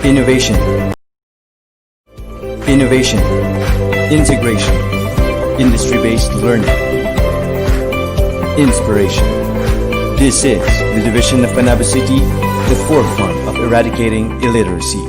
Innovation. Innovation. Integration. Industry-based learning. Inspiration. This is the division of Panabo City, the forefront of eradicating illiteracy.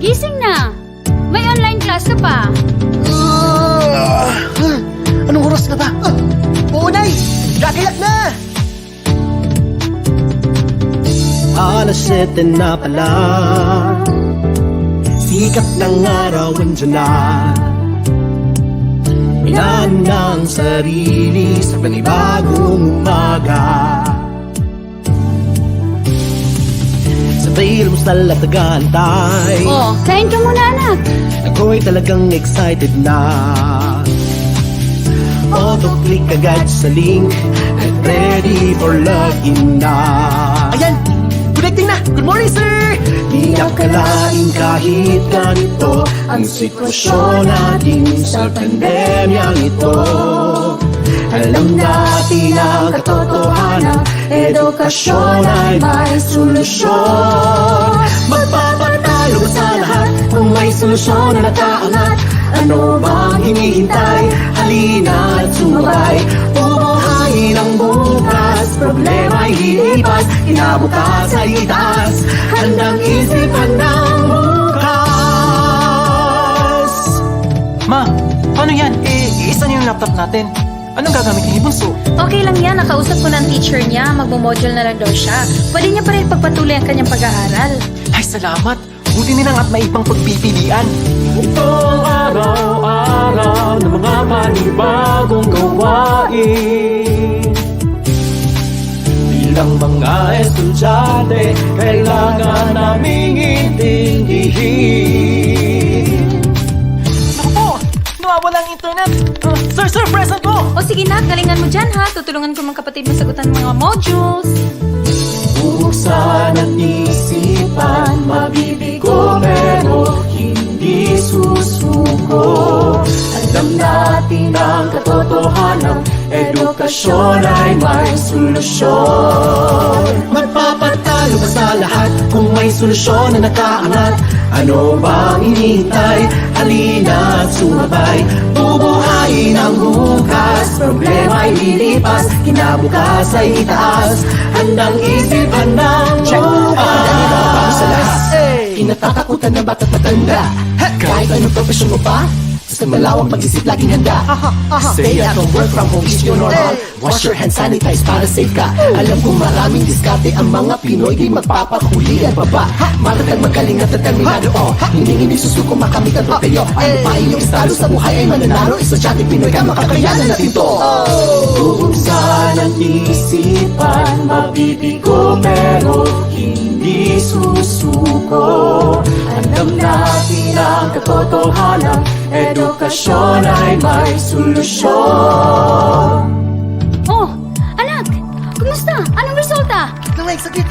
Gising na! May online class ka pa. Anong oras na ba? Oo, Nay! Gagayak na! Alas 7 na pala, sikat ng araw andyan na. Inaan ng sarili sa panibagong umaga. Sabay lubos na lahat nag-aantay. Oh, kain ka muna, anak. Ako'y talagang excited na. Auto-click agad sa link at ready for login na. Ayan! Connecting na! Good morning, sir! Di akalain kahit ganito ang sitwasyon natin sa pandemyang ito. Alam natin ang katotohanan, edukasyon ay may solusyon. Magpapatalo sa lahat kung may solusyon na nakaangat. Ano bang hinihintay? Halina at sumabay. Bubuhayin ang bukas, problema'y lilipas, kinabukas ay itaas. Handang isip, handang bukas. Ma, paano yan? Isa niyo yung laptop natin. Anong gagamitin ni Bunso? Okay lang yan, nakausap ko ng teacher niya, magmo-module na lang daw siya. Pwede niya pa rin pagpatuloy ang kanyang pag-aaral. Ay, salamat! Buti nilang at may ibang pagpipilian. Ito araw-araw ng mga panibagong gawain. Bilang mga estudyante, kailangan naming intindihin. Naku po! Nawawala ang internet! Sir, present po! O sige na, galingan mo dyan ha. Tutulungan ko mga kapatid mo sagutan ng mga modules. katotohanan, edukasyon ay may solusyon. Magpapatalo ba sa lahat kung may solusyon na nakaangat? Ano bang inihintay? Halina't sumabay, bubuhayin ang bukas. Problema ay lilipas, kinabukas ay itaas. Handang isip, handang bukas. Sa lahat, kinatatakutan ng bata't matanda. Kahit anong profesyon mo pa, basta malawang pag-isip, laging handa. Stay at home, work from home is your normal. Wash your hands, sanitize para safe ka. Alam kong maraming diskarte ang mga Pinoy, di magpapahuli at baba. Matatag, magaling at determinado, hindi susuko makamit ang tropeyo. Ano pa iyong estado sa buhay ay mananalo, estudyante Pinoy ka, makakayanan natin to. Bubuksan ang isipan, mabibigo pero hindi susuko. Alam natin ang katotohanan, edukasyon ay may solusyon. Oh, anak! Kumusta? Anong resulta? Nay, sakit.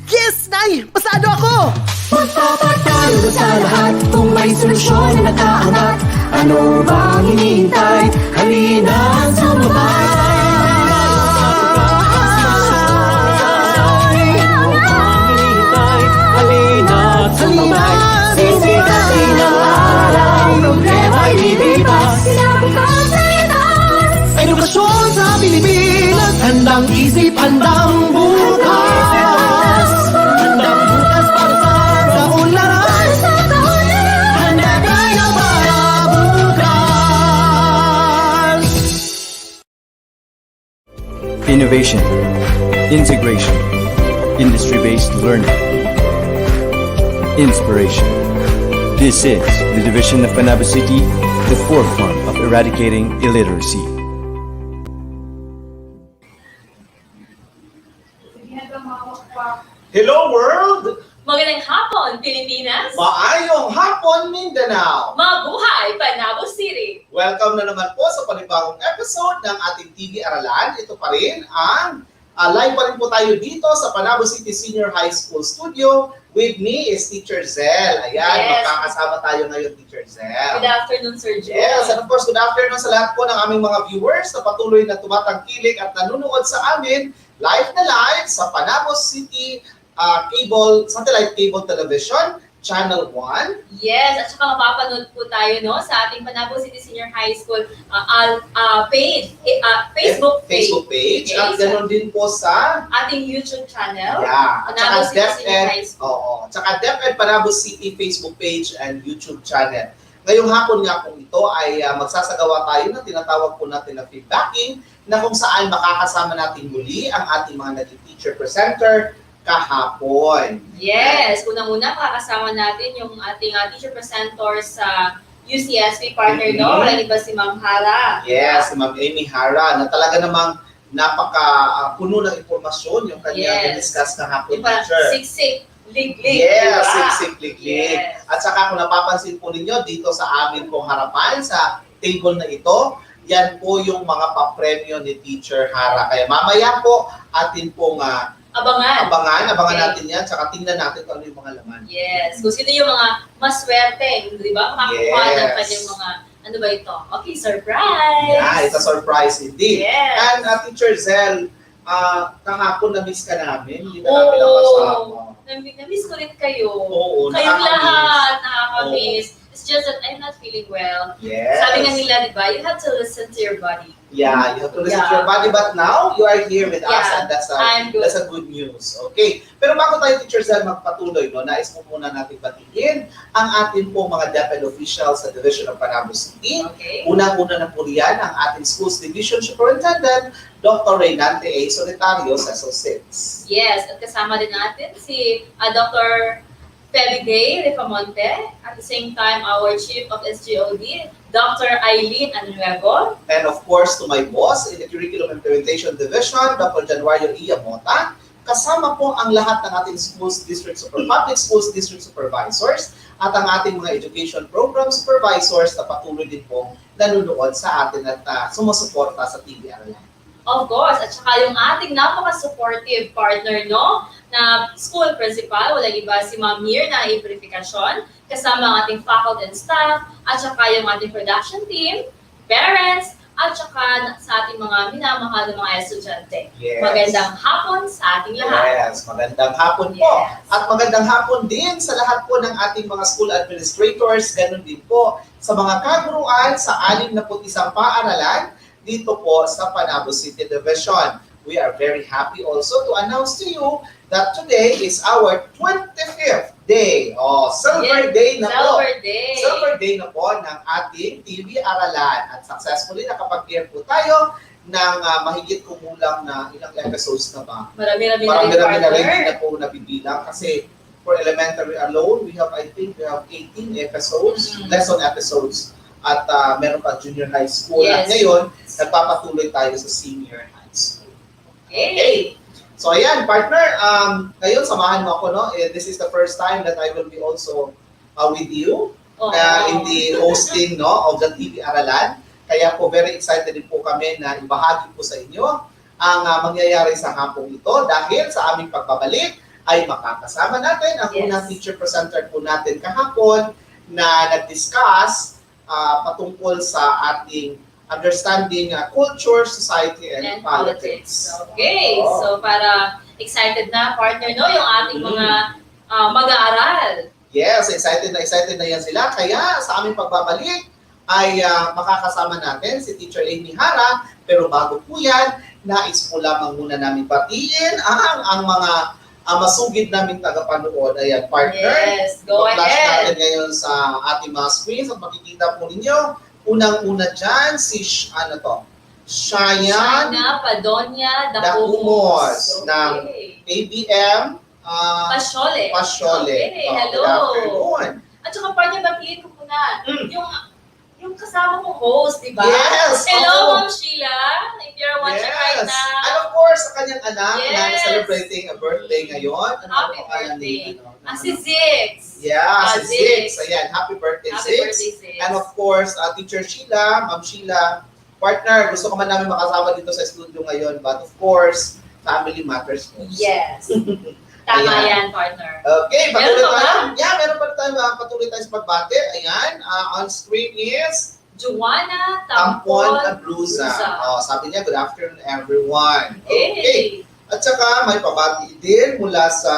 Yes, Nay! Pasado ako! Magpapatalo sa lahat kung may solusyon na nakaangat. Ano bang hinihintay? Halina't sumabay. Halina't sumabay. Sisigasin ang araw, problema'y lilipas. Kinabukas ay itaas! Edukasyon sa Pilipinas, handang isip, handang bukas. Handang bukas para sa unlaran. Handa tayo para bukas. Innovation, integration, industry-based learning, inspiration. This is the division of Panabo City, the forefront of eradicating illiteracy. Hello world! Magandang hapon, Pilipinas! Maayong hapon, Mindanao! Mabuhay, Panabo City! Welcome na naman po sa panibagong episode ng ating TV Aralan. Ito pa rin ang live pa rin po tayo dito sa Panabo City Senior High School Studio. With me is Teacher Zel. Ayan, Yes. magkakasama tayo ngayon, Teacher Zel. Good afternoon, Sir Joe. Yes, and of course, good afternoon sa lahat po ng aming mga viewers na patuloy na tumatangkilik at nanonood sa amin live na live sa Panabo City Satellite Cable Television, Channel 1. Yes, at saka mapapanood po tayo sa ating Panabo City Senior High School Facebook page. At ganoon din po sa ating YouTube channel. at Panabo saka City Senior High DepEd, School. tsaka DepEd Panabo City Facebook page and YouTube channel. Ngayong hapon nga po ito ay magsasagawa tayo ng tinatawag po natin na feedbacking na kung saan makakasama natin muli ang ating mga naging teacher presenter kahapon. Yes, unang-una makakasama natin yung ating teacher presenter sa UCSP partner, Mhm. Walang iba si Ma'am Hara. Yes, si Ma'am Amy Hara na talaga namang puno ng impormasyon yung kanyang Yes. discuss kahapon, Yung parang teacher. siksik, liglig. Yes, diba? siksik-liglig. Yes. At saka kung napapansin po ninyo dito sa amin pong harapan, sa table na ito, yan po yung mga papremyo ni Teacher Hara. Kaya mamaya po atin pong Abangan. Okay. natin yan, tsaka tingnan natin kung ano yung mga laman. Yes. Kung sino yung mga maswerte, di ba? Makakuha ng Yes. kanyang mga, ano ba ito? Okay, surprise! Yeah, it's a surprise indeed. Yes. And Teacher Zel, kahapon na-miss ka namin, hindi ka namin nakasama. Na-miss ko rin kayo. Oo, Kayong nakakamiss. lahat, nakakamiss. It's just that I'm not feeling well. Yes. Sabi nga nila, di ba? You have to listen to your body. Yeah, you have to listen to Yeah. your body, but now you are here with us, Yeah, and that's I'm good. a good news. Okay. Pero bago tayo, Teacher Zel, magpatuloy, nais po muna natin batiin ang ating po mga DepEd officials sa Division of Panabo City. Okay? Una-una na po riyan ang ating Schools Division Superintendent, Dr. Reynante A. Solitario, SO6. Yes, at kasama din natin si Dr. Feby Day Rifamonte. At the same time, our Chief of SGOD, Dr. Eileen Anuevo. And of course, to my boss in the Curriculum Implementation Division, Dr. Januario Iyamota. Kasama po ang lahat ng ating public schools district supervisors at ang ating mga education program supervisors na patuloy din po nanonood sa atin at sumusuporta sa TV Aralan. Of course, at saka yung ating napaka-supportive partner, na school principal, walang iba si Ma'am Mirna Ibrificacion, kasama ang ating faculty and staff, at saka yung ating production team, parents, at saka sa ating mga minamahal na mga estudyante. Yes. Magandang hapon sa ating lahat. Yes, magandang hapon po. Yes. At magandang hapon din sa lahat po ng ating mga school administrators, ganun din po sa mga kaguruan sa 61 paaralan dito po sa Panabo City Division. We are very happy also to announce to you that today is our 25th day. Silver Yes, day na po. Silver Day. Silver day na po ng ating TV Aralan. At successfully nakapag-air po tayo ng mahigit kumulang na ilang episodes na ba? Marami-rami Marami-rami na rin partner. hindi na po nabibilang kasi for elementary alone, we have 18 episodes, lesson episodes. At meron pa junior high school. At Yes. ngayon, nagpapatuloy tayo sa senior high school. Okay. So ayan, partner, ngayon samahan mo ako, no? This is the first time that I will be also with you Oh. in the hosting, no, of the TV Aralan. Kaya po very excited din po kami na ibahagi po sa inyo ang mangyayari sa hapong ito dahil sa aming pagbabalik ay makakasama natin ang Yes. unang teacher presenter po natin kahapon na nag-discuss patungkol sa ating understanding culture, society, and politics. Okay, Oo. so para excited na partner, no, yung ating mga mag-aaral. Yes, excited na yan sila. Kaya sa aming pagbabalik ay makakasama natin si Teacher Amy Hara. Pero bago po yan, nais po lamang muna namin batiin ang mga masugid naming tagapanood. Ayan, partner. Yes, go Flash ahead. natin ngayon sa ating mga screens at makikita po ninyo. Unang-una dyan, si Shayan Shana Padonia Dacumos ng Okay. ABM Pasyole. Pasyole. Okay, Good hello. afternoon. At saka partner, batiin ko muna. Yung kasama mong host, di ba? Yes, Hello, oo. Ma'am Sheila. If you're watching right And now. of course, sa kanyang anak na Yes. celebrating a birthday ngayon. Ano Happy ang pangalan ni, birthday. Si Zix. Yeah, si Zix. Six. Ayan, happy birthday, Happy Six. birthday, Zix. And of course, Teacher Sheila, Ma'am Sheila, partner, gusto ko man namin makasama dito sa studio ngayon. But of course, family matters first. Yes. Tama Ayan. yan, partner. Okay, Meron patuloy pa ba? tayo. Yeah, meron pa tayo. Patuloy tayo sa pagbate. Ayan, on screen is Juana Tampon Tampon Abruza. Abruza. Sabi niya, good afternoon everyone. Okay. Okay. At saka may pabati din mula sa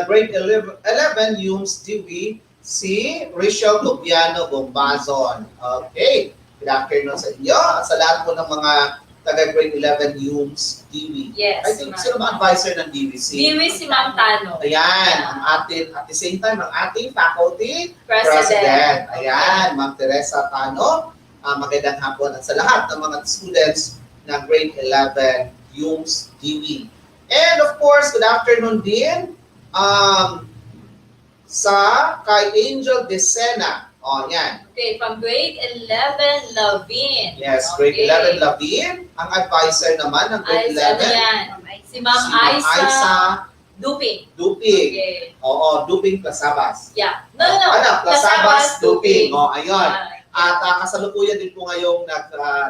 grade 11 Yums Dewey, si Rachel Lubiano Bombazon. Okay. Good afternoon sa inyo. At sa lahat po ng mga taga grade 11 Yums Dewey. Yes, I think ma'am. sino ba advisor ng DVC? Diwi si Ma'am Tano. Ayan, ang atin, at the same time, ang ating faculty President. Ayan, Ma'am Teresa Tano. Magandang hapon at sa lahat ng mga students ng grade 11 Yums Dewey. And of course, good afternoon din sa kay Angel Decena. Yan. Okay, from grade 11, Lavin. Yes, grade 11 Lavin. Ang advisor naman ng grade 11. Si Ma'am Aiza Duping. Duping. Okay. Oo, Duping Plasabas. Yeah. No. Plasabas Duping. Ayun. Yeah. At kasalukuyan din po ngayong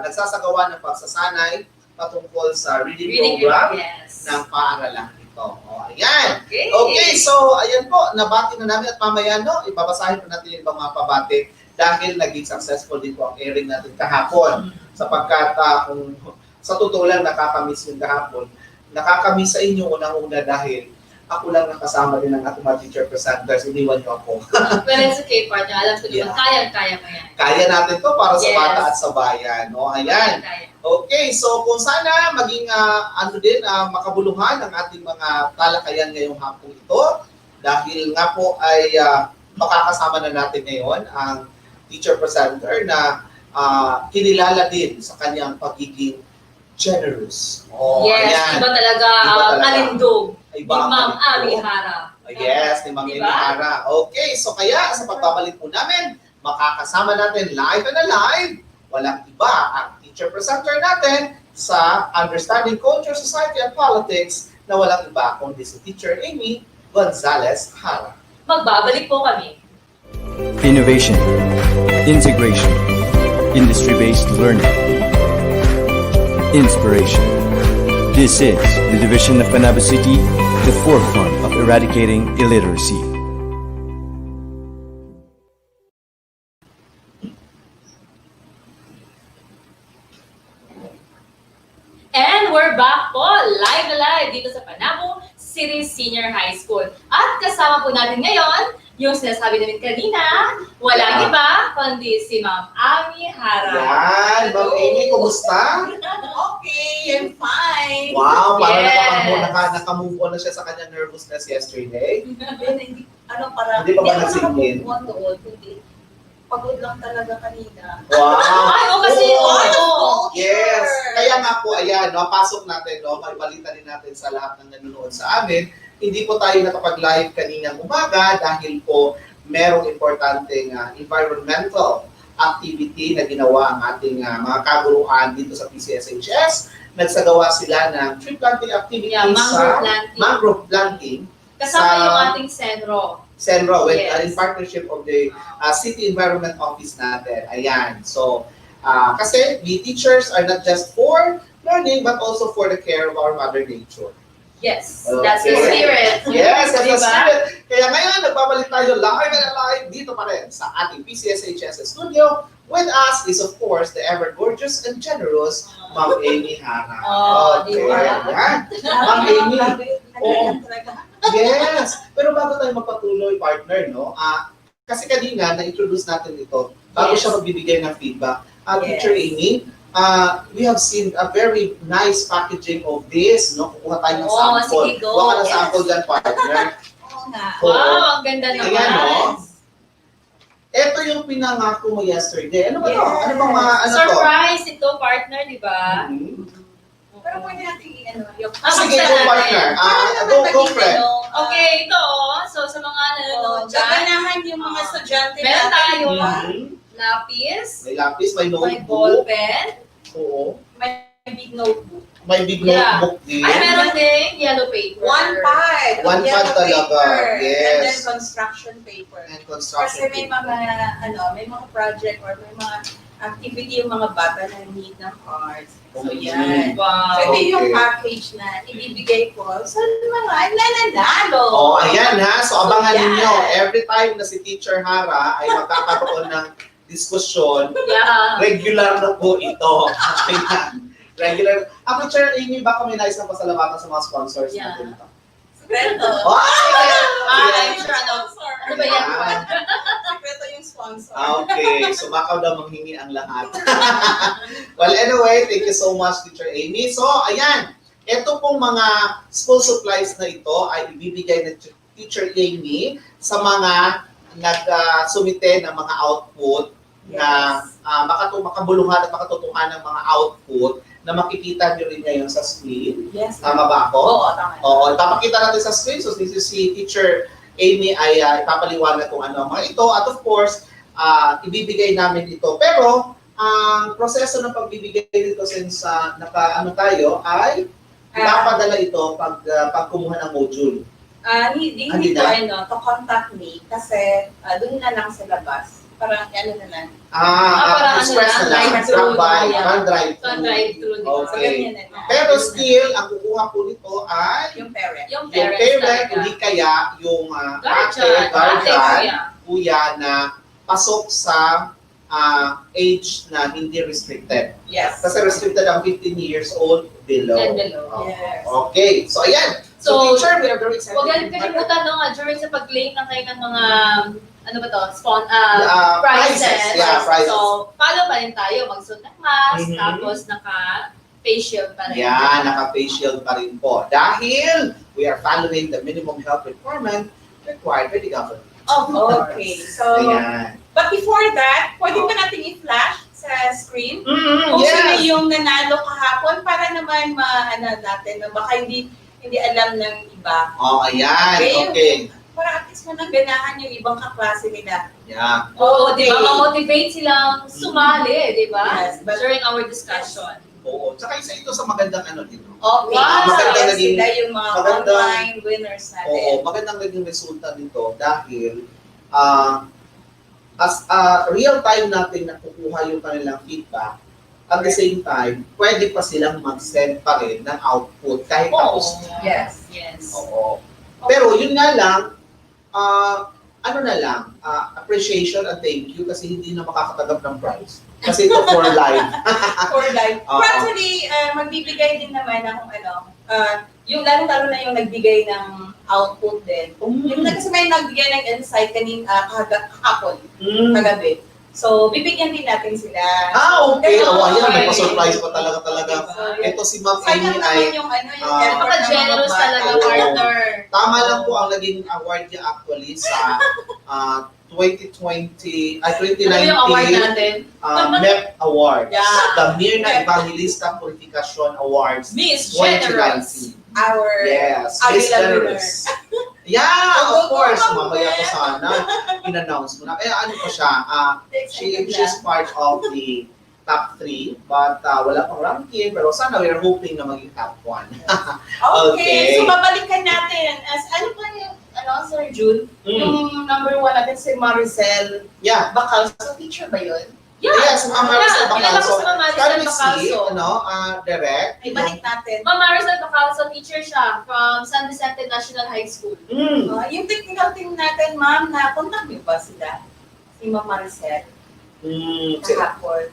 nagsasagawa ng pagsasanay patungkol sa reading program Yes. ng paaralan ito. Ayan. Okay. Okay, so ayan po, nabati na namin at mamaya ibabasahin po natin yung ibang mga pabati dahil naging successful din po ang airing natin kahapon. Sapagkat kung sa totoo lang nakakamiss yung kahapon, nakakamiss sa inyo unang-una dahil ako lang nakasama din ng ating mga teacher presenters, iniwan niyo ako. Well, it's okay, partner. Alam ko naman, Yeah. kayang-kaya mo yan. Kaya natin to para sa Yes. bata at sa bayan. Ayan. Kaya. Okay, so kung sana maging makabuluhan ang ating mga talakayan ngayong hapon ito dahil nga po ay makakasama na natin ngayon ang teacher presenter na kinilala din sa kanyang pagiging generous. Yes, ayan. iba talaga Iba ang talaga. alindog ni Iba ang Ma'am alindog. Ami Hara. Yes, ni Ma'am Diba? Amy Hara. Okay, so kaya sa pagbabalik po namin, makakasama natin live and alive, walang iba ang teacher presenter natin sa Understanding Culture, Society, and Politics na walang iba kundi si Teacher Amy Gonzalez Hara. Magbabalik po kami. Innovation, integration, industry-based learning, inspiration. This is the division of Panabo City, the forefront of eradicating illiteracy. live na live dito sa Panabo City Senior High School. At kasama po natin ngayon, yung sinasabi namin kanina, walang iba, kundi si Ma'am Ami Hara. Yan, Ma'am Amy, kumusta? Okay, I'm fine. Wow, parang Yes. nakamove on na siya sa kanyang nervousness yesterday. Hindi, parang, Hindi pa ba ako nagsingin? nakapunta doon, hindi. Pagod lang talaga kanina. Wow! Ay, kasi, Yes! Kaya nga po, ayan, no, pasok natin, no, maibalita din natin sa lahat ng nanonood sa amin. Hindi po tayo nakapag-live kaninang umaga dahil po merong importanteng environmental activity na ginawa ang ating mga kaguruan dito sa PCSHS. Nagsagawa sila ng tree planting activity mangrove sa planting. mangrove planting. Kasama sa yung ating Senro. Senro, with, Yes. in partnership of the City Environment Office natin. Ayan. So, kasi we teachers are not just for learning, but also for the care of our Mother Nature. Yes, Okay. that's the spirit. Yes, that's the Diba? spirit. Kaya ngayon, nagbabalik tayo live and live dito pa rin sa ating PCSHS studio. With us is, of course, the ever-gorgeous and generous Ma'am Amy Hara. Oh, di ba? Ayan. Ma'am Amy. Oo. Talaga. Yes! Pero bago tayo magpatuloy, partner, no? Kasi kanina, na-introduce natin ito, bago Yes. siya magbibigay ng feedback. Yes. Teacher Amy, we have seen a very nice packaging of this, no? Kukuha tayo ng Oo, sample. sige, go. Kuha ka ng Yes. sample dyan, partner. Oo nga. Wow, ang ganda naman. Ayan, no? Ito yung pinangako mo yesterday. Ano ba to? Yes. Ano bang mga, ano to? Surprise ito, partner, di ba? Mhm. Pero pwede natin yung... Sige, buksan go, natin. partner. Go, friend. Okay, ito, so sa mga nanonood dyan, Gaganahan yung mga estudyante meron tayo Mhm. lapis, May lapis, may may notebook. ball pen, Oo. may big notebook. May big Yeah. notebook din. at meron ding yellow paper. One pad. of One pad yellow talaga, paper, yes. And then construction paper. And Kasi construction may paper. may mga project or may mga activity yung mga bata na need ng cards. So Okay. yan. Wow. So ito yung Okay. package na ibibigay ko sa mga nananalo. Oh, ayan ha. So abangan Yan. ninyo, every time na si Teacher Hara ay magkakaroon ng diskusyon, Yeah. regular na po ito. Ayan. Regular. Teacher Amy, baka may nais na pasalamatan sa mga sponsors Yeah. natin ito. Sekreto. Oh! I'm sure Sponsor. Ano ba yan? Ayan. Sekreto yung sponsor. Okay, so baka daw manghingi ang lahat. Well, anyway, thank you so much, Teacher Amy. So, ayan, ito pong mga school supplies na ito ay ibibigay ng Teacher Amy sa mga nag-sumite ng mga output na makabuluhan at makatutuhan ng mga output na makikita nyo rin ngayon sa screen. Yes. Tama ba ako? Oo, tama. Oo, ipapakita natin sa screen. So, this is si Teacher Amy ay ipapaliwanag kung ano ang mga ito. At of course, ibibigay namin ito. Pero, ang proseso ng pagbibigay nito since naka-ano tayo ay ipapadala ito pag kumuha ng module. Hindi ko to contact me kasi doon na lang sa labas. Parang ano na lang. parang Express ano na lang. lang, Stop by, drive-thru. drive-thru. Drive-thru, di ba? So Okay. ganyan na lang. Pero still, ang kukuha po nito ay Yung parent. Yung yung parents parent, talaga. hindi kaya yung Guardian, guardian, kuya na pasok sa age na hindi restricted. Yes. Kasi restricted ang 15 years old below. And below. Yes. Okay, so ayan. So, So, teacher, we are very excited. Huwag ganun kalimutan no, during sa pag-claim ng kayo ng mga, ano ba to, Prizes, yeah, prizes. So, follow pa rin tayo, magsuot ng mask, Mhm. tapos naka-face shield pa rin. Yan, naka-face shield pa rin po. Dahil we are following the minimum health requirement required by the government. Okay. So, Ayan. but before that, pwede ba natin i-flash sa screen? Mm, Kung sino yes. yung nanalo kahapon para naman ma-ano natin na baka hindi alam ng iba. Oh, ayan. Okay. Para at least managanahan yung ibang kaklase nila. Yeah. Oo, di ba? Okay. Ma-motivate silang sumali, di ba? Yes, but- During our discussion. Oo. Tsaka isa ito sa magandang ano dito. Okay. Wow. So, Maganda yan naging- sila yung mga maganda- online winners natin. Oo, magandang naging resulta nito dahil as real time natin nakukuha yung kanilang feedback, at the same time, pwede pa silang mag-send pa rin ng output kahit tapos na. Yes. Yes. Oo. Pero yun nga lang, ano na lang, appreciation and thank you kasi hindi na makakatanggap ng prize. Kasi ito for life. For life. Oo. Actually, magbibigay din naman ng yung lalo-lalo na yung nagbigay ng output din. Yung kasi may nagbigay ng insight kahapon, kagabi. So, bibigyan din natin sila. Okay. Pero, Ayan, may pa-surprise pa talaga. Ito si Ma'am Amy sayang ay naman yung Napaka-generous talaga, partner. tama lang po ang naging award niya actually sa 2019 Ano yung award natin? MEP Award. Yeah. The Mirna Evangelista Purificación Awards Miss 2019. Generous. our Yes, Avila Miss Generous. Yeah, of course. Mamaya ko sana in-announce mo na. Kaya ano pa siya, she's part of the top 3, but wala pang ranking, pero sana we're hoping na maging top 1. Okay, so babalikan natin. Ano pa yung, Sir June? Yung number 1 natin si Maricel Yeah. Bakal. So, teacher ba yun? Yes, Ma'am Maricel Bacalso. Can we see, Bacalso. direct? Ay, balik natin. Ma'am Maricel Bacalso, teacher siya from San Vicente National High School. Yung technical team natin, ma'am, na contact niyo ba sila? Si Ma'am Maricel. Kahapon.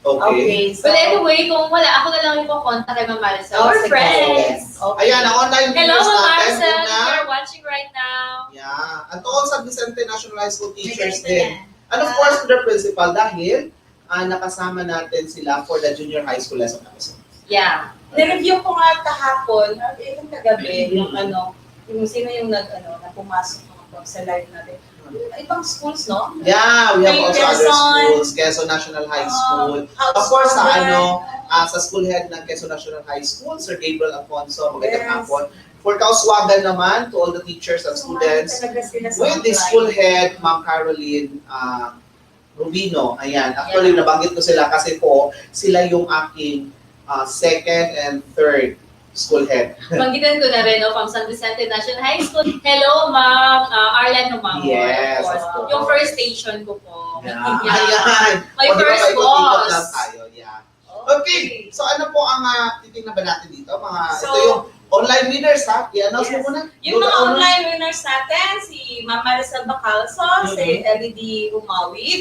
Okay. So, But anyway, kung wala, ako na lang yung contact kay Ma'am Maricel. We're sige. friends. Okay. Ayan, ang online Hello, viewers Ma'am natin. Maricel. Una, If you're watching right now. yeah. Ang tuon sa Vicente National High School teachers May ganito din. yan. And of course, the principal dahil nakasama natin sila for the junior high school lesson episode. Yeah. Nireview ko nga kahapon, yung kagabi, yung yung sino yung na pumasok sa live natin. Ibang schools, no? Yeah, we have May also other Quezon, schools, Quezon National High School. Of course, sa school head ng Quezon National High School, Sir Gabriel Afonso, magandang hapon. For Kauswagan naman, to all the teachers and students, with the school head, Ma'am Caroline Rubino. Ayan, actually nabanggit ko sila kasi po, sila yung aking second and third school head. Banggitan ko na rin, from San Vicente National High School. Hello, Ma'am Aralan Humamor. Yes, of of course. course. Yung first station ko po. Yeah. Yeah. Ayan. My O, di ba, first paikot-ikot boss. lang tayo. Yeah. Okay, so ano po ang titingnan ba natin dito? So, ito yung online winners, ha? I-announce mo Yes. muna. Yung mga online winners natin, si Ma'am Maricel Bacalso, si LED Umawid.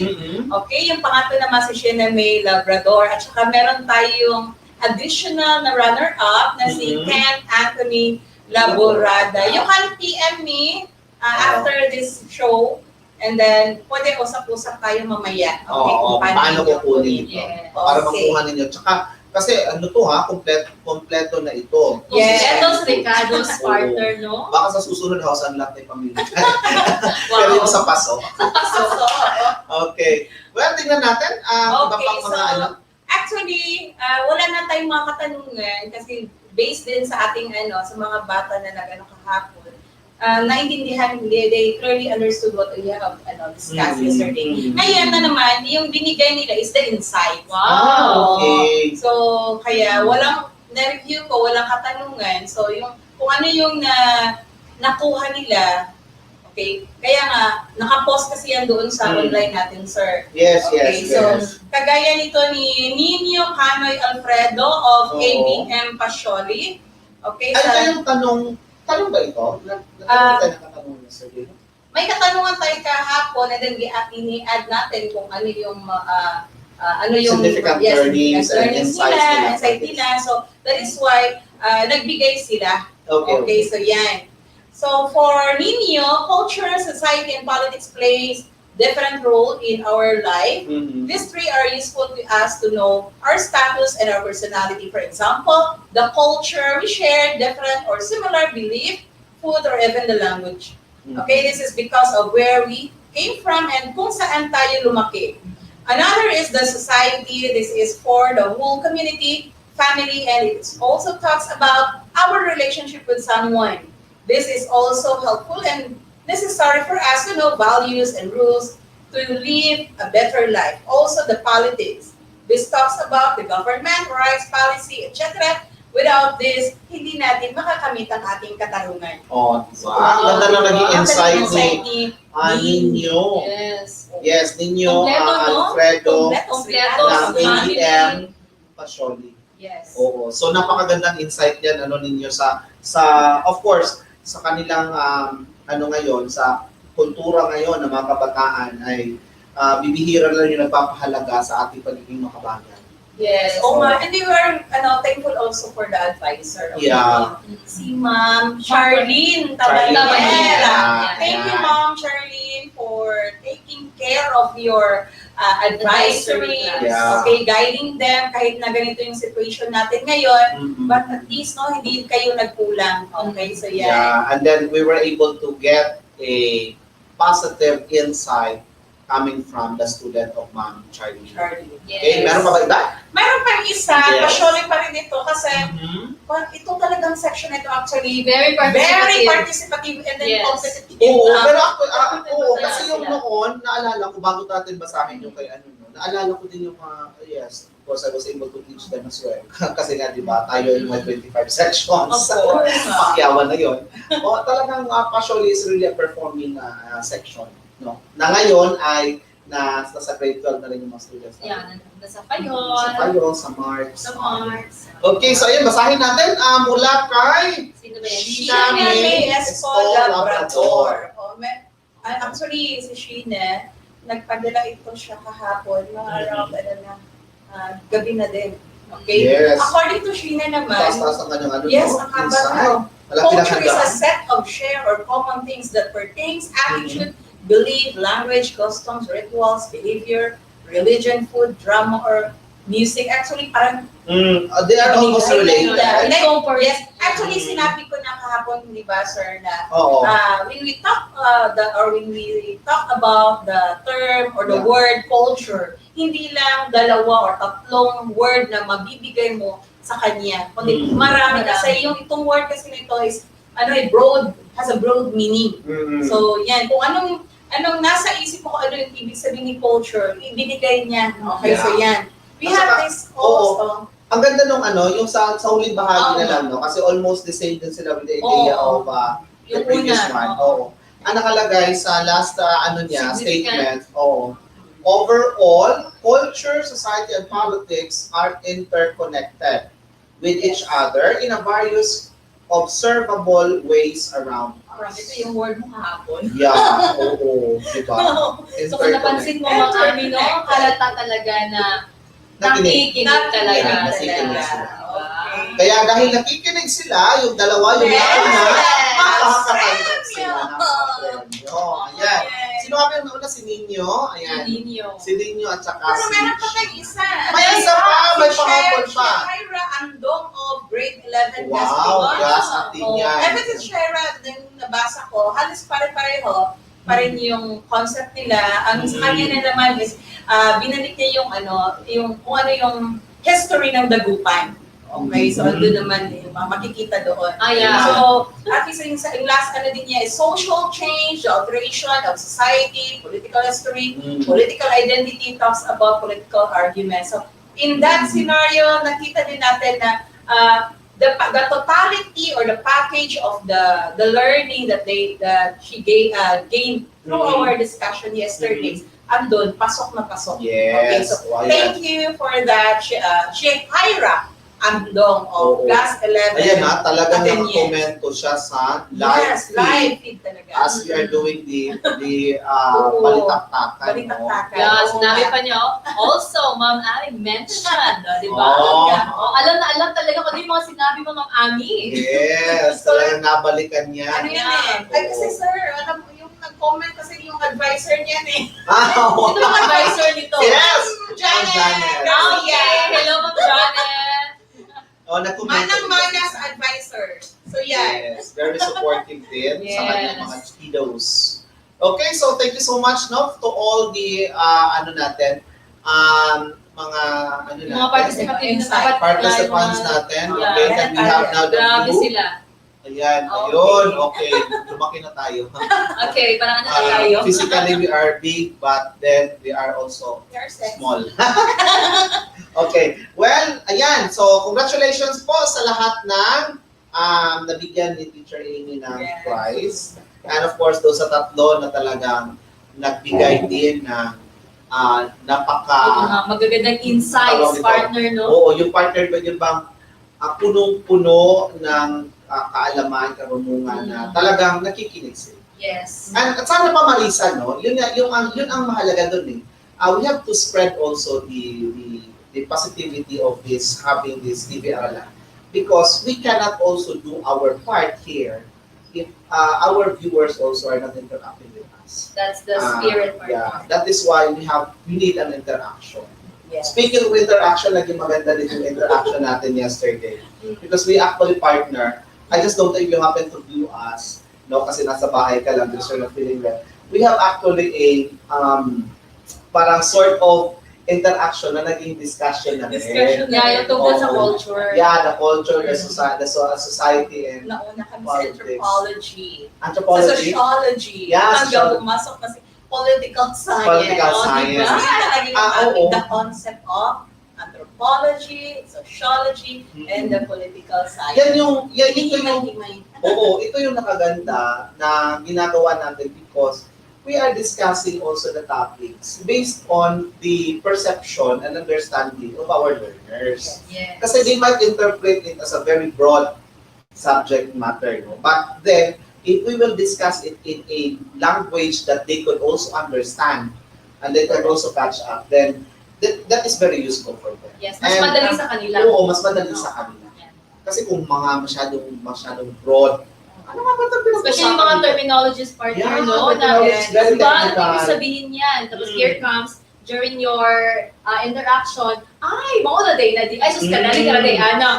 Okay, yung pangatlo naman si Sheena May Labrador. At saka meron tayong additional na runner-up na si Ken Anthony Laborada. You can PM me after this show. And then, pwede usap-usap tayo mamaya. Okay, Oo, paano ninyo kukunin ito? Yeah. Para Okay. makuha ninyo. Tsaka, kasi kompleto na ito. Yes. Completos Ricardo's partner, no? Baka sa susunod, hausan lang tayo pamilya. Wow. Pero yung sa paso. So, Okay. Well, tingnan natin. Iba Okay, pang mga actually, wala na tayong mga katanungan kasi based din sa ating sa mga bata na kahapon, naintindihan, they clearly understood what we have discussed yesterday. Ngayon na naman, yung binigay nila is the insight. Wow. Okay. So, kaya na-review ko, walang katanungan. So, yung kung ano yung nakuha nila, okay, kaya nga, nakapost kasi yan doon sa online natin, sir. Yes, Okay, yes, so, yes. kagaya nito ni Nino Canoy Alfredo of Oo. ABM Pasioli. Okay, Ano yung tanong ba ito? Nakatanong na sir. may katanungan tayo kahapon and then ini-add natin kung ano yung Significant learnings and insights nila. So, that is why nagbigay sila. Okay. So yan. So for Nino, culture, society, and politics plays different role in our life. These three are useful to us to know our status and our personality. For example, the culture, we share different or similar belief, food, or even the language. Okay, this is because of where we came from and kung saan tayo lumaki. Another is the society. This is for the whole community, family, and it also talks about our relationship with someone. This is also helpful and necessary for us to know values and rules to live a better life. Also, the politics. This talks about the government, rights, policy, etc. Without this, hindi natin makakamit ang ating katarungan. Ganda na naging insight ni Ninyo. Yes. Yes, Ninyo, Kompleto, no? Alfredo, Kompleto. ng ABM Pasioli. Yes. Oo. So napakagandang insight yan ninyo sa of course sa kanilang ngayon sa kultura ngayon ng mga kabataan ay bibihira lang yung nagpapahalaga sa ating pagiging makabayan. Yes. And we were thankful also for the advisor. Of Yeah. Si Ma'am Charlene Tabanera. Thank you, Ma'am Charlene, for taking care of your advisory. Yeah. Okay, guiding them kahit na ganito yung situation natin ngayon. Mhm. But at least, hindi kayo nagkulang. Okay, so Yeah, and then we were able to get a positive insight coming from the student of Ma'am Charlie. Okay, meron pa ba iba? Meron pang isa, Yes. pasyole pa rin ito kasi ito talagang section na ito actually very participative and then Yes. competitive. Oo, pero kasi yung noon, naalala ko, bago natin basahin yung kay naalala ko din yung yes, of course, I was able to teach them as well. Kasi nga, di ba, tayo yung may 25 sections. Pakyawan na yun. Talagang pasyole is really a performing section. No? Na ngayon ay nasa grade 12 na rin yung mga students. Nasa Sa Payon. Payon, sa March. Sa Mars. Okay, so ayun, basahin natin mula kay Sino ba yan? Sheena May Espo Labrador. Actually, si Sheena, nagpadala ito siya kahapon, mga around, gabi na din. Okay? Yes. According to Sheena naman, Taas-taas ang kanyang yes, ang haba inside. culture is a set of shared or common things that pertains, attitude, belief, language, customs, rituals, behavior, religion, food, drama, or music. Actually, parang they are almost related. Yes, actually, sinabi ko na kahapon, di ba, sir, na Oo. when we talk about the term or the word culture, hindi lang dalawa or tatlong word na mabibigay mo sa kanya. Kundi marami kasi yung itong word kasi nito is has a broad meaning. So yan, kung anong nasa isip mo kung ano yung ibig sabihin ni culture, ibinigay niya. Okay, so yan. We have this also. Ang ganda nung yung sa huling bahagi na lang, no? Kasi almost the same din sila with the idea of the Yung previous una, one. Oo. Ang nakalagay sa last statement, overall, culture, society, and politics are interconnected with each other in a various observable ways around us. Ito yung word mo kahapon. Yeah, oo, diba? So kung napansin mo mga Ami, no, halata talaga na nakikinig talaga sila. Kaya dahil nakikinig sila, yung dalawa, yung una, makakatanggap sila ng premyo. Ayan. Sino kami yung nauna? Si Nino. Ayan. Si Nino at saka Pero si... meron pa tayong isa. May isa pa, may pangapon pa. Si Shaira Andong of grade 11. Wow, yes, atin yan. Ever since Shaira, din nabasa ko, halos pare-pareho pa rin yung concept nila. Ang sa kanya na naman is, binalik niya yung kung ano yung history ng dagupan. Okay, so doon naman makikita doon. So, at least yung last din niya is social change, the alteration of society, political history, political identity, talks about political arguments. So, in that scenario, nakita din natin na the totality or the package of the learning that she gained through our discussion yesterday, andun, pasok na pasok. Yes. Okay, so thank you for that, Shaira Andong of class 11. Ayan talagang nakakomento siya sa live feed talaga. As we are doing the balitaktakan. Yes, sinabi pa niyo. Also, Ma'am Ami mentioned, di ba? Alam na alam talaga kung yung mga sinabi mo, Ma'am Ami. Yes, talagang nabalikan niya. Ano yan Ay, kasi sir, alam mo yung nag-comment kasi yung advisor niyan Sino ang advisor nito? Yes! Janet! Okay, hello Ma'am Janet. Manang-manas advisor. So yan. Yes, very supportive din sa kanyang mga kiddos. Okay, so thank you so much to all the mga participants natin. Okay, that we have now the Grabe group. sila. Ayan, ayun. Okay, lumaki na tayo. Okay, parang ano tayo? Physically, we are big, but then we are also small. Okay, well, ayan. So, congratulations po sa lahat ng nabigyan ni Teacher Amy ng prize. And of course, doon sa tatlo na talagang nagbigay din ng magagandang insights, partner, no? Oo, yung partner ko yun bang punong-puno ng kaalaman, karunungan na talagang nakikinig sila. Yes. And at sana pa Marisa, no? Yun ang mahalaga doon eh. We have to spread also the the positivity of this, having this TV Aralan. Because we cannot also do our part here if our viewers also are not interacting with us. That's the spirit part. Yeah, that is why we need an interaction. Yes. Speaking of interaction, naging maganda din yung interaction natin yesterday. Because we actually partner. I just don't know if you happen to view us, no, kasi nasa bahay ka lang, because you're not feeling well. We have actually a parang sort of interaction na naging discussion na rin. Discussion na yung tungkol sa culture. Yeah, the culture, the society, and Nauna kami sa politics. anthropology. Anthropology? Sa sociology. Yeah, Hanggang pumasok na si political science. Political Oh, science. diba? Naging oo. the concept of anthropology, sociology, and the political science. Yan ito yung, Himay-himay. ito yung nakaganda na ginagawa natin because we are discussing also the topics based on the perception and understanding of our learners. Yes. Kasi they might interpret it as a very broad subject matter, no? But then, if we will discuss it in a language that they could also understand and they can also catch up, then that is very useful for them. Yes, mas madali sa kanila. Oo, mas madali sa kanila. Kasi kung mga masyadong broad, ano nga ba ito pinag-usapan? Especially yung mga terminologies partner, Yeah, no? Na, terminologies, very diba, technical. ano ibig sabihin yan? Tapos here comes, during your interaction, ay, mauna day na di. Ay, sus ka na, di ka na day, anak.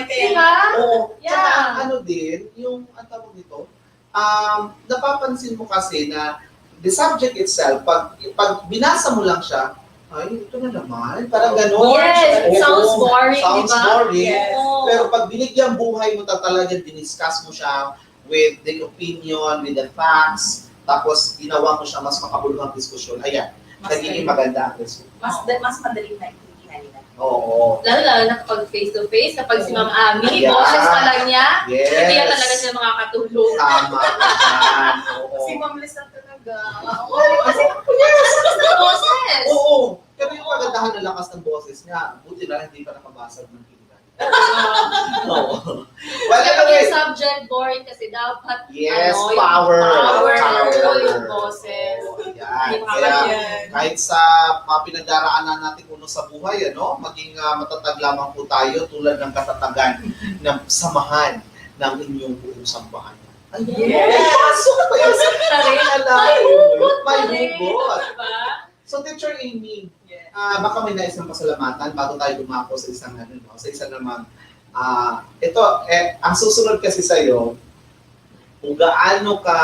Diba? Oo. Yeah. Tsaka ano din, yung, ang tawag nito, napapansin mo kasi na the subject itself, pag binasa mo lang siya, ay, ito na naman, parang gano'n. Yes, it sounds boring, Sounds diba? boring. Yes. Pero pag binigyan buhay mo talagang diniscuss mo siya with the opinion, with the facts, tapos ginawa mo siya mas makabuluhang diskusyon, ayan, nagiging maganda ang resulta. Mas madaling naintindihan nila. Oo. Lalo na kapag face-to-face, kapag si Ma'am Ami, Yeah. boses pa lang niya, Yes. hindi yan talaga siya makakatulong. Tama ka dyan. Oo. Si Ma'am Lisa talaga. Kasi lakas ng boses. Oo. Pero yung kagandahan ng lakas ng boses niya, buti na hindi pa nakabasag ng pinggan. Oo. Well, Kapag anyway, yung subject boring kasi dapat yes, yung power. power, yung boses. Oo, yan. Yung Kaya yan. kahit sa mga pinagdaraanan natin kuno sa buhay, maging matatag lamang po tayo tulad ng katatagan ng samahan ng inyong buong sambahan. Ay, Yes. pasok pa yun sa may hugot. Diba? So, Teacher Amy, Yes. baka may naisang pasalamatan bago tayo dumako sa isang sa isa namang ito, ang susunod kasi sa'yo, kung gaano ka,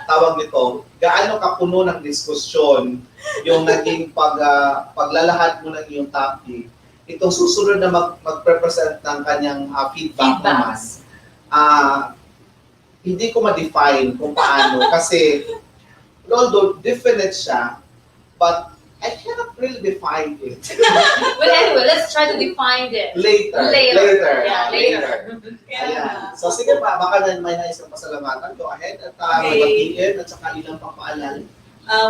tawag nito, gaano ka puno ng diskusyon yung naging paglalahad mo ng iyong topic, itong susunod na mag-represent ng kanyang feedback naman, hindi ko ma-define kung paano kasi although definite siya, but I cannot really define it. Well, anyway, let's try to define it. Later. Yeah, later. Ayan. So sige pa, baka na may naisang pasalamatan. Go ahead at magbatiin at saka ilang papaalala.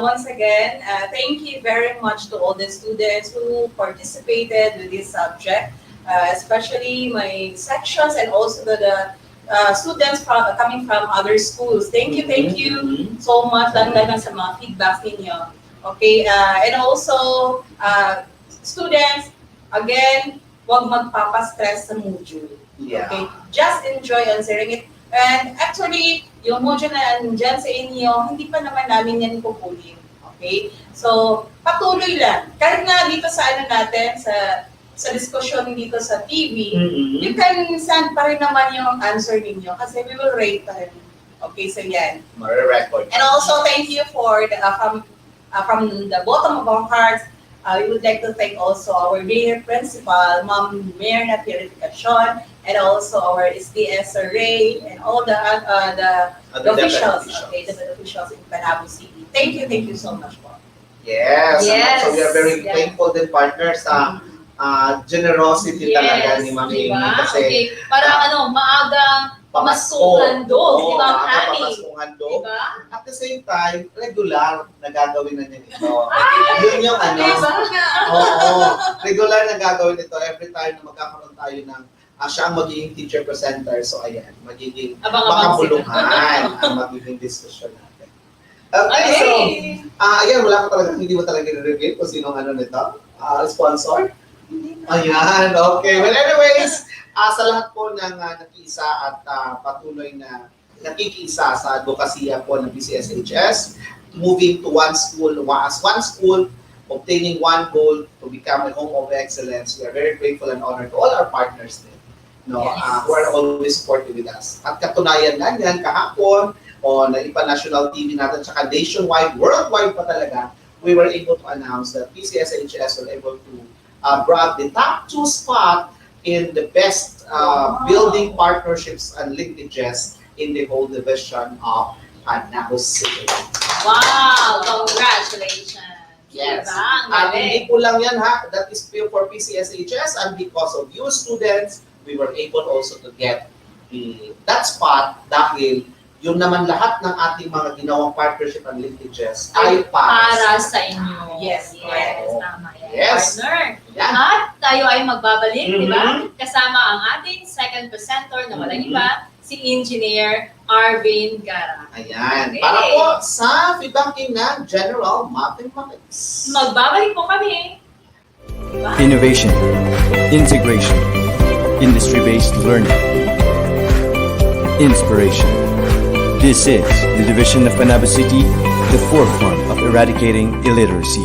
Once again, thank you very much to all the students who participated with this subject, especially my sections and also the students coming from other schools. Thank you so much lang sa mga feedbacks ninyo. Okay, and also, students, again, huwag magpapastress sa module. Yeah. Okay, just enjoy answering it. And actually, yung module na andyan sa inyo, hindi pa naman namin yan pupulin. Okay? So, patuloy lang. Kahit na dito sa natin, sa discussion dito sa TV, you can send pa rin naman yung answer ninyo kasi we will rate pa rin. Okay, so yan. Record. And also, thank you for from the bottom of our hearts, we would like to thank also our dear principal, Ma'am Mirna Purificacion, and also our SDS Ray, and all the officials, okay, the officials in Panabo City. Thank you so much po. Yes. Yes. So we are very Yeah. thankful din partners sa generosity talaga ni Ma'am Amy. Diba? Kasi Okay, parang maagang pamaskuhan doon, di ba, ang ani? pamaskuhan doon. Diba? At the same time, regular na gagawin na niya ito. Yun yung Diba? Oo. Regular na gagawin ito every time na magkakaroon tayo ng siya ang magiging teacher presenter. So ayan, magiging Abang-abang makabuluhan ang magiging discussion natin. Okay, so, ayan, hindi mo talaga i-reveal kung sino nito, sponsor. Ayan, okay. Well, anyways, sa lahat po ng nakiisa at patuloy na nakikiisa sa advokasya po ng PCSHS, moving to one school, as one school, obtaining one goal to become a home of excellence. We are very grateful and honored to all our partners din, no, who are always supportive with us. At katunayan na yan, kahapon, on national TV natin, tsaka nationwide, worldwide pa talaga, we were able to announce that PCSHS were able to grab the top 2 spot in the best building partnerships and linkages in the whole division of Panabo City. Wow! Congratulations! Yes. Diba? Ang At galing. hindi po lang yan ha, that is for PCSHS, and because of you students, we were able also to get that spot dahil yung naman lahat ng ating mga ginawang partnership and linkages ay Para sa inyo. Yes, Yes. Tama yan. Yes. Partner. Yan. At tayo ay magbabalik, di ba? Mhm. Kasama ang ating second presenter na walang iba, si Engineer Arvin Gara. Ayan. Okay. Para po sa feedbacking ng General Mathematics. Magbabalik po kami. Innovation, integration, industry-based learning, inspiration. This is the division of Panabo City, the forefront of eradicating illiteracy.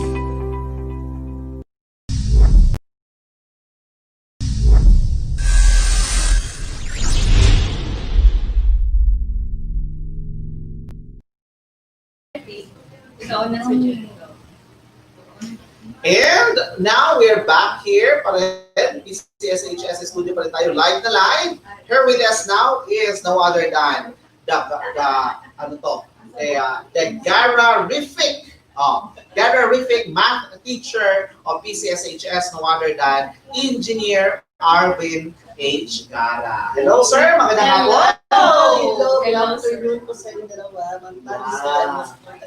Ikaw na sa June. And now we're back here pa rin. PCSHS studio pa rin tayo, live na live. Here with us now is no other than the Gara-rific Gara-rific math teacher of PCSHS, no other than Engineer Arvin H. Gara. Hello sir, magandang hapon. Hello, good Hello, afternoon po sa inyo dalawa.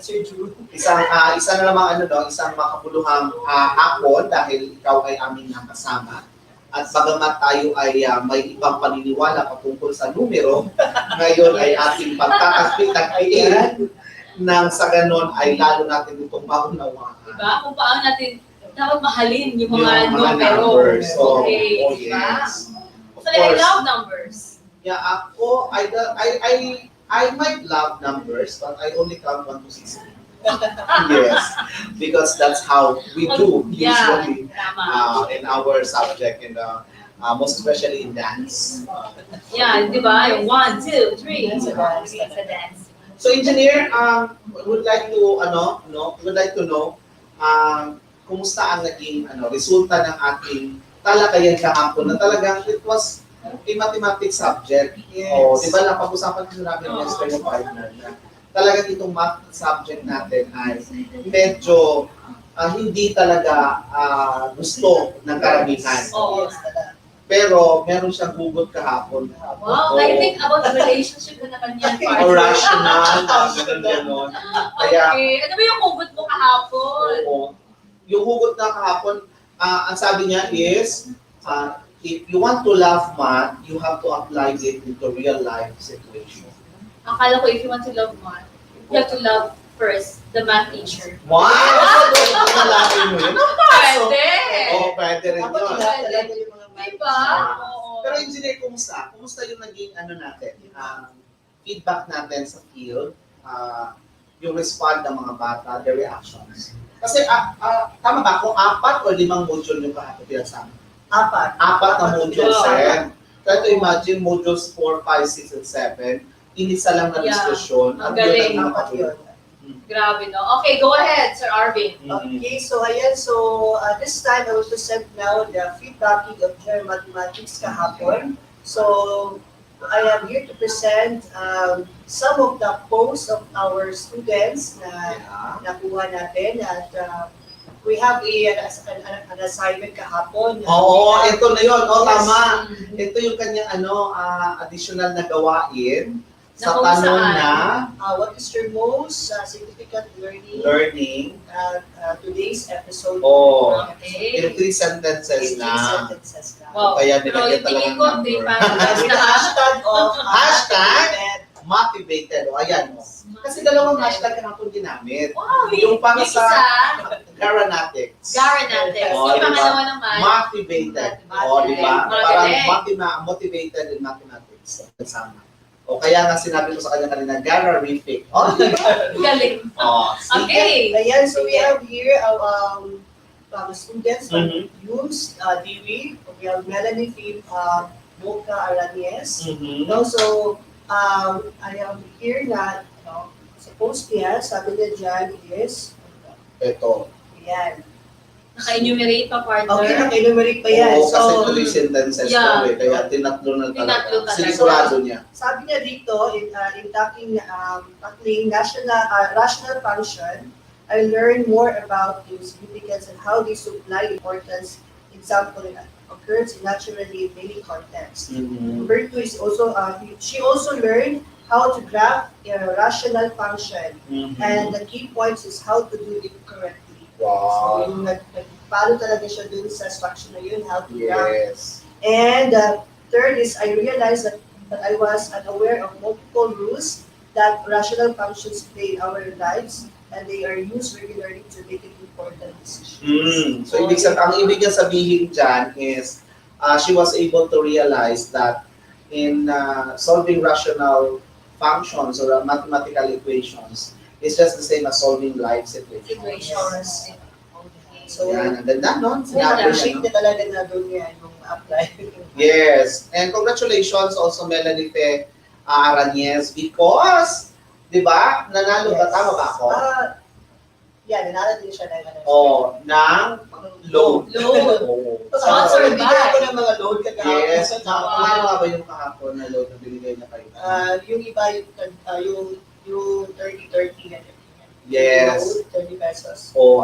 Sir June. Isa na namang isang makabuluhang hapon dahil ikaw ay aming nakasama. At bagamat tayo ay may ibang paniniwala patungkol sa numero, ngayon ay ating pagkakaspitan nang sa ganon ay lalo natin itong maunawaan. Diba? Kung paano natin dapat mahalin yung mga numero. numbers. So, Okay. oh Diba? yes. Of So, I course. love numbers. Yeah, ako, I might love numbers, but I only count 1 to 16. Yes, because that's how we do Yeah, usually tama. in our subject, and most especially in dance. Yeah, di ba? Yung 1, 2, 3. It's a dance. It's a dance. So, engineer, would like to know, kumusta ang naging resulta ng ating talakayan kahapon na talagang it was a mathematics subject. Yes. O, di ba napag-usapan ko namin yesterday yung partner na talagang itong math subject natin ay medyo hindi talaga gusto ng karamihan. Oo. Pero meron siyang hugot kahapon. Wow, I think about the relationship na naman yan, partner. Or rational, gano'n. Kaya, Okay. Ano ba yung hugot mo kahapon? oo. Yung hugot na kahapon, ang sabi niya is, if you want to love math, you have to apply it into real life situation. Akala ko if you want to love math, you have to love first the math teacher. Wow! Malaki mo yun. Pwede! Oo, pwede rin Dapat yun. lahat talaga yung mga Diba? Oo. Pero engineer, kumusta? Kumusta yung naging natin, feedback natin sa field, yung respond ng mga bata, their reactions? Kasi, tama ba, kung 4 o 5 module yung kahapon pinasama? 4. 4 na modules, Wow. Try to imagine modules 4, 5, 6, and 7, inisa lang na Yeah. diskusyon. Ang galing. Yun ang Dapat yun. Grabe, no? Okay, go ahead, Sir Arvin. Okay, so ayan, this time I will present now the feedbacking of General Mathematics kahapon. So I am here to present some of the posts of our students na nakuha natin, at we have an assignment kahapon. Oo, ito na yun. Oo, Yes. tama. Ito yung kanyang additional na gawain sa Na kung tanong saan. na What is your most significant learning. today's episode? Oh, Okay. in 3 sentences In 3 na. sentences na. Wow. Kaya Pero nilagyan yung tingin talagang ko, hindi number. pa. With the hashtag of Hashtag? motivated. O, ayan mo. Kasi dalawang hashtag na itong ginamit. Wow, Yung pang yung sa isa, Garanatics. Garanatics. Oh, Yung diba? pangalawa naman, Motivated. O, di ba? Magaling. Parang motivated in mathematics. Kasama. O, kaya nga sinabi ko sa kanya kanina, Gararific. O, di ba? galing. O, sige. Okay. Ayan, so we have here students that Mhm. use DV. We have Melanie Phil, Boca Aranes. Mhm. Also, I am here na, supposed niya, sabi niya dyan is, Ito. ayan. Naka-enumerate pa, partner. Okay, naka-enumerate pa yan. Oo, kasi So, 3 sentences Yeah. daw eh. Kaya tinatlo na Tinatlo talaga. talaga. Sinigurado niya. sabi niya dito, in tackling rational function, I learned more about the significance and how they supply importance. Example, occurs naturally in many contexts. Mhm. Number two is also, she also learned how to graph a rational function. Mhm. And the key points is how to do it correctly. So, Wow. yung nagpalo talaga siya dun sa structure na yun, how to graph. Yes. And third is I realized that I was unaware of multiple rules that rational functions play in our lives, and they are used regularly to make important decisions. So, ang ibig niya sabihin dyan is, she was able to realize that in solving rational functions or mathematical equations, it's just the same as solving life situations. So, Yan, ang ganda, no? Sinabi niya, na-appreciate no? niya talaga na doon yan nung apply. Yes. And congratulations also, Melanie Fe Arañez, because, di ba, nanalo ba? Tama ba ako? Yeah, nanalo din siya ng Ng load. Load. Oo. Sponsored by. Bigyan ako ng mga load kagahapon. Yes. Sa Ano ba yung kahapon na load na binigay niya kayo? yung iba yung 30-30 na. Yes. Load, 30 pesos.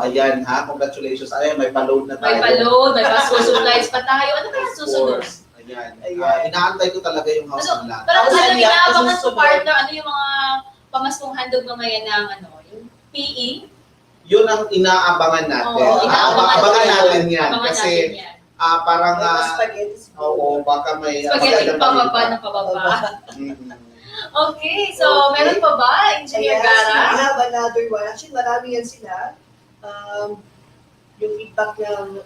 Ayan ha. Congratulations. Ayan, may pa-load na tayo. May pa-load, may pa-school supplies pa tayo. Ano kaya Of susunod? course. Ayan. Ayan. Inaantay ko talaga yung house Ano, ng land. parang House and lot, inaabangan ko, susunod. partner, ano yung mga pamaskong handog mamaya ng yung PE? Yun ang inaabangan natin. Oo, inaabangan Abangan natin. natin yan. Abangan Kasi natin yan. parang, May spaghetti oo, baka may... Spaghetti magandang pababa balita. na pababa. Mhm. Okay, so meron pa ba, Engineer Yes, we Gara? have another one. Actually, marami yan sila. Yung feedback ng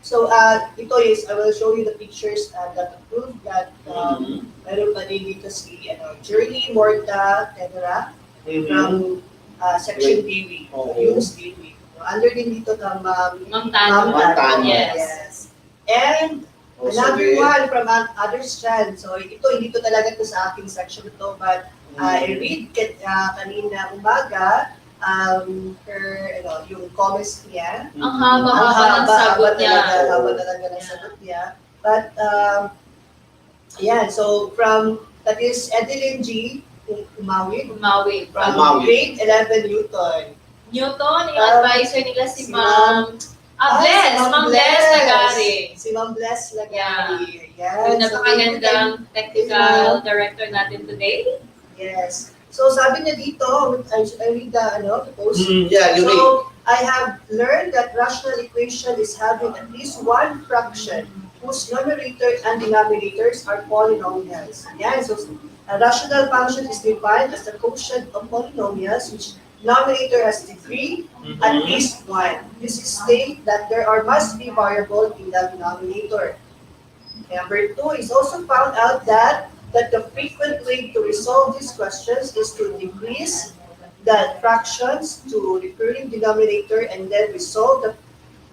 So, ito is, I will show you the pictures that prove that meron pa din dito si Journey, Morta, Tedra, from Section DV, Oo. Use DV. Under din dito ng Ma'am Tano. Ma'am Tano. Yes. And another one from other strand. So, hindi to talaga to sa aking section ito, but I read kanina umaga, yung comments niya. Ang haba-haba ng sagot niya. Haba talaga ng sagot niya. But, ayan, so that is Edeline G. Umawid. Umawid. From Umawid. grade 11 Newton. Newton, yung advisor nila si si Ma'am Bless. Ma'am Bless Lagari. Si Ma'am Bless Lagari. Yung Yes. napakagandang technical director natin today. Yes. So sabi niya dito, I read the post. Yeah, you read. So I have learned that rational equation is having at least one fraction whose numerator and denominators are polynomials. Yeah, so a rational function is defined as the quotient of polynomials which denominator has degree at least one. This is state that there must be variable in the denominator. Number two is also found out that the frequent way to resolve these questions is to decrease the fractions to recurring denominator and then resolve the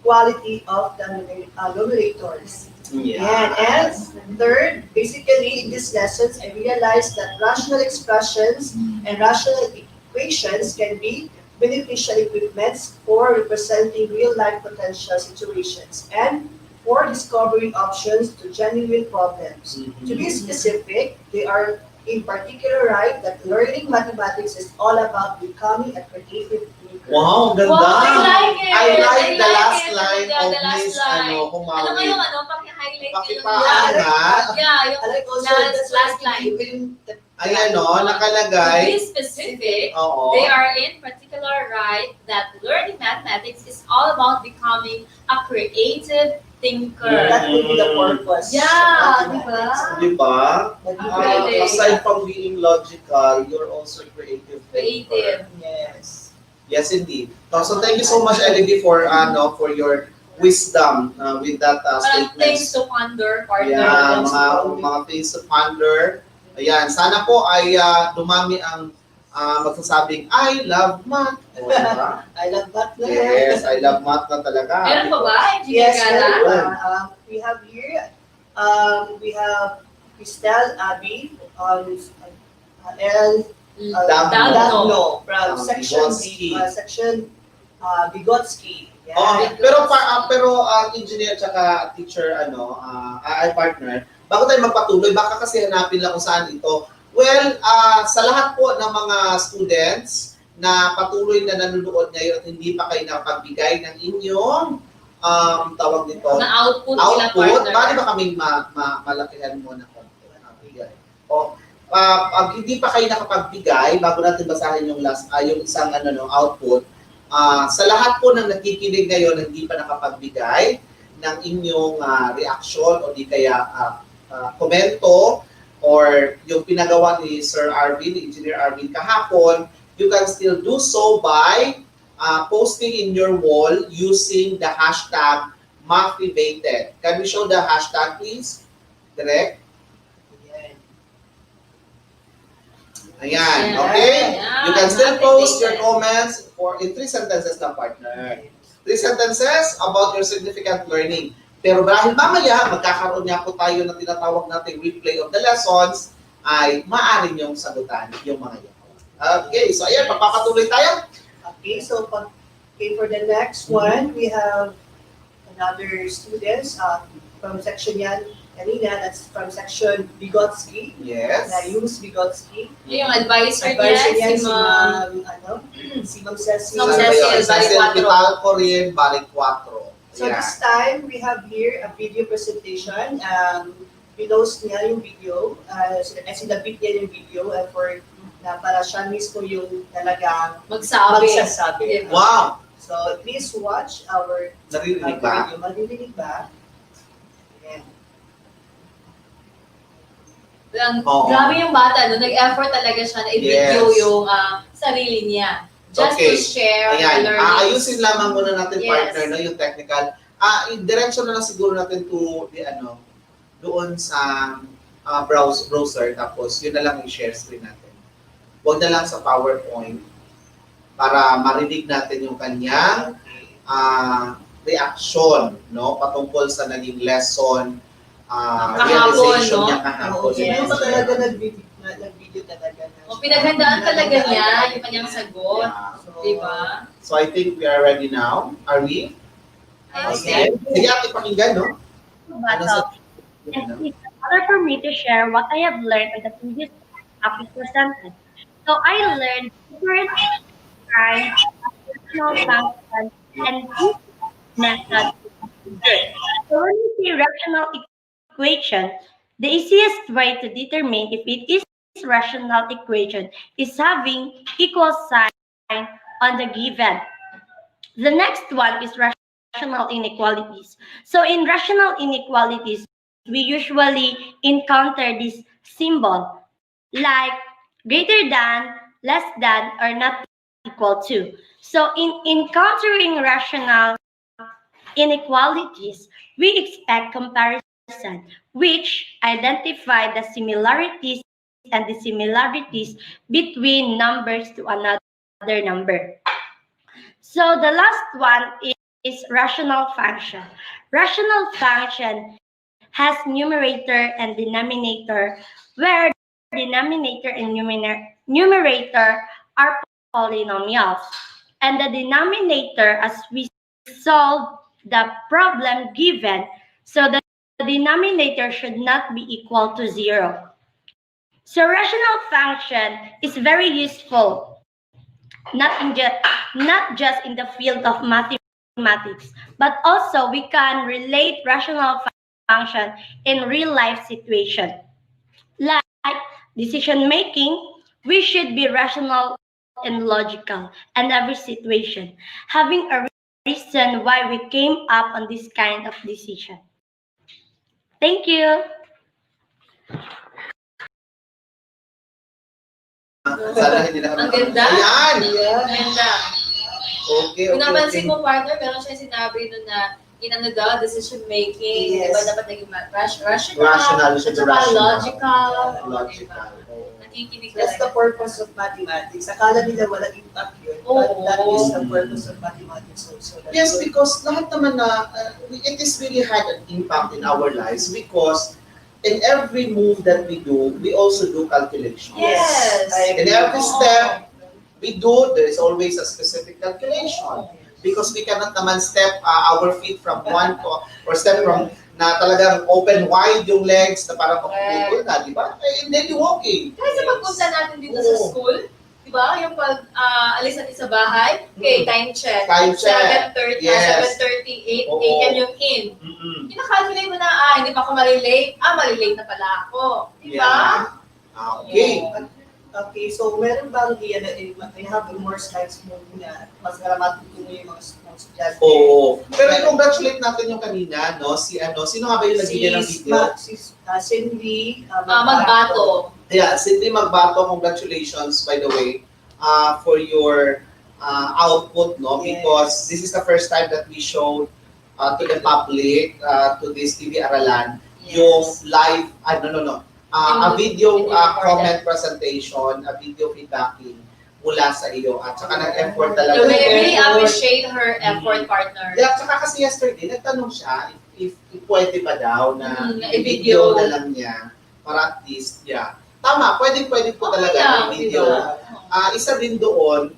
quality of the numerators. And third, basically in these lessons, I realized that rational expressions and rational equations can be beneficial equipments for representing real-life potential situations and for discovering options to genuine problems. To be specific, they are in particular right that learning mathematics is all about becoming a creative thinker. Wow, ganda. Wow, I like it. I like the last it. line Yeah, of the last Miss line. Kumawit. Ano nga yung paki-highlight ko yung Pakipaangat. Yeah, yung I like also last line. Ayan o, nakalagay. To be specific, Oo. they are in particular right that learning mathematics is all about becoming a creative thinker. That will be the purpose. Yeah, of di ba? mathematics. Di ba? Pwede. Aside from being logical, you're also creative. Creative. Yes. Yes, indeed. So thank you so much, Elodie, for your wisdom with that Parang things statements. to ponder, partner. Yeah, Things to ponder. mga things to ponder. Ayan, sana po ay dumami ang magsasabing, I love math. O, diba? I love that. Yes, I love math na talaga. Meron pa ba? Yes, Engineer Gala? we have here, we have Cristel Abby on L. Dagno. Dagno from section Vygotsky. section Vygotsky. Yeah. Pero engineer tsaka teacher ay partner, bago tayo magpatuloy, baka kasi hanapin lang kung saan ito. Well, sa lahat po ng mga students na patuloy na nanonood ngayon at hindi pa kayo nakapagbigay ng inyong tawag dito, Na output nila, partner. bali ba kaming malakihan mo na konti? Pag hindi pa kayo nakapagbigay, bago natin basahin yung yung isang output, sa lahat po ng nakikinig ngayon na hindi pa nakapagbigay ng inyong reaction o di kaya komento or yung pinagawa ni Sir Arvin, Engineer Arvin kahapon, you can still do so by posting in your wall using the hashtag motivated. Can we show the hashtag, please? Direct. Ayan, okay? Ayan, You can still post your motivated. comments in 3 sentences lang, partner. 3 sentences about your significant learning. Pero dahil mamaya, magkakaroon niya po tayo na tinatawag natin replay of the lessons, ay maaari niyong sagutan yung mga yan. Okay, so ayan, papapatuloy tayo. Okay, so for the next one, we have another students from section yan. Kanina, that's from section Vygotsky. Yes. Nayus Vygotsky. Yung advisor Advisor niya, niya si si Ma'am. si Ma'am Ceci. Ma'am Ceci. Cecil Pitalco rin, balik 4. So this time, we have here a video presentation. Pinost niya yung video, sinabit niya yung video para siya mismo yung talagang magsasabi. Wow! So please watch our Naririnig ba? video. Maririnig ba? Ayan. Oo. Grabe yung bata, no? Nag-effort talaga siya na i-video Yes. yung sarili niya. Just to share Ayan, the learnings. ayusin lamang muna natin, Yes. partner, no, yung technical. Diretso na lang siguro natin to doon sa browser, tapos yun na lang yung share screen natin. Huwag na lang sa PowerPoint para marinig natin yung kanyang reaction, no, patungkol sa naging lesson, realization no? niya kahapon. Oo, sino ba talaga nag-video talaga na? O, pinaghandaan talaga niya yung kanyang sagot. Yeah. Diba? So I think we are ready now. Are we? Okay. Sige, ate, pakinggan, no? Ano sa- And it's an honor for me to share what I have learned in the previous topic presented. So I learned different kinds of rational functions and this method. So when we say rational equation, the easiest way to determine if it is rational equation is having equal sign on the given. The next one is rational inequalities. So in rational inequalities, we usually encounter this symbol like greater than, less than, or not equal to. So in encountering rational inequalities, we expect comparison, which identify the similarities and dissimilarities between numbers to another number. So the last one is rational function. Rational function has numerator and denominator, where denominator and numerator are polynomials. And the denominator, as we solve the problem given, so the denominator should not be equal to 0. So rational function is very useful, not just in the field of mathematics, but also we can relate rational function in real life situation. Like decision making, we should be rational and logical in every situation. Having a reason why we came up on this kind of decision. Thank you. Sana hindi na Ang ganda. Ayan! Ang ganda. Okay, Kung okay, napansin okay. mo, partner, meron siya sinabi nun na inano daw, decision making, Yes. diba dapat naging rational, Rational, at saka rational. logical. Logical. Diba? Nakikinig That's the talaga. purpose of mathematics. Akala nila walang impact yun, but that is the purpose of mathematics also. That's Yes, good. because lahat naman na, it is really had an impact in our lives because in every move that we do, we also do calculations. Yes. I In agree. every step we do, there is always a specific calculation. Because we cannot naman step our feet from one to, or step from na talagang open wide yung legs na parang makikutol na, di ba? And then you walking. Kasi sa pagpunta natin dito sa Oo. school, di ba, yung pag alis natin sa bahay, okay, time check. Time check. 7:30, Yes. 7:38 Oo. a.m. yung in. Kinakalculate mo na, hindi pa ako malilate. Malilate na pala ako. Di ba? Okay. Okay, so meron bang I have more slides mo na mas maramat ko yung mga estudyante. Oo. Pero i-congratulate natin yung kanina, no? Sino nga ba yung nagbigay ng video? Cindy Magbato. Yeah, Cindy Magbato, congratulations by the way for your output, no? Yes. Because this is the first time that we showed to the public, to this TV Aralan, yung live, a video comment presentation, a video feedbacking mula sa iyo. At saka nag-effort talaga. We really appreciate her effort, partner. Yeah, at saka kasi yesterday, nagtanong siya if pwede pa daw na i-video i-video na lang niya para at least, yeah. Tama, pwede po talaga yeah, i-video. diba? Isa din doon,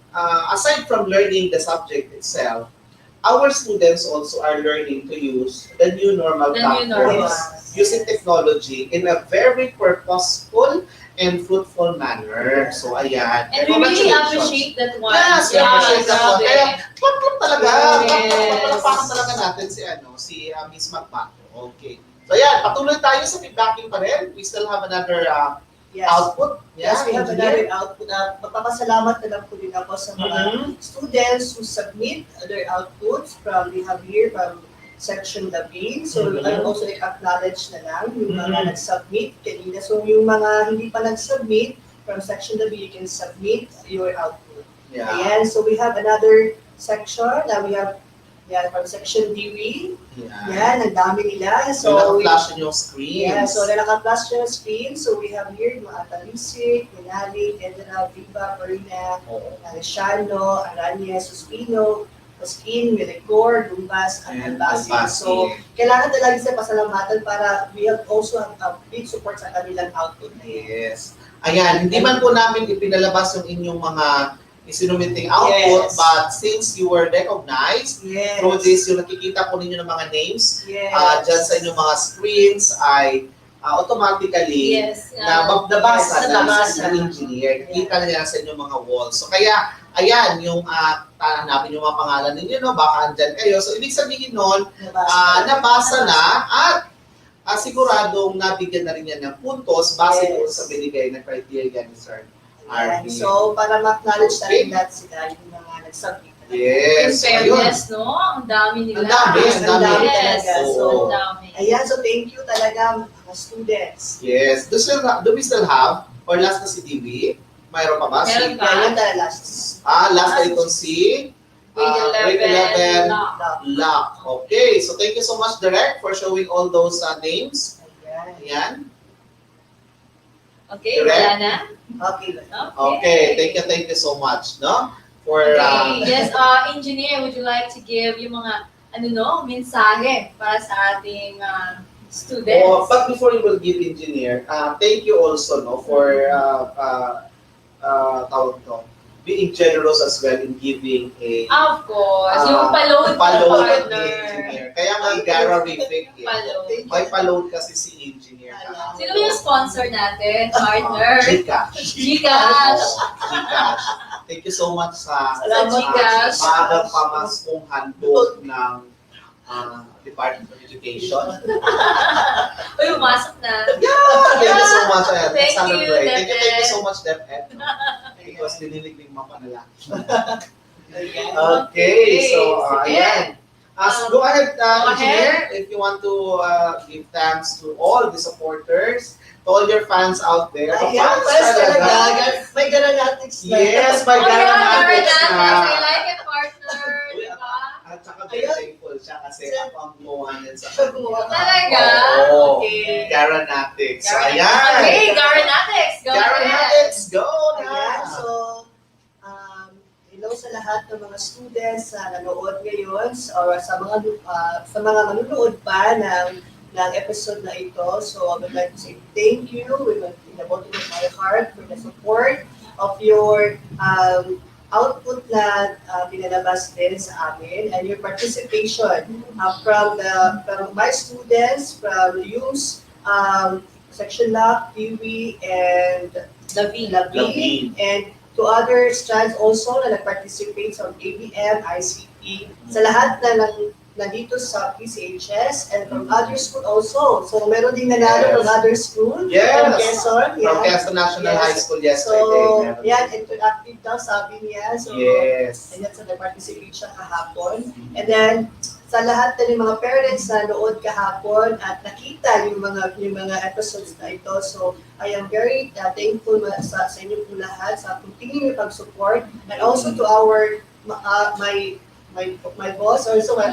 aside from learning the subject itself, our students also are learning to use the new normal platforms using technology in a very purposeful and fruitful manner. So, ayan. And we really appreciate that one. Yes, we appreciate that one. grabe. Kaya, clap talaga. Yes. Palapakan talaga natin si Miss Magpato. Okay. So, ayan. Patuloy tayo sa feedbacking pa rin. We still have another output. Yes, we have engineer. another output. Magpapasalamat na lang po din ako sa mga students who submit their outputs we have here from section B. So, I also acknowledge na lang yung mga nag-submit kanina. So, yung mga hindi pa nag-submit from section B, you can submit your output. Yeah. Ayan, so we have another section. We have from section D. Yan, ang dami nila. So, naka-flash on your screen. Yeah, so naka-flash yung screen. So we have here yung Atalisik, Minali, Edna, Viva, Marina, Alexandro, Aranya, Suspino, Paskin, Milicor, Lumbas, at Albasi. So, kailangan talaga sa pasalamatan para we have also have a big support sa kanilang output na yun. Yes. Ayan, hindi man po namin ipinalabas yung inyong mga isinumiting output, but since you were recognized, through this, yung nakikita po ninyo ng mga names, dyan sa inyong mga screens ay automatically nabasa ng engineer. Nakita niya sa inyong mga walls. So kaya, ayan, yung hanapin yung mga pangalan ninyo, no? Baka andyan kayo. So ibig sabihin nun, nabasa na at siguradong nabigyan na rin yan ng puntos base po sa binigay na criteria ni Sir RP. So, para ma-acknowledge na rin natin sila yung mga nag-submit. Yes. In fairness, no? Ang dami nila. Ang dami Yes, talaga. so, Oo. ang dami. Ayan, so thank you talaga mga students. Yes. Do we still have? Or last na si DB? Mayroon pa ba? Meron pa. Ayan talaga last. Last na itong si Grade 11, Lock. Okay. So thank you so much, Direk, for showing all those names. Ayan. Okay, wala na? Okay. Okay. Thank you so much, no? For Yes, engineer, would you like to give yung mga mensahe para sa ating students? but before you will give engineer, thank you also, no, for tawag to, being generous as well in giving a Of course, yung paload ni partner. engineer. Kaya nga Gara-rific Paload. may paload kasi si engineer. Sino yung sponsor natin, partner? Gcash. Gcash. Gcash. Thank you so much sa Gcash. maagang pamaskong handog ng Department of Education. Uy, umasok na. Thank you so much. Thank you, Celebrate. Thank you DepEd. so much, DepEd. Because dinilig mo pa nila. Okay, so sige. ayan. Go ahead, go engineer, if you want to give thanks to all the supporters, to all your fans out there. Ayan, Fans fans talaga. talaga. May garanatics na. Yes, may Oh yeah, garanatics Garanatex, na. I like it, partner. Uy, Diba? At saka very Ayan. thankful siya kasi ako ang gumawa niyan sa Siya gumawa. kanya. Talaga? Oo. Okay. Garanatics. So, Okay, ayan. Garanatex, go ahead. Garanatics, go Ayan, na. so, hello sa lahat ng mga students na nanood ngayon or sa mga manunood pa ng episode na ito. So, I would like to say thank you with the bottom of my heart for the support of your output na pinalabas din sa amin and your participation from my students, from youth, section lab, PV, and Labi, and to other strands also na nag-participate sa ABM, ICP, sa lahat na nandito sa PCHS and from other school also. So meron din nanalo from other school, Yes. from Quezon. From Quezon National Yes. High School yesterday. So, meron yan, din. interactive daw sabi niya. So, Yes. and then, so nag-participate siya kahapon. And then, sa lahat ng mga parents na nood kahapon at nakita yung mga episodes na ito. So, I am very thankful sa inyo po lahat sa continuing pag-support and also to our my boss, also our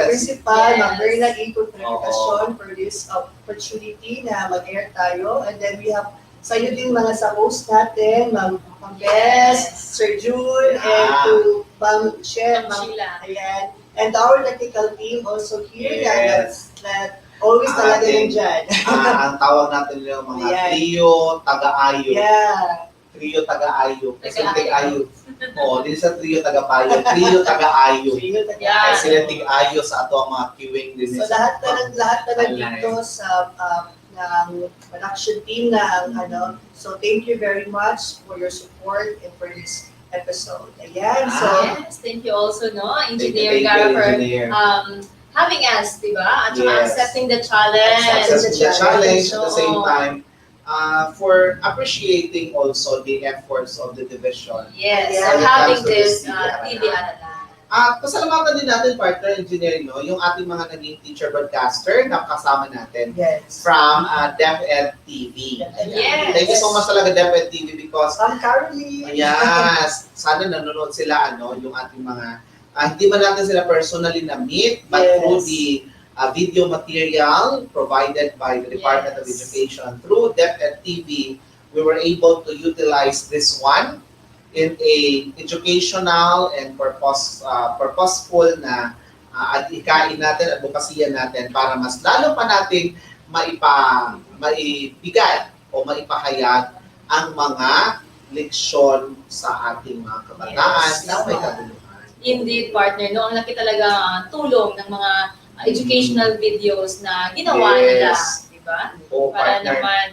principal, Ma'am Berna E. Comunicacion for this opportunity na mag-air tayo. And then we have sa inyo din mga sa host natin, Ma'am Bess, Sir June, and to Ma'am Chef, Ma'am Sheila. Ayan. And our technical team also here Yes. that always talaga nandyan. Ang tawag natin yung mga Ayan. trio taga-ayo. Yeah. Trio taga-ayo. Kasi Taga-ayo. tig-ayo. Oo, din sa trio taga-payo. Trio taga-ayo. Trio taga- Yeah. Kasi sila tig-ayo sa ato ang mga queuing din. So lahat na dito sa ng production team ng so thank you very much for your support and for this episode. Ayan, so Yes, thank you also, no, Engineer Thank you, Gara, for Engineer. having us, di ba? At saka Yes. accepting the challenge. Accepting the challenge at the Oo. same time, for appreciating also the efforts of the division. Yes, Yeah. and having When it this comes to this TV TV Aralan. At pasalamatan din natin, partner engineer, no, yung ating mga naging teacher broadcaster na kasama natin yes. from DepEd TV. Yes. Thank you so much talaga DepEd TV because Caroline. yes, sana nanonood sila yung ating mga hindi man natin sila personally na meet but Yes. through the video material provided by the Department of Yes. Education through DepEd TV, we were able to utilize this one in a educational and purposeful na adhikain natin, advokasya natin para mas lalo pa nating maibigay o maipahayag ang mga leksyon sa ating mga kabataan Yes. na may kabuluhan. Indeed, partner, no, ang laki talaga tulong ng mga educational videos na ginawa nila, di ba? O Para partner. naman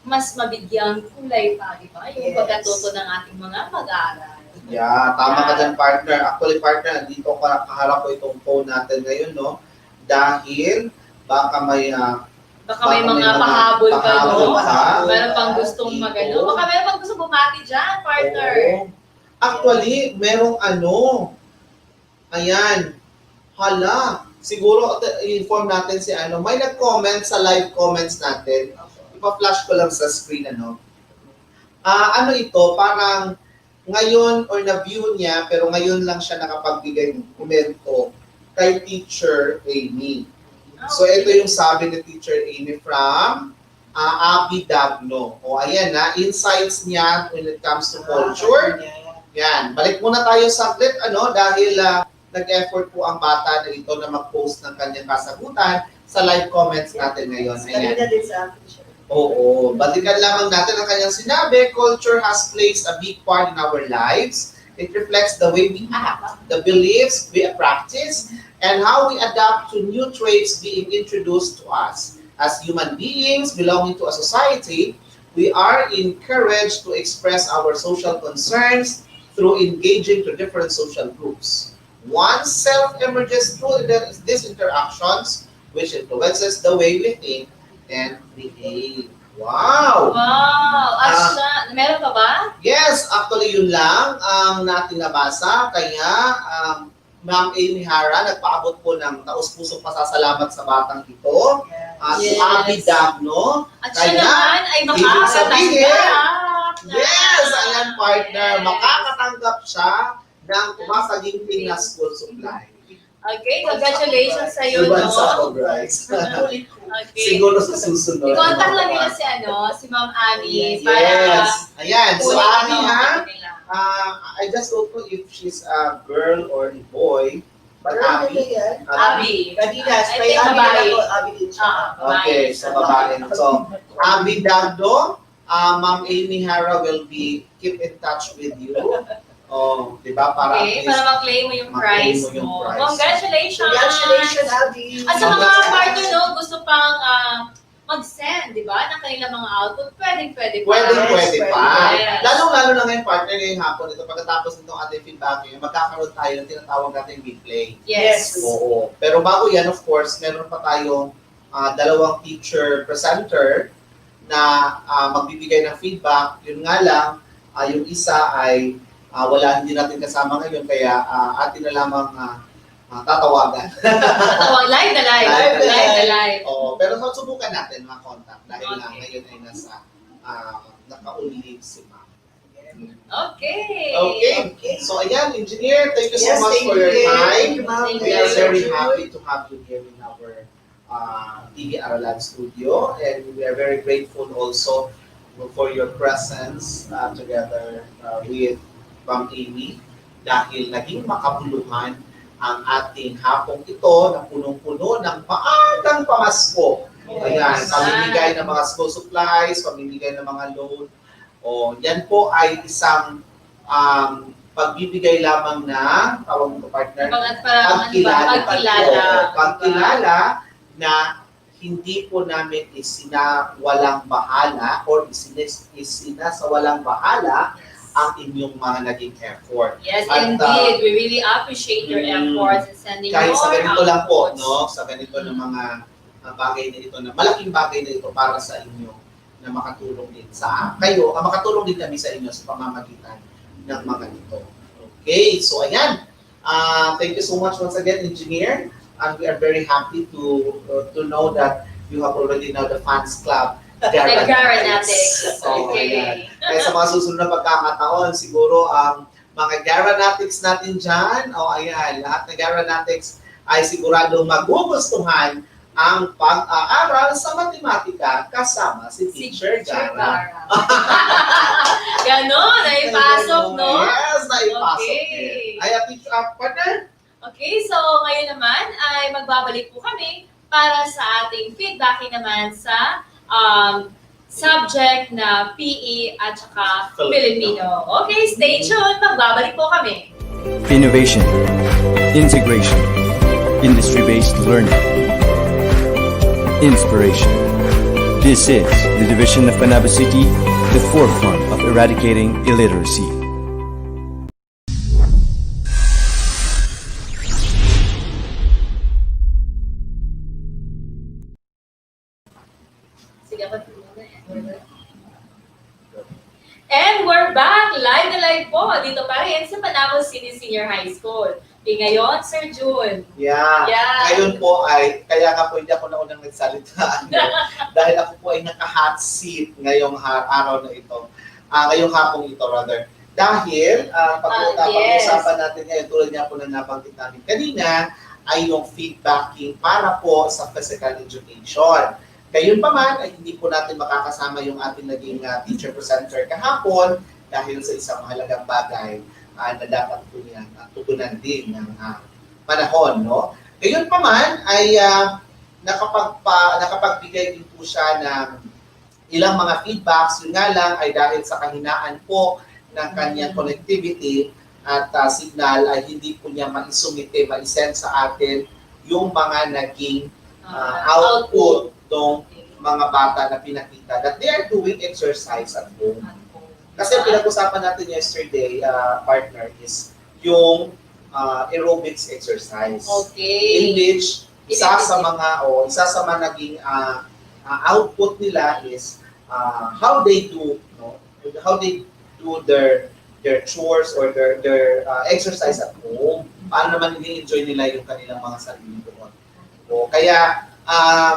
mas mabigyang kulay pa, di ba? Yung Yes. pagkatuto ng ating mga mag-aaral. Yeah, tama ka dyan, partner. Actually, partner, dito kaharap ko itong phone natin ngayon, no? Dahil baka may Baka may mga pahabol pa, no? pa. Meron pang gustong magano. Baka meron pang gustong bumati dyan, partner. Oo. Actually, merong ayan, hala, siguro i-inform natin si may nag-comment sa live comments natin. Ipa-flash ko lang sa screen, ito, parang ngayon or na-view niya, pero ngayon lang siya nakapagbigay ng komento kay Teacher Amy. So ito yung sabi ni Teacher Amy from Abby Dagno. O ayan insights niya when it comes to culture. Yan, balik muna tayo saglit, dahil nag-effort po ang bata na ito na mag-post ng kanyang kasagutan sa live comments natin ngayon. Ayan. Kanina din sa akin siya. Oo, balikan lamang natin ang kanyang sinabi. Culture has played a big part in our lives. It reflects the way we act, the beliefs we practice, and how we adapt to new traits being introduced to us. As human beings belonging to a society, we are encouraged to express our social concerns through engaging to different social groups. Oneself emerges through these interactions, which influences the way we think and behave. Wow! Wow! Meron pa ba? Yes, actually yun lang ang nating nabasa. Kaya Ma'am Amy Hara nagpaabot po ng taus-pusong pasasalamat sa batang ito. Si Yes. Abby Dagno. At siya naman ay ibig sabihin, makakatanggap. yes, ayan partner, makakatanggap siya ng kumasaginting na school supply. Okay, congratulations sa iyo, Iban sa no? Congress. Okay. Siguro sa susunod. I-contact lang nila si Ma'am Abby para Yes. Ayan, so kunin Abby yung ha, nila. I just don't know if she's a girl or a boy, but Girl, Abby. yan. Abby. Kadilas, I may think Abby babae. na po, Abby din siya. Okay, so babae. So, Abby Dagdo, Ma'am Amy Hara will be keep in touch with you. Oh, di ba? Para Okay, at least para ma-claim mo yung ma-claim prize mo yung mo. prize. Congratulations! Congratulations, Abby. At sa mga partner, no, gusto pang mag-send, di ba, ng kanilang mga output, pwede pa. Pwede pa. Yes. Lalo-lalo na ngayon, partner, ngayong hapon ito, pagkatapos nitong ating feedback, magkakaroon tayo ng tinatawag natin replay. Yes. Oo. Pero bago yan, of course, meron pa tayong dalawang teacher presenter na magbibigay ng feedback. Yun nga lang, yung isa ay hindi natin kasama ngayon, kaya atin na lamang tatawagan. Tatawag, live na live. Oo, pero susubukan natin mga contact dahil Okay. ngayon ay nasa naka-on-leave si Ma'am. Okay. Okay. So ayan, engineer, thank you so Yes, much thank for your you. time. Thank you, ma'am. Thank We are you. very happy to have you here in our TV Aralan studio, and we are very grateful also for your presence together with Ma'am Amy, dahil naging makabuluhan ang ating hapong ito na punong-puno ng maagang pamasko. Ayan, pamimigay ng mga school supplies, pamimigay ng mga loan. O, yan po ay isang pagbibigay lamang na, tawag mo partner, pagkilala na hindi po namin isinawalang bahala or isinasawalang bahala ang inyong mga naging effort. Yes, At, indeed. We really appreciate your efforts in sending kahit your sa ganito lang po, outputs. no? Sa ganito ng mga bagay na ito, na malaking bagay na ito para sa inyo na makatulong din sa kayo, makatulong din kami sa inyo sa pamamagitan ng mga ito. Okay, so ayan. Thank you so much once again, engineer. And we are very happy to know that you have already now the fans club. Garanatics. Okay. Kaya sa mga susunod na pagkakataon, siguro ang mga Garanatics natin dyan, ayan, lahat ng Garanatics ay sigurado magugustuhan ang pag-aaral sa matematika kasama si Teacher Gara. Ganon, naipasok, no? Yes, naipasok. Okay. Ay, partner? Okay, so ngayon naman ay magbabalik po kami para sa ating feedbacking naman sa subject na PE at saka Filipino. Okay, stay tuned. Magbabalik po kami. Innovation, integration, industry-based learning, inspiration. This is the division of Panabo City, the forefront of eradicating illiteracy. And we're back! Live na live po dito pa rin sa Panabo City Senior High School. Ngayon, Sir June. Yeah. Yeah. Ngayon po ay, kaya nga po hindi ako naunang nagsalita. Dahil ako po ay naka-hot seat ngayong araw na ito. Ngayong hapong ito rather. Dahil, pag-uusapan natin ngayon, tulad niya po na nabanggit namin kanina, ay yung feedbacking para po sa physical education. Gayun pa man, ay hindi po natin makakasama yung ating naging teacher presenter kahapon dahil sa isang mahalagang bagay na dapat po niya tugunan din ng panahon. No? Gayun pa man, ay nakapagbigay din po siya ng ilang mga feedbacks. Yun nga lang ay dahil sa kahinaan po ng kanyang connectivity at signal ay hindi po niya maisumite, maisend sa atin yung mga naging output ng mga bata na pinakita that they are doing exercise at home. Kasi pinag-usapan natin yesterday, partner, is yung aerobics exercise. Okay. In which isa sa mga naging output nila is how they do, no, how they do their chores or their exercise at home. Paano naman i-enjoy nila yung kanilang mga sarili doon. O, kaya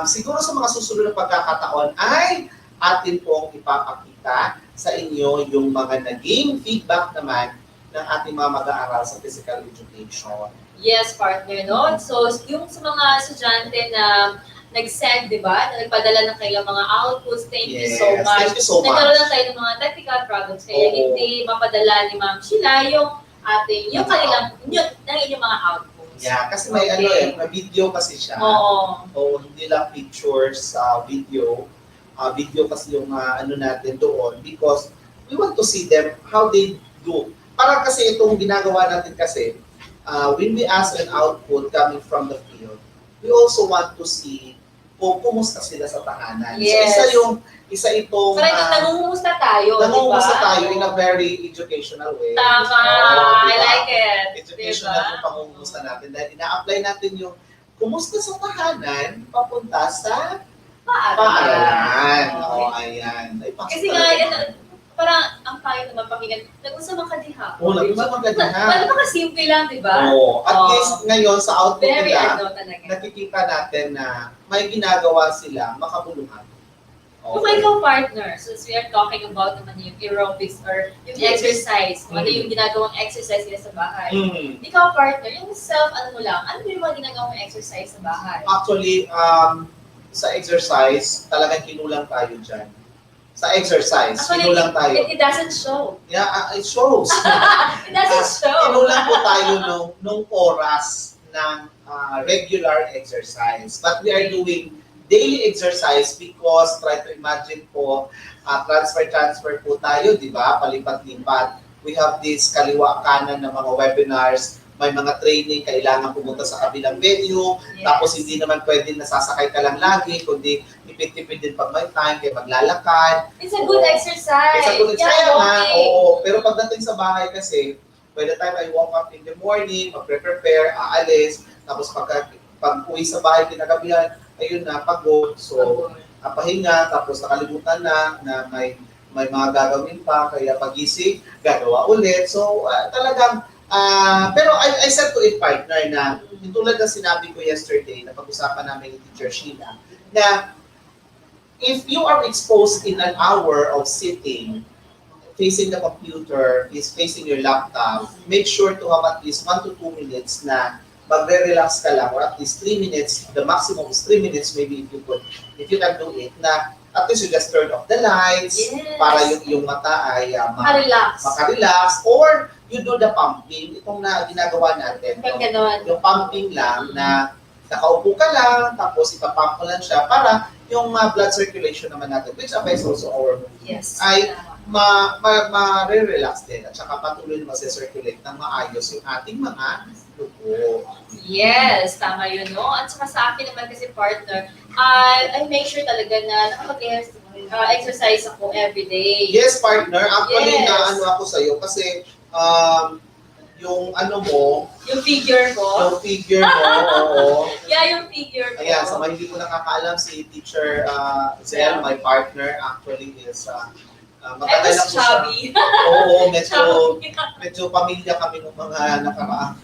siguro sa mga susunod na pagkakataon ay atin pong ipapakita sa inyo yung mga naging feedback naman ng ating mga mag-aaral sa physical education. Yes, partner, no? So, yung sa mga estudyante na nag-send, di ba? Na nagpadala ng kailang mga outputs, thank you so much. Thank you so much. Nagkaroon lang tayo ng mga technical problems, kaya hindi mapadala ni Ma'am Sheila yung kanilang, ng inyong mga outputs. Yeah, kasi may may video kasi siya. Oo. O hindi lang pictures, video. Video kasi yung natin doon because we want to see them, how they do. Parang kasi itong ginagawa natin kasi, when we ask an output coming from the field, we also want to see kung kumusta sila sa tahanan. Yes. So isa itong Parang nangungumusta tayo, nangungumusta di ba? tayo in a very educational way. Tama, I diba? like it. Educational Diba? yung pangungumusta natin dahil ina-apply natin yung kumusta sa tahanan papunta sa paaralan. O, ayan. Ay, Kasi nga, parang ang payo naman pakinggan, nag-usap ang kadiha. Oo, nag-usap ang kadiha. Parang simple lang, di ba? Oo. At least ngayon sa output Very nila, talaga. nakikita natin na may ginagawa sila makabuluhan. Kung ikaw partner, since we are talking about naman yung aerobics or yung exercise, kung ano yung ginagawang exercise nila sa bahay. Ikaw partner, yung ano mo lang, ano yung mga ginagawang exercise sa bahay? Actually, sa exercise, talagang kinulang tayo dyan. Sa exercise, Actually, kinulang tayo. It doesn't show. Yeah, it shows. It doesn't show. Kinulang po tayo nung oras ng regular exercise. But we are doing daily exercise because try to imagine po, transfer po tayo, di ba? Palipat-lipat. We have this kaliwa kanan ng mga webinars, may mga training, kailangan pumunta sa kabilang venue, tapos hindi naman pwede nasasakay ka lang lagi, kundi tipid-tipid din pag may time, kaya maglalakad. It's a good exercise. It's a good exercise. Yeah, Kaya okay. oo. Pero pagdating sa bahay kasi, by the time I woke up in the morning, mag-prepare, aalis, tapos pag uwi sa bahay, kinagabihan, ayun na, pagod. So, pahinga, tapos nakalimutan na may mga gagawin pa, kaya pagising, gagawa ulit. So, talagang, pero I said to it, partner, na yung tulad ng sinabi ko yesterday, na pag-usapan namin ni Teacher Sheila, na if you are exposed in an hour of sitting, facing the computer, facing your laptop, make sure to have at least 1 to 2 minutes na magre-relax ka lang, or at least 3 minutes, the maximum is 3 minutes, maybe if you can do it, na at least you just turn off the lights, para yung mata ay makarelax, or you do the pumping, itong ginagawa natin, yung pumping lang, na nakaupo ka lang, tapos ipapump mo lang siya, para yung blood circulation naman natin, which affects also our movement, ay ma-relax din, at saka patuloy na mag-circulate ng maayos yung ating mga dugo. Yes, tama yun, no? At saka sa akin naman kasi partner, I make sure talaga na nakapag-exercise ako everyday. Yes, partner. Actually, Yes. na ako sa'yo kasi yung mo, Yung figure ko. oo. Yeah, yung figure ko. Ayan, sa mga hindi ko nakakaalam, si Teacher Zel, my partner, actually is I matagal na was po siya. chubby. Oo, Chubby. medyo pamilya kami ng mga nakaraang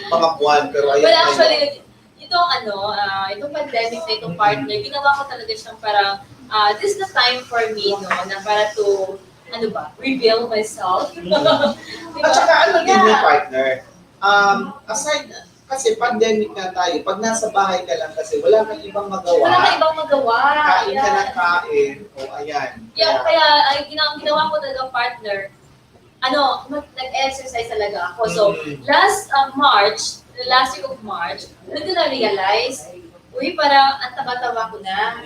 mga buwan. Pero ayun, Well, actually, itong pandemic na itong partner, ginawa ko talaga siyang parang, this is the time for me, no, na para to, reveal myself. Diba? At saka din yung Yeah. partner, aside, kasi pandemic na tayo, pag nasa bahay ka lang kasi wala kang ibang magawa. Wala kang ibang magawa. Kain ka Yeah. ng kain. O ayan. Yeah, kaya ginawa ko talaga partner, nag-exercise talaga ako. So, last week of March, doon ko na-realize, parang ang taba-taba ko na.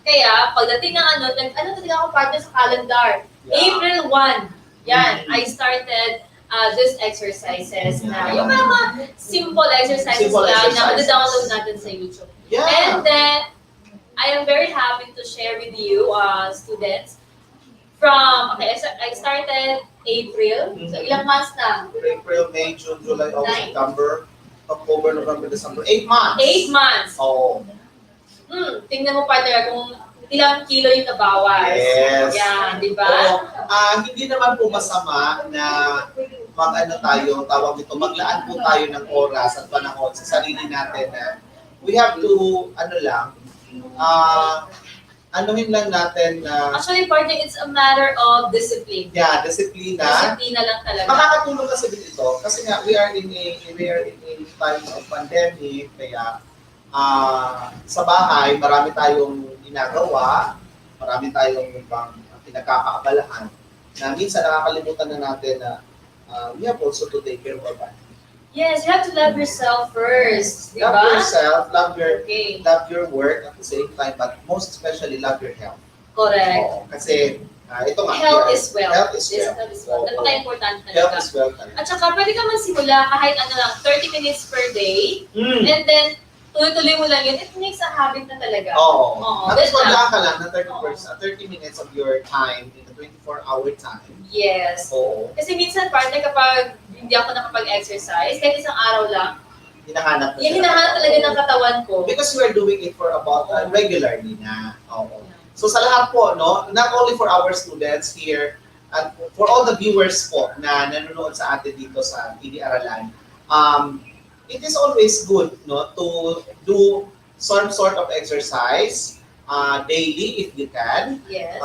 Kaya, pagdating ng talaga ako partner sa calendar, April 1, yan, I started these exercises na, yung mga simple exercises lang na download natin sa YouTube. Yeah. And then, I am very happy to share with you, students, I started April, so ilang months na? April, May, June, July, August, September, October, November, December. 8 months. 8 months. Oo. Tingnan mo partner, kung ilang kilo yung nabawas. Yes. Yan, di ba? Oo. Hindi naman po masama na mag-ano tayo, tawag dito, maglaan po tayo ng oras at panahon sa sarili natin na we have to, ano lang, anuhin lang natin na Actually, partner, it's a matter of discipline. disiplina. Disiplina lang talaga. Makakatulong kasi dito kasi nga we are in a time of pandemic kaya sa bahay marami tayong ginagawa, marami tayong ibang pinagkakaabalahan na minsan nakakalimutan na natin na we have also to take care of our body. Yes, you have to love yourself first. Di Love ba? yourself, love Okay. your work at the same time, but most especially love your health. Correct. Oo, kasi ito nga. Health is wealth. Health is wealth. Health is wealth. Oo. Napaka-important Health talaga. is wealth talaga. At saka, pwede ka magsimula kahit ano lang, 30 minutes per day. And then, tuloy-tuloy mo lang yun. It makes a habit na talaga. Oo. That's Nakapaglaan ka lang ng 30 minutes of your time in the 24-hour time. Yes. Oo. Kasi minsan, partner, kapag hindi ako nakapag-exercise, kahit isang araw lang, Hinahanap na yung hinahanap talaga ng katawan ko. Because we are doing it for about regularly na. Oo. So sa lahat po, no, not only for our students here, and for all the viewers po na nanonood sa atin dito sa TV Aralan, it is always good, no, to do some sort of exercise daily if you can. Yes.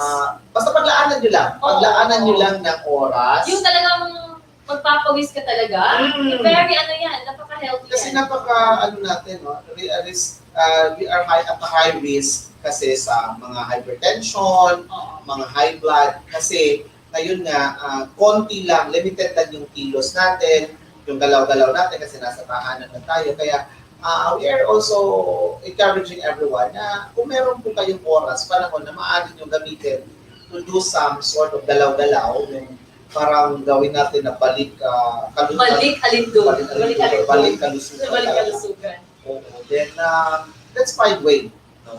Basta paglaanan nyo lang. Paglaanan nyo lang ng oras. Yung talagang magpapawis ka talaga, very ano yan, napaka-healthy Kasi yan. ano natin, no? We are at a high risk kasi sa mga hypertension, mga high blood. Kasi ngayon nga, konti lang, limited lang yung kilos natin, yung galaw-galaw natin kasi nasa tahanan na tayo. Kaya we are also encouraging everyone na kung meron po kayong oras, panahon na maaari nyo gamitin to do some sort of galaw-galaw, yung parang gawin natin na balik Balik-alindog. balik kalusugan. Balik-kalusugan. Oo. Then, let's find way, no?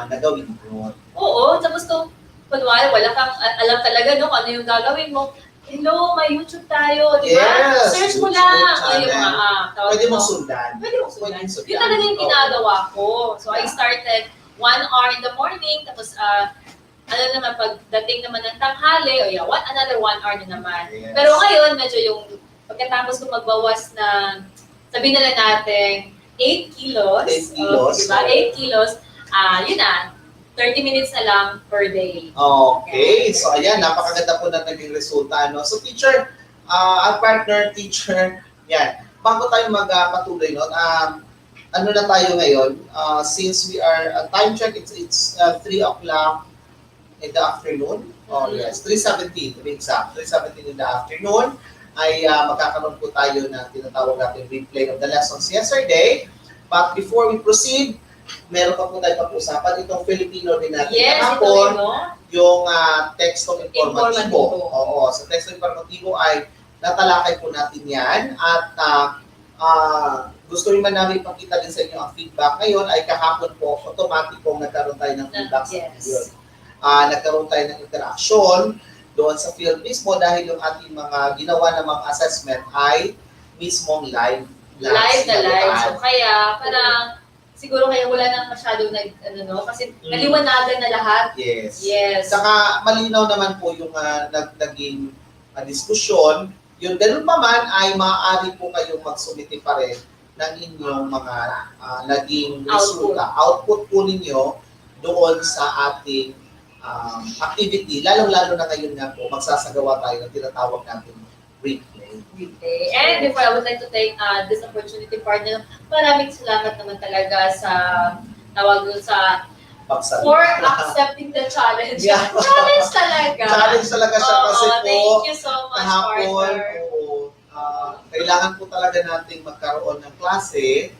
Na gawin mo. Oo, tapos kung kunwari, wala kang alam talaga no, kung ano yung gagawin mo, hello, may YouTube tayo, di ba? Yes, Search mo YouTube lang. channel. Yung mga, Pwede mong sundan. Pwede mong sundan. Pwede sundan. Yun talaga yung Oo. ginagawa ko. So, I started 1 hour in the morning, tapos ano naman, pagdating naman ng tanghali, another 1 hour na naman. Yes. Pero ngayon, medyo yung, pagkatapos ko magbawas ng, sabihin na lang natin, 8 kilos. 8 kilos. Diba? 8 kilos. Yun na, 30 minutes na lang per day. Okay. So, ayan, napakaganda po na naging resulta. No? So, teacher, our partner, teacher, yan. Bago tayo magpatuloy, no? Ano na tayo ngayon? Since we are, time check, it's 3 o'clock in the afternoon. Oh, yes. 3:17 to be exact. 3:17 in the afternoon ay magkakaroon po tayo ng tinatawag natin replay of the lessons yesterday. But before we proceed, meron pa po tayo pag-usapan itong Filipino din natin kahapon, yung tekstong informatibo. Oo, sa tekstong informatibo ay natalakay po natin yan at gusto rin man namin ipakita din sa inyo ang feedback. Ngayon ay kahapon po, automatic po nagkaroon tayo ng feedback sa video. Nagkaroon tayo ng interaction doon sa field mismo dahil yung ating mga ginawa na mga assessment ay mismong live. Live. So kaya parang siguro kaya wala nang masyadong kasi naliwanagan na lahat. Yes. Saka malinaw naman po yung naging diskusyon. Yung ganun pa man ay maaari po kayong magsumiti pa rin ng inyong mga naging resulta. Output po ninyo doon sa ating activity, lalong-lalo na ngayon nga po, magsasagawa tayo ng tinatawag natin replay. And before, I would like to take this opportunity, partner, maraming salamat naman talaga sa tawag doon sa for accepting the challenge. Yeah. Challenge talaga. Challenge talaga siya kasi po, thank you so much, kahapon, partner. Kailangan po talaga nating magkaroon ng klase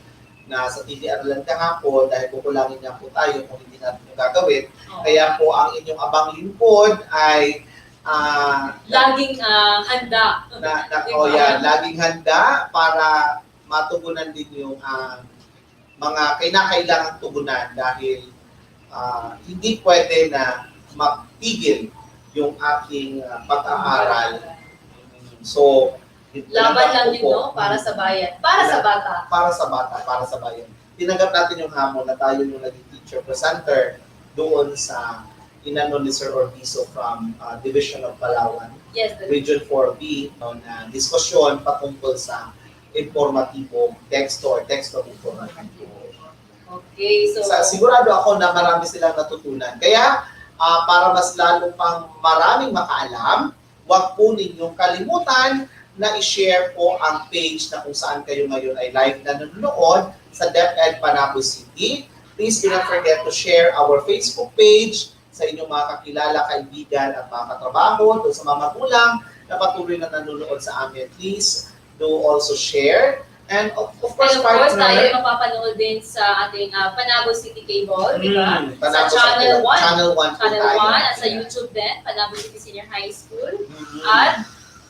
na sa TV Aralan kahapon dahil kukulangin nga po tayo kung hindi natin yung gagawin. Kaya po ang inyong abang lingkod ay laging handa. Laging handa para matugunan din yung mga kinakailangang tugunan dahil hindi pwede na mapigil yung ating pag-aaral. So, laban lang yun, no? Para sa bayan. Para sa bata. Para sa bata, para sa bayan. Tinanggap natin yung hamon na tayo yung naging teacher presenter doon sa inano ni Sir Orbizo from Division of Palawan, Yes, Region 4B, na diskusyon patungkol sa informatibo texto or texto informatibo. Okay, so Sigurado ako na marami silang natutunan. Kaya, para mas lalo pang maraming makaalam, huwag po ninyong kalimutan na i-share po ang page na kung saan kayo ngayon ay live na nanonood sa DepEd Panabo City. Please do not forget to share our Facebook page sa inyong mga kakilala, kaibigan at mga katrabaho, doon sa mga magulang na patuloy na nanonood sa amin. Please do also share. And of course, tayo mapapanood din sa ating Panabo City Cable, di ba? Sa Channel 1. Channel 1 Channel 1 at sa YouTube din, Panabo City Senior High School. At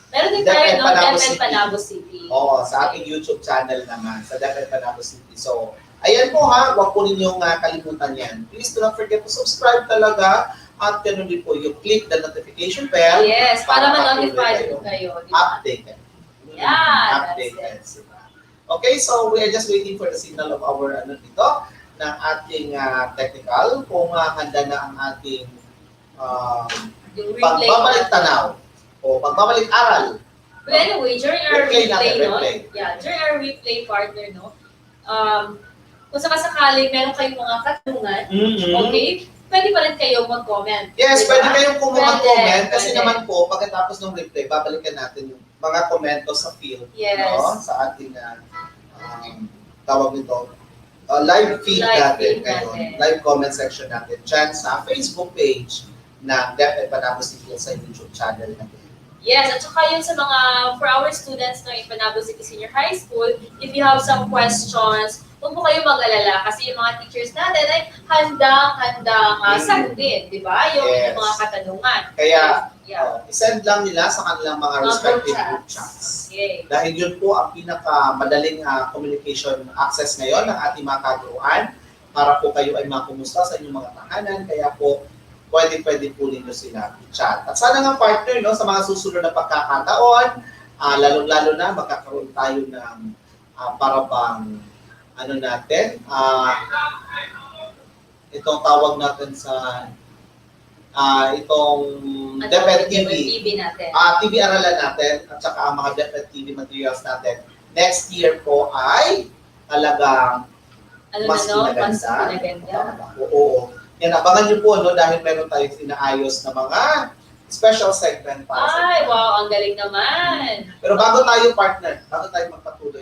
meron din tayo, no? DepEd Panabo City. Oo, sa ating YouTube channel naman, sa DepEd Panabo City. So, ayan po ha, huwag po ninyong kalimutan yan. Please do not forget to subscribe talaga at ganun din po yung click the notification bell. Yes, para ma-notify po kayo. Updated. Yeah, Updated. Okay, so we are just waiting for the signal of our ng ating technical. Kung handa na ang ating pagbabalik tanaw o pagbabalik aral. But anyway, during our Replay replay, during our replay partner, kung sakasakaling meron kayong mga katanungan, okay, pwede pa rin kayo mag-comment. Yes, diba? pwede kayong mag-comment kasi naman po, pagkatapos ng replay, babalikan natin yung mga komento sa field, no? Sa ating tawag nito, live feed natin ngayon, live comment section natin dyan sa Facebook page ng DepEd Panabo City sa YouTube channel natin. Yes, at saka yun sa mga, for our students in Panabo City Senior High School, if you have some questions, huwag po kayo mag-alala kasi yung mga teachers natin ay handang sagutin, di ba? Yung mga katanungan. Kaya, isend lang nila sa kanilang mga respective group chats. Dahil yun po ang pinakamadaling communication access ngayon ng ating mga kaguruan para po kayo ay makumusta sa inyong mga tahanan. Kaya po, pwede po ninyo sila i-chat. At sana nga partner, no, sa mga susunod na pagkakataon, lalong-lalo na magkakaroon tayo ng para bang natin, itong tawag natin sa itong DepEd TV natin. TV Aralan natin at saka ang mga DepEd TV materials natin. Next year po ay talagang mas pinaganda. Oo. Yan, abangan niyo po, no, dahil meron tayong inaayos na mga special segment para sa Ay, wow, ang galing naman. Pero bago tayo magpatuloy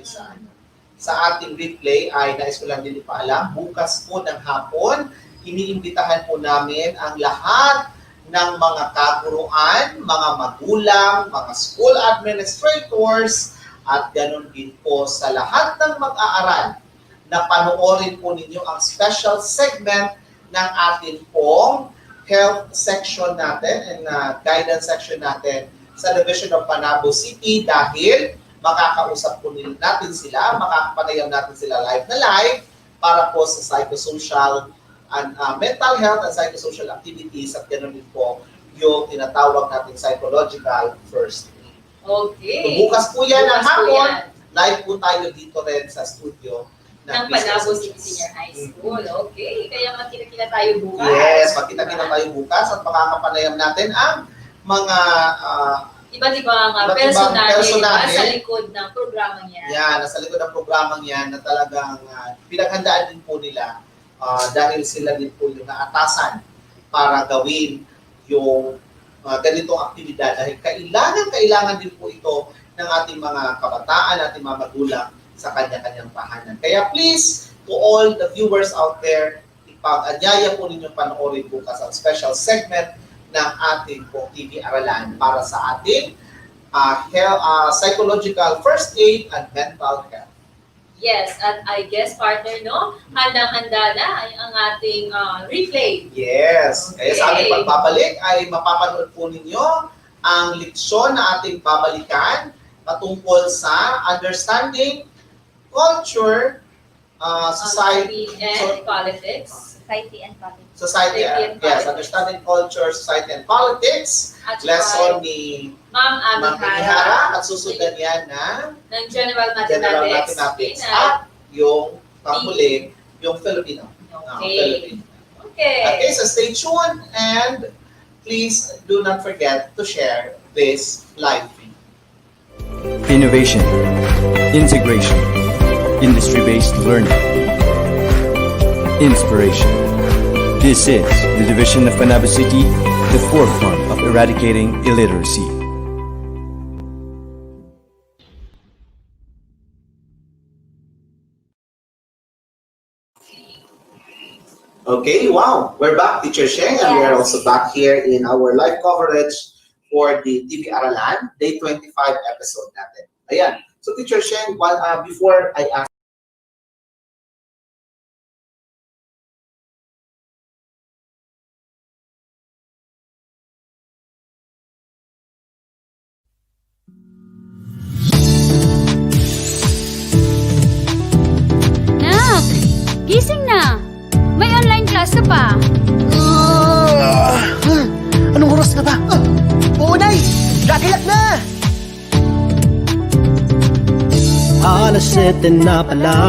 sa ating replay, ay nais ko lang din ipaalam, bukas po ng hapon, iniimbitahan po namin ang lahat ng mga kaguruan, mga magulang, mga school administrators, at ganun din po sa lahat ng mag-aaral na panoorin po ninyo ang special segment ng ating pong health section natin and guidance section natin sa Division of Panabo City dahil makakausap po natin sila, makakapanayam natin sila live na live para po sa psychosocial and mental health and psychosocial activities at ganoon din po yung tinatawag natin psychological first aid. Okay. So, bukas po yan ang hapon, live po tayo dito rin sa studio ng Panabo City Senior High School. Okay, kaya magkita-kita tayo bukas. Yes, magkita-kita tayo bukas at makakapanayam natin ang mga iba't-ibang personal sa likod ng programang yan. Yan, nasa likod ng programang yan na talagang pinaghandaan din po nila dahil sila din po yung naatasan para gawin yung ganitong aktibidad dahil kailangan din po ito ng ating mga kabataan, ating mga magulang sa kanya-kanyang tahanan. Kaya please, to all the viewers out there, ipag-anyaya po ninyong panoorin bukas ang special segment ng ating po TV Aralan para sa ating psychological first aid and mental health. Yes, at I guess partner, no? Handang-handa na ang ating replay. Yes. Okay. Kaya sa ating pagbabalik ay mapapanood po ninyo ang leksyon na ating babalikan patungkol sa understanding culture, society, and politics. Society and politics. Understanding culture, society, and politics. At Lesson ni Ma'am Amihara. At susundan yan ng General Mathematics. At yung panghuli, yung Filipino. Okay. Okay, so stay tuned and please do not forget to share this live feed. Innovation, integration, industry-based learning, inspiration. This is the division of Panabo City, the forefront of eradicating illiteracy. Okay, wow. We're back, Teacher Sheng, and we are also back here in our live coverage for the TV Aralan, Day 25 episode natin. Ayan. So, Teacher Sheng, before I ask Nak, gising na. May online class na pa. Anong oras na ba? Oo, Nay! Gagayak na! Alas 7 na pala,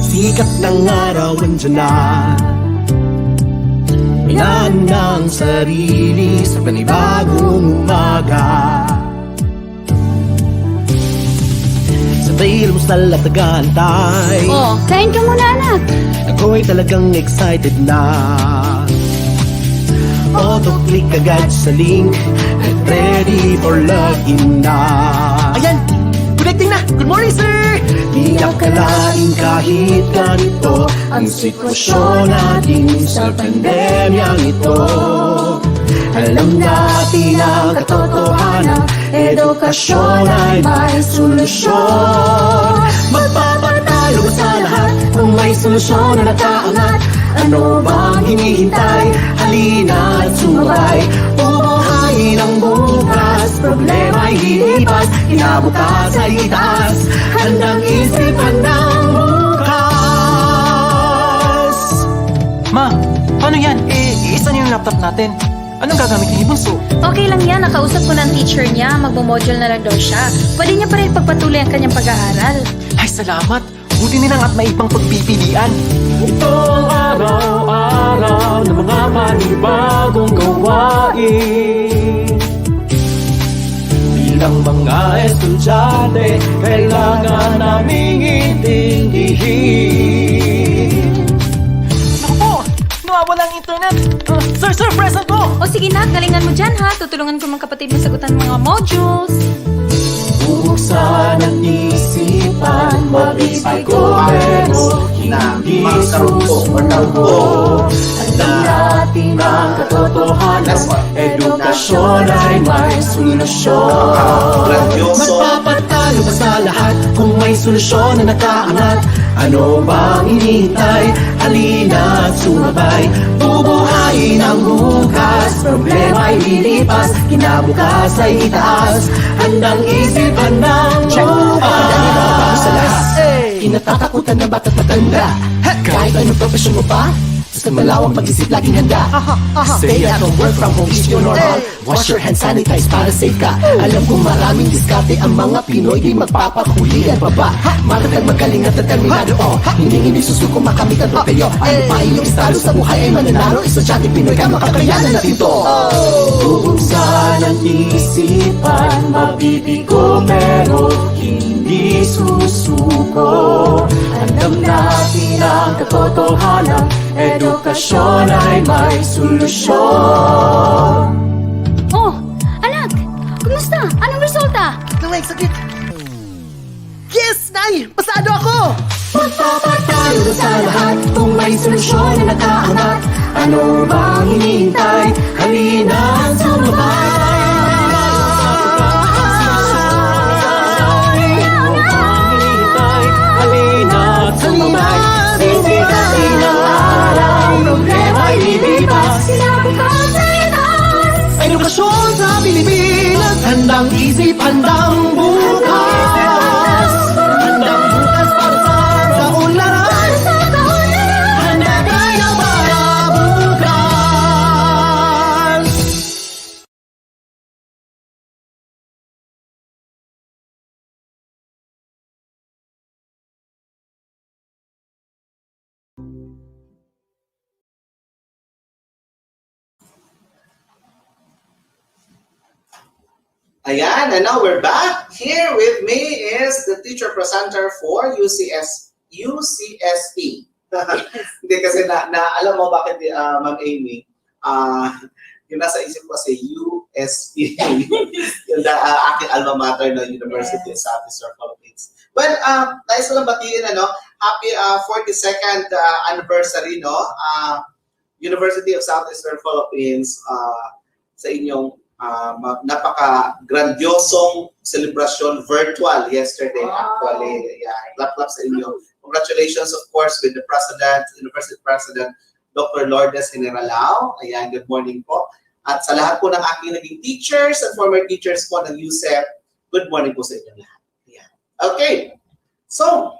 sikat ng araw andyan na. Inaan ng sarili sa panibagong umaga. Sabay lumusal at nag-aantay. Oh, kain ka muna, anak. Ako'y talagang excited na. Auto-click agad sa link at ready for login na. Ayan! Connecting na! Good morning, sir! Di akalain kahit ganito ang sitwasyon natin sa pandemyang ito. Alam natin ang katotohanan, edukasyon ay may solusyon. Magpapatalo ba sa lahat kung may solusyon na nakaangat? Ano bang hinihintay? Halina at sumabay. Bubuhayin ang bukas, problema'y lilipas, kinabukas ay itaas, handang isipan ng bukas. Ma, paano yan? Isa niyo yung laptop natin. Anong gagamitin ni Bunso? Okay lang yan, nakausap ko ng teacher niya, magmo-module na lang daw siya. Pwede niya pa rin pagpatuloy ang kanyang pag-aaral. Ay, salamat! Buti nilang at may ibang pagpipilian. Ito ang araw-araw ng mga panibagong gawain. Bilang mga estudyante, kailangan naming intindihin. Naku po! Nawawala ang internet! Sir, present po! O sige na, galingan mo dyan ha. Tutulungan ko mga kapatid mo sagutan mga modules. Buksan ang isipan, mabibigo pero hindi susuko. Handang natin ang katotohanan, edukasyon ay may solusyon. Magpapatalo ba sa lahat kung may solusyon na nakaangat? Ano bang inihintay? Halina at sumabay. Bubuhayin ang bukas, problema'y lilipas, kinabukas ay itaas, handang isipan ng bukas. Sa lahat, kinatatakutan ng bata't matanda. Kahit anong profesyon mo pa, basta malawang pag-isip laging handa. Stay at home, work from home is your normal. Wash your hands, sanitize para safe ka. Alam kong maraming diskarte ang mga Pinoy, di magpapahulihan pa ba? Matatag, magaling at determinado, hindi susuko makamit ang tropeyo. Ano pa iyong estado sa buhay ay mananalo, estudyante Pinoy ka, makakayanan natin to. Bubuksan ang isipan, mabibigo pero hindi susuko. Alam natin ang katotohanan, edukasyon ay may solusyon. Oh, anak, kumusta? Anong resulta? Nay, sakit! Yes, Nay! Pasado ako! Magpapatalo sa lahat kung may solusyon na nakaangat. Ano bang hinihintay? Halina at sumabay. Sisikatin ang araw, problema'y lilipas, kinabukas ay itaas. Edukasyon sa Pilipinas, handang isip, handang bukas. Handang bukas para sa kaunlaran, handa tayo para bukas. Ayan, and now we're back. Here with me is the teacher presenter for UCSP. Hindi kasi alam mo bakit, Ma'am Amy, yung nasa isip ko kasi USP, yung aking alma mater na University of Southeastern Philippines. Well, nais ko lang batiin, happy 42nd anniversary, University of Southeastern Philippines, sa inyong napaka-grandiosong celebration virtual yesterday, actually. Yeah, clap sa inyo. Congratulations, of course, with the President, University President, Dr. Lourdes Generalao. Ayan, good morning po. At sa lahat po ng aking naging teachers and former teachers po ng USEP, good morning po sa inyo lahat. Ayan. Okay. So,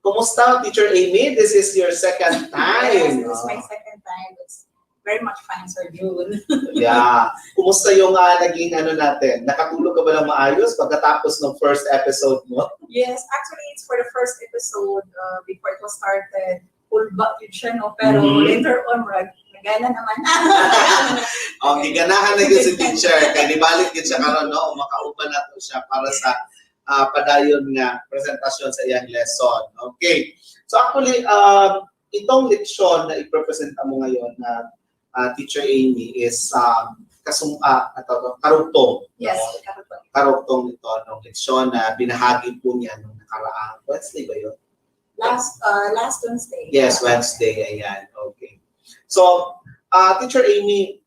kumusta, Teacher Amy? This is your second time. Yes, this is my second time. It's very much fun, Sir June. Yeah. Kumusta yung naging natin? Nakatulog ka ba ng maayos pagkatapos ng first episode mo? Yes, actually, it's for the first episode before it was started. Full back yun siya, no? Pero later on, nagana naman. Giganahan na yun si teacher. Kaya nibalik yun siya karon, makauban na to siya para sa padayon nga presentasyon sa iyang lesson. Okay. So actually, itong leksyon na iprepresenta mo ngayon na Teacher Amy is karugtong. Yes, karugtong ito ng leksyon na binahagi po niya nung nakaraang Wednesday ba yun? Last Wednesday. Yes, Wednesday. Ayan. Okay. So, Teacher Amy,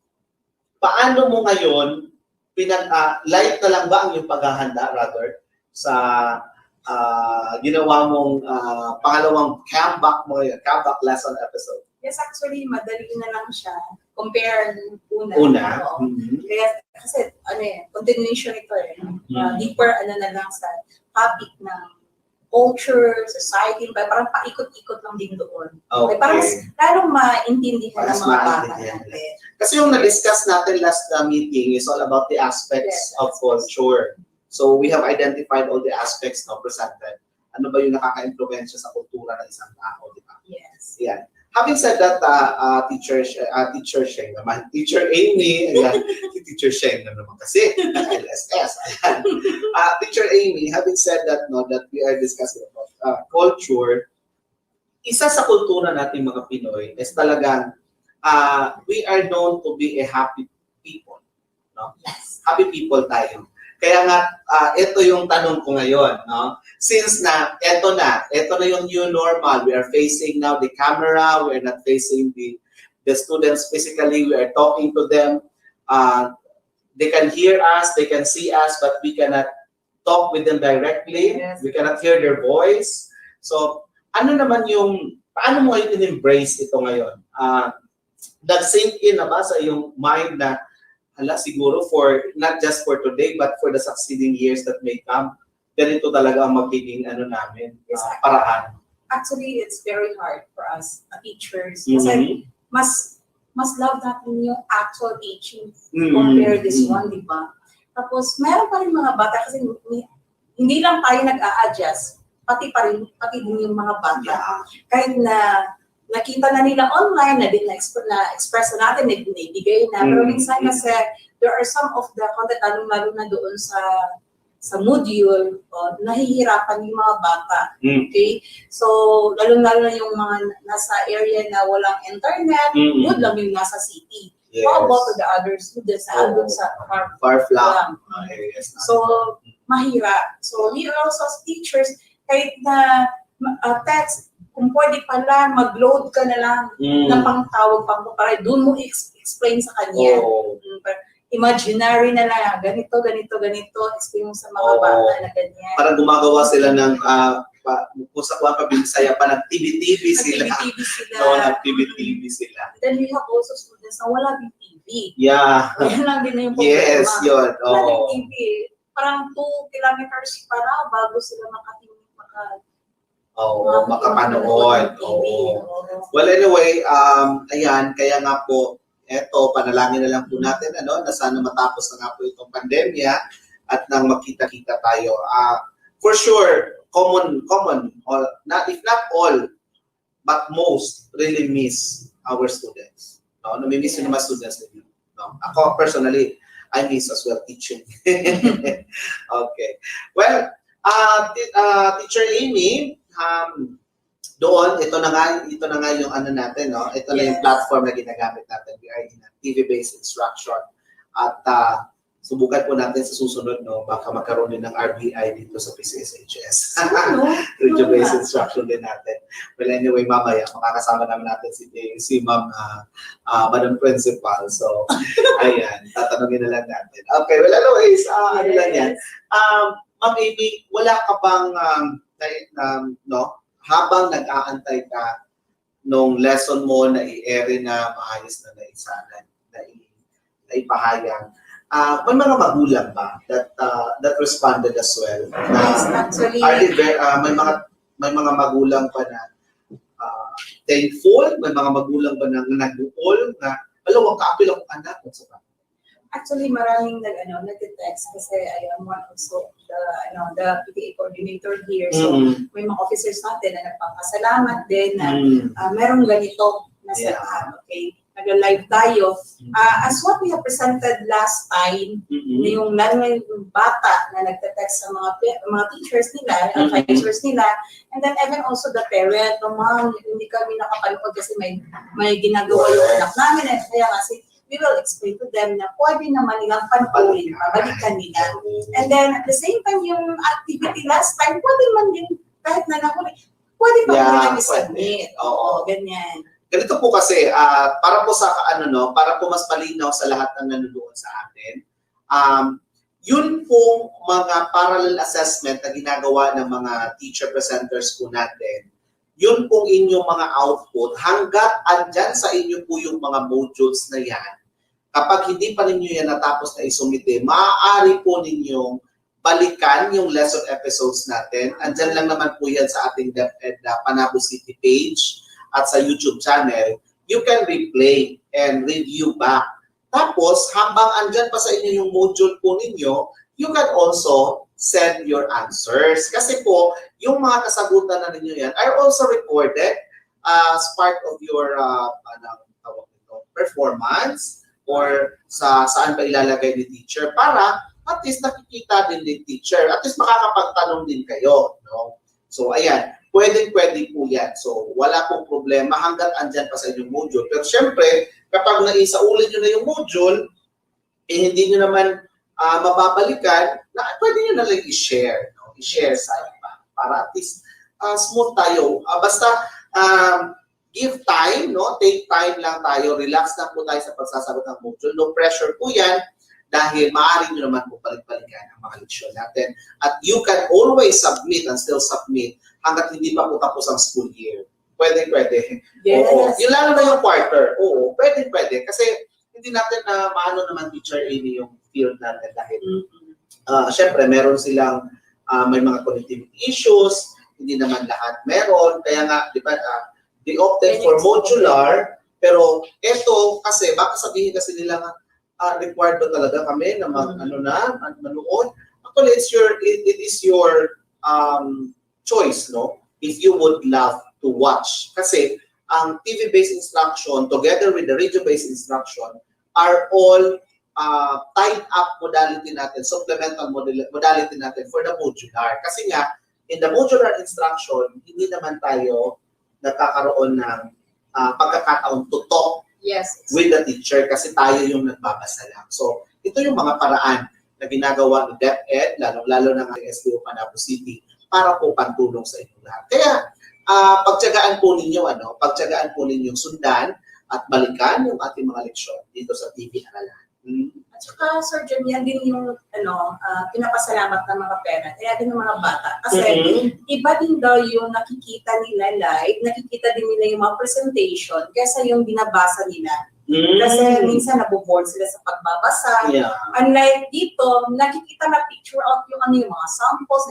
paano mo ngayon light na lang ba ang iyong paghahanda rather sa ginawa mong pangalawang comeback lesson episode? Yes, actually, madali na lang siya. Compare una. Kaya, kasi, continuation ito deeper, na lang sa topic ng culture, society, parang paikot-ikot lang din doon. Okay. Parang lalong maintindihan ng mga bata natin. Kasi yung na-discuss natin last meeting is all about the aspects of culture. So, we have identified all the aspects now presented. Ano ba yung nakaka-influensya sa kultura ng isang tao, di ba? Yes. Yan. Having said that, Teacher Sheng naman, Teacher Amy, ayan, Teacher Sheng naman kasi, LSS, ayan. Teacher Amy, having said that, that we are discussing about culture, isa sa kultura nating mga Pinoy is talagang, we are known to be a happy people. No? Yes. Happy people tayo. Kaya nga, ito yung tanong ko ngayon, no? Since ito na yung new normal. We are facing now the camera. We are not facing the students physically. We are talking to them. They can hear us, they can see us, but we cannot talk with them directly. Yes. We cannot hear their voice. So, paano mo in-embrace ito ngayon? Nag-sink in na ba sa iyong mind na siguro for not just for today but for the succeeding years that may come, ganito talaga ang magiging namin, paraan. Actually, it's very hard for us teachers kasi mas love natin yung actual teaching compare this one, di ba? Tapos meron pa rin mga bata kasi hindi lang tayo nag-a-adjust, pati din yung mga bata. Yeah. Kahit na nakita na nila online, na-express na natin, naibigay na. Pero minsan kasi, there are some of the content, lalo na doon sa module, nahihirapan yung mga bata. Okay? So, lalo-lalo na yung mga nasa area na walang internet, good lang yung nasa city. Yes. How about the other students na andun sa far-flung? Yes. So, mahirap. So, we also as teachers, kahit na text, kung pwede pa lang, mag-load ka na lang ng pangtawag, para doon mo explain sa kanya. Imaginary na lang, ganito, explain mo sa mga bata na ganyan. Parang gumagawa sila ng, kung sa kuha Bisaya pa, nag-TV-TV sila. Nag-TV-TV sila. Then we have also students na wala din TV. Yeah. Yan lang din yung problema. Yes, yun. Wala din TV. Parang 2 kilometers para bago sila makapanood. Well, anyway, ayan, kaya nga po, eto, panalangin na lang po natin, na sana matapos na nga po itong pandemya at nang makita-kita tayo. For sure, common, if not all, but most really miss our students. Namimiss yung mga students ninyo. Ako personally, I miss as well teaching. Okay. Well, Teacher Amy, doon, ito na nga yung ano natin, no? Ito na yung platform na ginagamit natin. We are in a TV-based instruction. At subukan po natin sa susunod, no? Baka magkaroon din ng RBI dito sa PCSHS. Radio-based instruction din natin. Well, anyway, mamaya, makakasama naman natin si Ma'am Madam Principal. So, ayan, tatanungin na lang natin. Okay, well, anyways, ano lang yan. Ma'am Amy, wala ka bang, no? Habang nag-aantay ka nung lesson mo na i-ere na maayos na ipahayag, may mga magulang ba that responded as well? Actually, May mga magulang pa na thankful, may mga magulang ba na nag-uol na, alam, wag ka-apil akong anak. Actually, maraming nag-text kasi I am one also the PTA coordinator here. So, may mga officers natin na nagpapasalamat din na merong ganito na okay, nag-live tayo. As what we have presented last time, yung bata na nagte-text sa mga teachers nila, advisors nila, and then even also the parent, ma'am, hindi kami nakapanood kasi may ginagawa yung anak namin. Kaya kasi, we will explain to them na pwede naman nilang panoorin, pabalikan nila. And then, at the same time, yung activity last time, pwede man din, kahit na nahuli, pwede pa rin i-submit. Oo, ganyan. Ganito po kasi, para po sa para po mas malinaw sa lahat ng nanonood sa atin, yun pong mga parallel assessment na ginagawa ng mga teacher presenters po natin, yun pong inyong mga output, hanggat andyan sa inyo po yung mga modules na yan, kapag hindi pa ninyo yan natapos na isumite, maaari po ninyong balikan yung lesson episodes natin. Andyan lang naman po yan sa ating DepEd Panabo City page at sa YouTube channel. You can replay and review back. Tapos, habang andyan pa sa inyo yung module po ninyo, you can also send your answers. Kasi po, yung mga kasagutan na ninyo yan are also recorded as part of your performance or saan ba ilalagay ni teacher para at least nakikita din ni teacher. At least makakapagtanong din kayo. No? So, ayan. Pwede po yan. So, wala pong problema hanggat andyan pa sa inyong module. Pero syempre, kapag naisaulit nyo na yung module, hindi nyo naman mababalikan, pwede nyo na lang i-share. No? I-share sa iba. Para at least smooth tayo. Basta give time, no? Take time lang tayo. Relax lang po tayo sa pagsasagot ng module. No pressure po yan dahil maaari nyo naman po balik-balikan ang mga leksyon natin. At you can always submit and still submit hanggat hindi pa po tapos ang school year. Pwede. Yes. Oo. Yun lang naman yung quarter. Oo, pwede. Kasi hindi natin na maano naman teacher Amy yung field natin dahil syempre meron silang may mga connectivity issues, hindi naman lahat meron. Kaya nga, di ba, they opted for modular, pero eto kasi, baka sabihin kasi nila required ba talaga kami na manood? Actually, it is your choice, no? If you would love to watch. Kasi ang TV-based instruction together with the radio-based instruction are all tied up modality natin, supplemental modality natin for the modular. Kasi nga, in the modular instruction, hindi naman tayo nagkakaroon ng pagkakataon to talk with the teacher kasi tayo yung nagbabasa lang. So, ito yung mga paraan na ginagawa ng DepEd, lalo ng SDO Panabo City, para po pantulong sa inyo lahat. Kaya, pagtiyagaan po ninyo sundan at balikan yung ating mga leksyon dito sa TV Aralan. At saka, Sir Jim, yan din yung pinapasalamat ng mga parent, kaya din ng mga bata. Kasi iba din daw yung nakikita nila live, nakikita din nila yung mga presentation kaysa yung binabasa nila. Kasi minsan naboboard sila sa pagbabasa. Unlike dito, nakikita na picture out yung yung mga samples,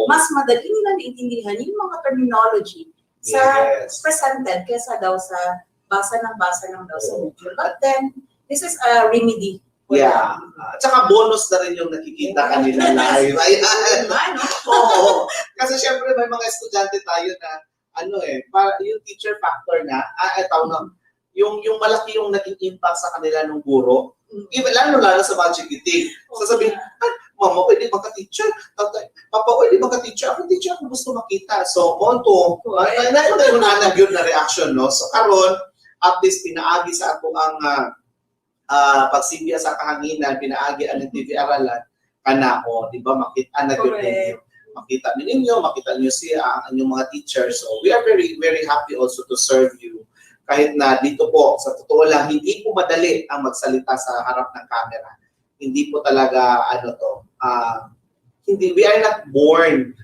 mas madali nila naintindihan yung mga terminology sa presented kaysa daw sa basa ng daw sa module. But then, this is a remedy. Yeah. Tsaka bonus na rin yung nakikita kanila live. Oo. Kasi syempre may mga estudyante tayo na para yung teacher factor na, yung malaki yung naging impact sa kanila ng guro Even lalo sa mga chikiting. Sasabihin, mama, pwede maka-teacher. Papa, pwede maka-teacher. Ako, teacher, ako gusto makita. So, monto, tayo na yun na reaction, no? So, karon at least pinaagi sa ako ang pagsimbiya sa kahanginan, pinaagi ang TV Aralan, kanao, di ba, makita na yun ninyo. Makita ninyo siya, ang inyong mga teachers. So, we are very, very happy also to serve you. Kahit na dito po, sa totoo lang, hindi po madali ang magsalita sa harap ng camera. Hindi po talaga, we are not born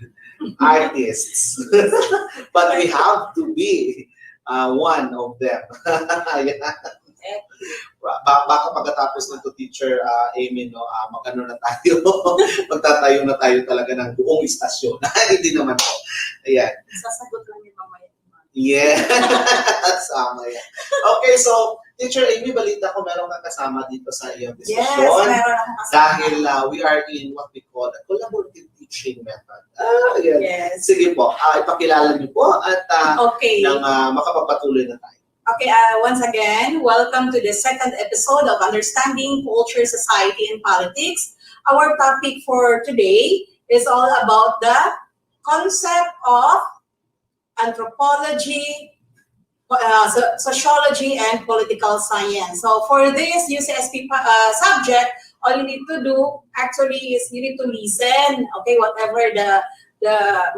artists. But we have to be one of them. Baka pagkatapos nito, Teacher Amy, no, magano na tayo, magtatayo na tayo talaga ng buong istasyon. Hindi naman po. Ayan. Sasagot lang ni mamaya. Yeah. Sama yan. Okay, so, Teacher Amy, balita ko meron kang kasama dito sa iyong diskusyon. Yes, meron akong kasama. Dahil we are in what we call a collaborative teaching method. Ayan. Yes. Sige po, ipakilala niyo po at Okay. nang makapagpatuloy na tayo. Okay, once again, welcome to the second episode of Understanding Culture, Society, and Politics. Our topic for today is all about the concept of anthropology, sociology, and political science. So for this UCSP subject, all you need to do actually is you need to listen, okay, whatever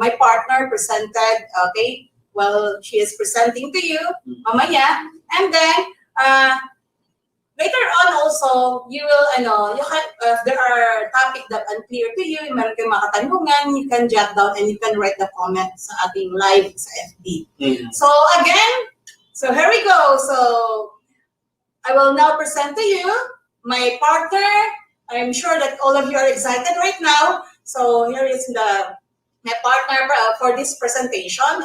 my partner presented, okay, well, she is presenting to you, mamaya, and then later on also, you will, if there are topics that unclear to you, meron kayong mga katanungan, you can jot down and you can write the comment sa ating live sa FB. So again, so here we go. So I will now present to you my partner. I'm sure that all of you are excited right now. So here is my partner for this presentation.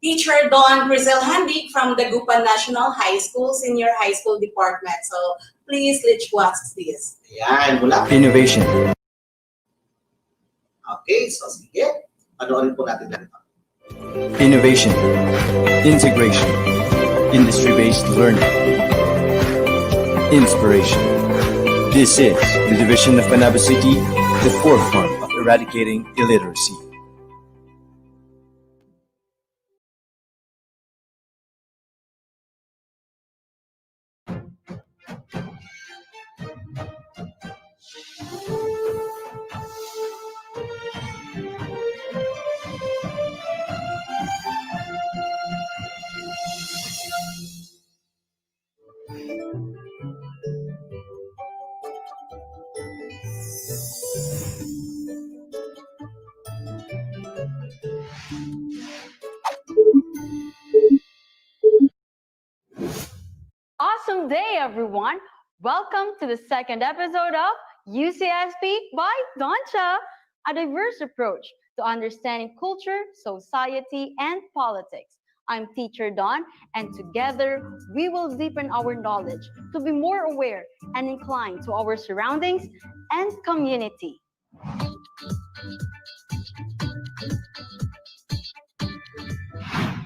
Teacher Dawn Rizal Handik from the Gupan National High School Senior High School Department. So please, let's watch this. Yan, mula. Innovation. Okay, so sige. Panoorin po natin ganito. Innovation. Integration. Industry-based learning. Inspiration. This is the division of Panabo City, the forefront of eradicating illiteracy. Awesome day, everyone. Welcome to the second episode of UCSP by Doncha, a diverse approach to understanding culture, society, and politics. I'm Teacher Dawn, and together we will deepen our knowledge to be more aware and inclined to our surroundings and community.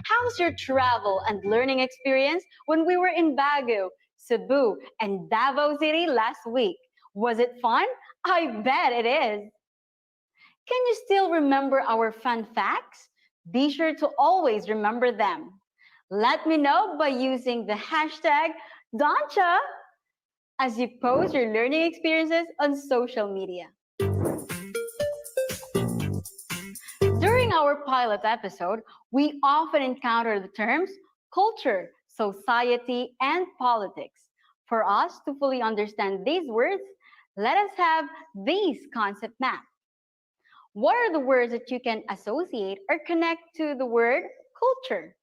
How's your travel and learning experience when we were in Baguio, Cebu, and Davao City last week? Was it fun? I bet it is. Can you still remember our fun facts? Be sure to always remember them. Let me know by using the hashtag Doncha as you post your learning experiences on social media. During our pilot episode, we often encounter the terms culture, society, and politics. For us to fully understand these words, let us have these concept map. What are the words that you can associate or connect to the word culture?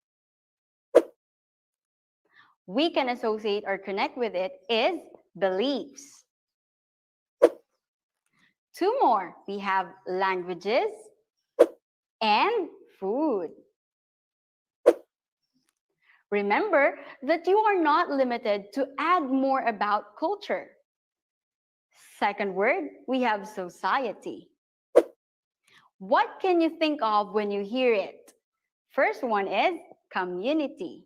We can associate or connect with it is beliefs. Two more, we have languages and food. Remember that you are not limited to add more about culture. Second word, we have society. What can you think of when you hear it? First one is community.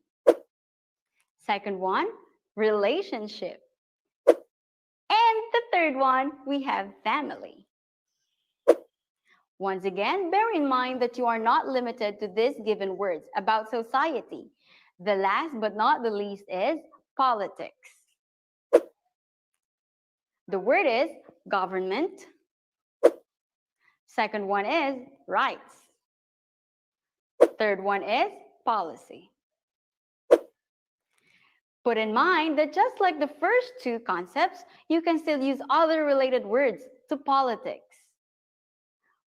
Second one, relationship. third one, we have family. Once again, bear in mind that you are not limited to these given words about society. The last but not the least is politics. The word is government. Second one is rights. Third one is policy. Put in mind that just like the first two concepts, you can still use other related words to politics.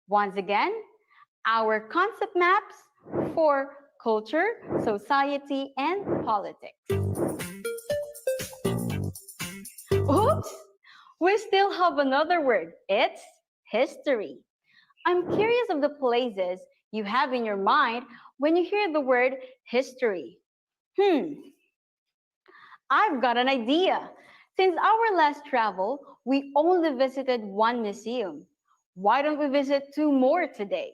Once again, our concept maps for culture, society, and politics. Oops! We still have another word. It's history. I'm curious of the places you have in your mind when you hear the word history. I've got an idea. Since our last travel, we only visited one museum. Why don't we visit two more today?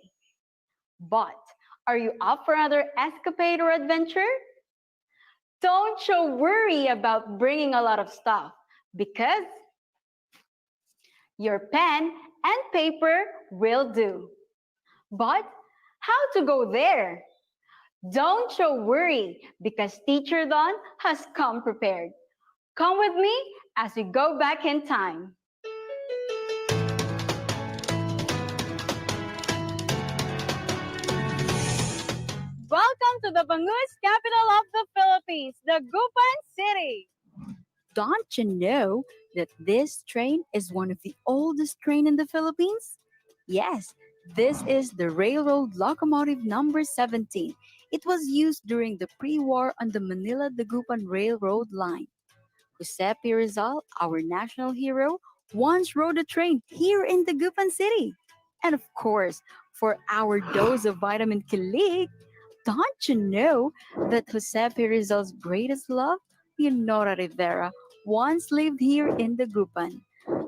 But are you up for another escapade or adventure? Don't you worry about bringing a lot of stuff because your pen and paper will do. But how to go there? Don't you worry because Teacher Don has come prepared. Come with me as we go back in time. Welcome to the bangus capital of the Philippines, the Gupan City. Don't you know that this train is one of the oldest train in the Philippines? Yes, this is the railroad locomotive number 17. It was used during the pre-war on the Manila-Dagupan Railroad line. Jose P. Rizal, our national hero, once rode a train here in Dagupan City. And of course, for our dose of vitamin kilig, don't you know that Jose P. Rizal's greatest love, Leonora Rivera, once lived here in Dagupan?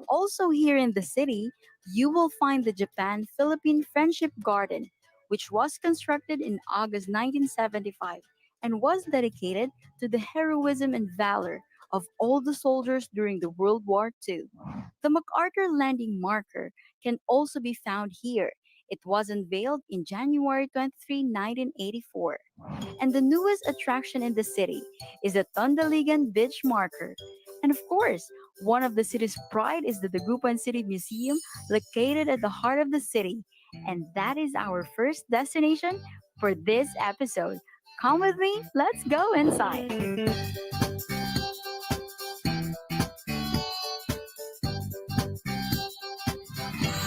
Also here in the city, you will find the Japan-Philippine Friendship Garden, which was constructed in August 1975 and was dedicated to the heroism and valor of all the soldiers during the World War II. The MacArthur Landing marker can also be found here. It was unveiled in January 23, 1984. And the newest attraction in the city is the Tondaligan Beach marker. And of course, one of the city's pride is the Dagupan City Museum, located at the heart of the city. And that is our first destination for this episode. Come with me, let's go inside.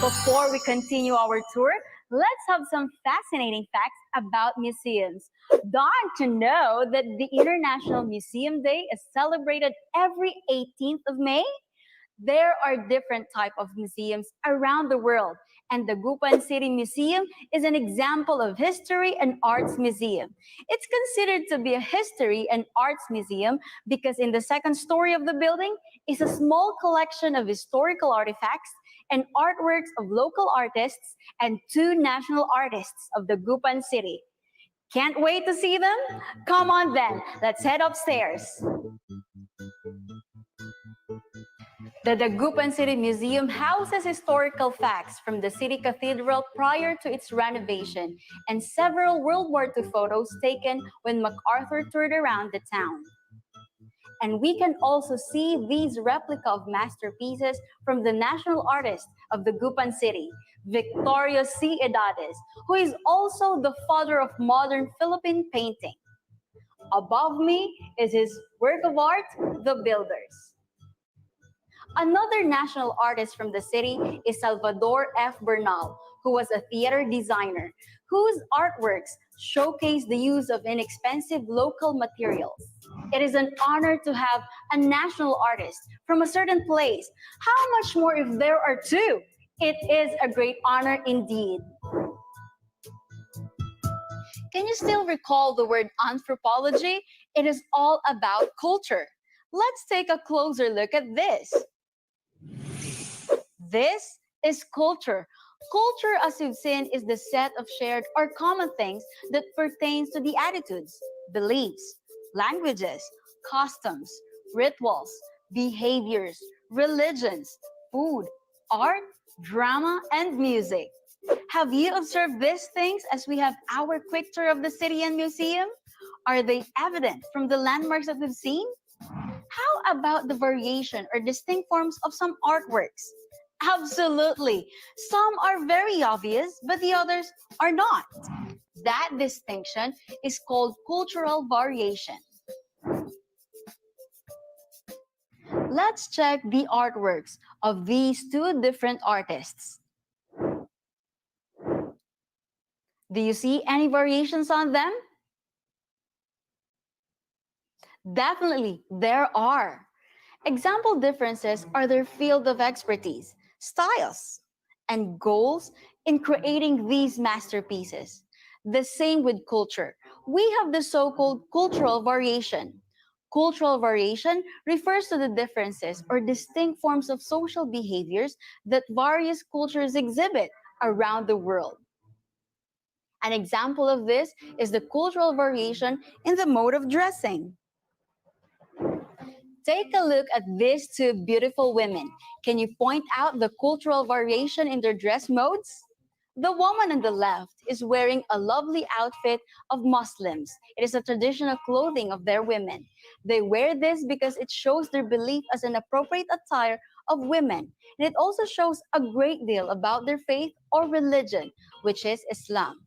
Before we continue our tour, let's have some fascinating facts about museums. Don't you know that the International Museum Day is celebrated every 18th of May? There are different types of museums around the world, and the Gupan City Museum is an example of history and arts museum. It's considered to be a history and arts museum because in the second story of the building is a small collection of historical artifacts and artworks of local artists and two national artists of the Gupan City. Can't wait to see them? Come on then, let's head upstairs. The Dagupan City Museum houses historical facts from the city cathedral prior to its renovation and several World War II photos taken when MacArthur toured around the town. And we can also see these replica of masterpieces from the national artist of the Gupan City, Victorio C. Edades, who is also the father of modern Philippine painting. Above me is his work of art, The Builders. Another national artist from the city is Salvador F. Bernal, who was a theater designer, whose artworks showcase the use of inexpensive local materials. It is an honor to have a national artist from a certain place. How much more if there are two? It is a great honor indeed. Can you still recall the word anthropology? It is all about culture. Let's take a closer look at this. This is culture. Culture, as you've seen, is the set of shared or common things that pertains to the attitudes, beliefs, languages, customs, rituals, behaviors, religions, food, art, drama, and music. Have you observed these things as we have our quick tour of the city and museum? Are they evident from the landmarks that we've seen? How about the variation or distinct forms of some artworks? Absolutely. Some are very obvious, but the others are not. That distinction is called cultural variation. Let's check the artworks of these two different artists. Do you see any variations on them? Definitely, there are. Example differences are their field of expertise, styles, and goals in creating these masterpieces. The same with culture. We have the so-called cultural variation. Cultural variation refers to the differences or distinct forms of social behaviors that various cultures exhibit around the world. An example of this is the cultural variation in the mode of dressing. Take a look at these two beautiful women. Can you point out the cultural variation in their dress modes? The woman on the left is wearing a lovely outfit of Muslims. It is a traditional clothing of their women. They wear this because it shows their belief as an appropriate attire of women. And it also shows a great deal about their faith or religion, which is Islam.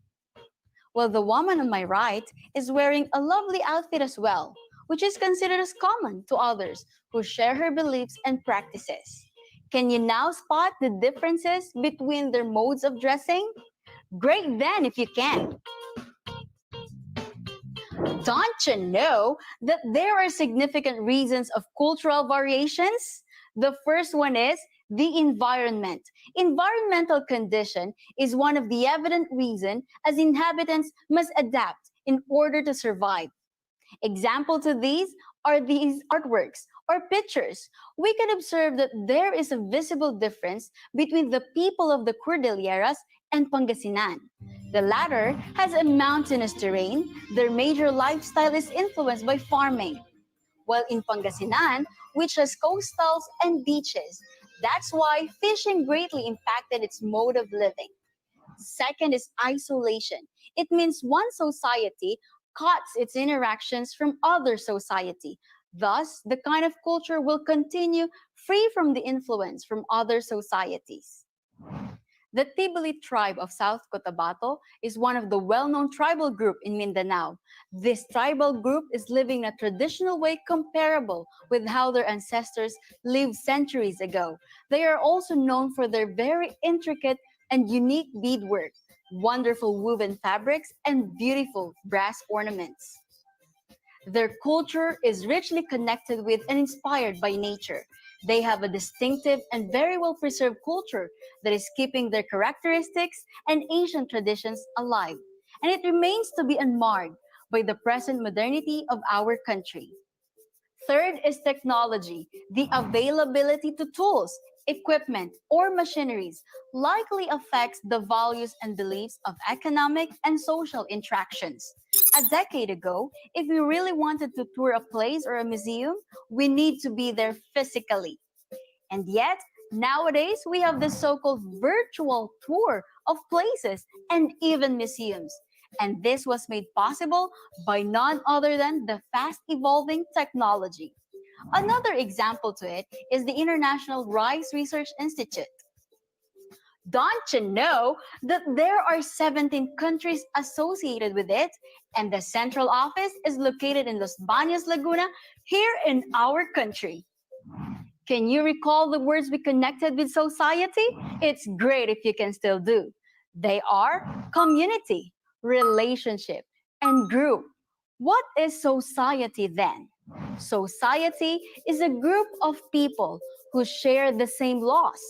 While the woman on my right is wearing a lovely outfit as well, which is considered as common to others who share her beliefs and practices. Can you now spot the differences between their modes of dressing? Great then if you can. Don't you know that there are significant reasons of cultural variations? The first one is the environment. Environmental condition is one of the evident reasons as inhabitants must adapt in order to survive. Example to these are these artworks or pictures. We can observe that there is a visible difference between the people of the Cordilleras and Pangasinan. The latter has a mountainous terrain. Their major lifestyle is influenced by farming. While in Pangasinan, which has coastals and beaches, that's why fishing greatly impacted its mode of living. Second is isolation. It means one society cuts its interactions from other society. Thus, the kind of culture will continue free from the influence from other societies. The Tibili tribe of South Cotabato is one of the well-known tribal group in Mindanao. This tribal group is living in a traditional way comparable with how their ancestors lived centuries ago. They are also known for their very intricate and unique beadwork, wonderful woven fabrics, and beautiful brass ornaments. Their culture is richly connected with and inspired by nature. They have a distinctive and very well preserved culture that is keeping their characteristics and ancient traditions alive. And it remains to be unmarred by the present modernity of our country. Third is technology. The availability to tools, equipment, or machineries likely affects the values and beliefs of economic and social interactions. A decade ago, if we really wanted to tour a place or a museum, we need to be there physically. And yet, nowadays, we have the so-called virtual tour of places and even museums. And this was made possible by none other than the fast-evolving technology. Another example to it is the International Rice Research Institute. Don't you know that there are 17 countries associated with it, and the central office is located in Los Baños, Laguna, here in our country? Can you recall the words we connected with society? It's great if you can still do. They are community, relationship, and group. What is society then? Society is a group of people who share the same laws,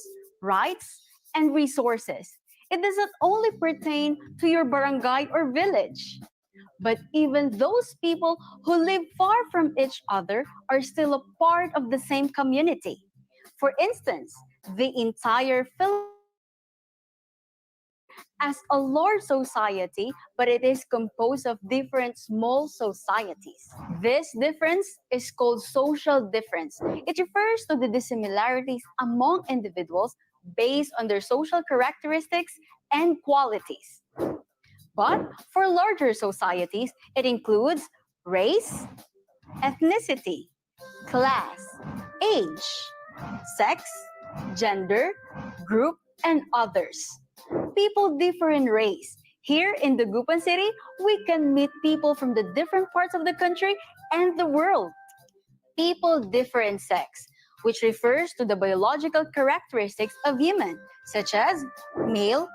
rights, and resources. It does not only pertain to your barangay or village, but even those people who live far from each other are still a part of the same community. For instance, the entire Philippine as a large society, but it is composed of different small societies. This difference is called social difference. It refers to the dissimilarities among individuals based on their social characteristics and qualities. But for larger societies, it includes race, ethnicity, class, age, sex, gender, group, and others. People differ in race. Here in the Gupan City, we can meet people from the different parts of the country and the world. People differ in sex, which refers to the biological characteristics of human, such as male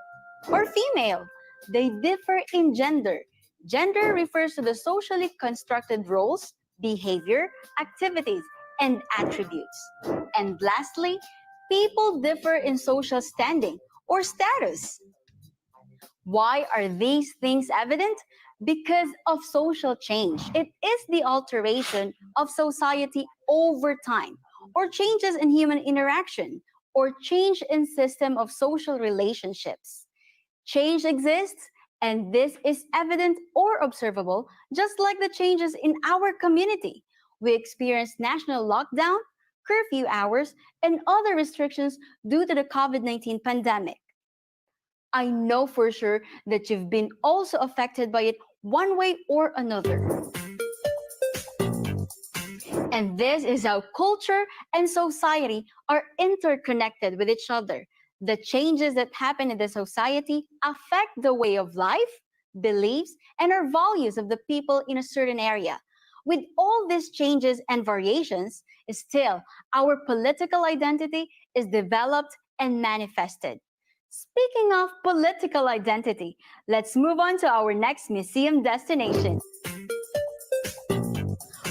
or female. They differ in gender. Gender refers to the socially constructed roles, behavior, activities, and attributes. And lastly, people differ in social standing or status. Why are these things evident? Because of social change. It is the alteration of society over time, or changes in human interaction, or change in system of social relationships. Change exists, and this is evident or observable, just like the changes in our community. We experience national lockdown, curfew hours, and other restrictions due to the COVID-19 pandemic. I know for sure that you've been also affected by it one way or another. And this is how culture and society are interconnected with each other. The changes that happen in the society affect the way of life, beliefs, and our values of the people in a certain area. With all these changes and variations, still, our political identity is developed and manifested. Speaking of political identity, let's move on to our next museum destination.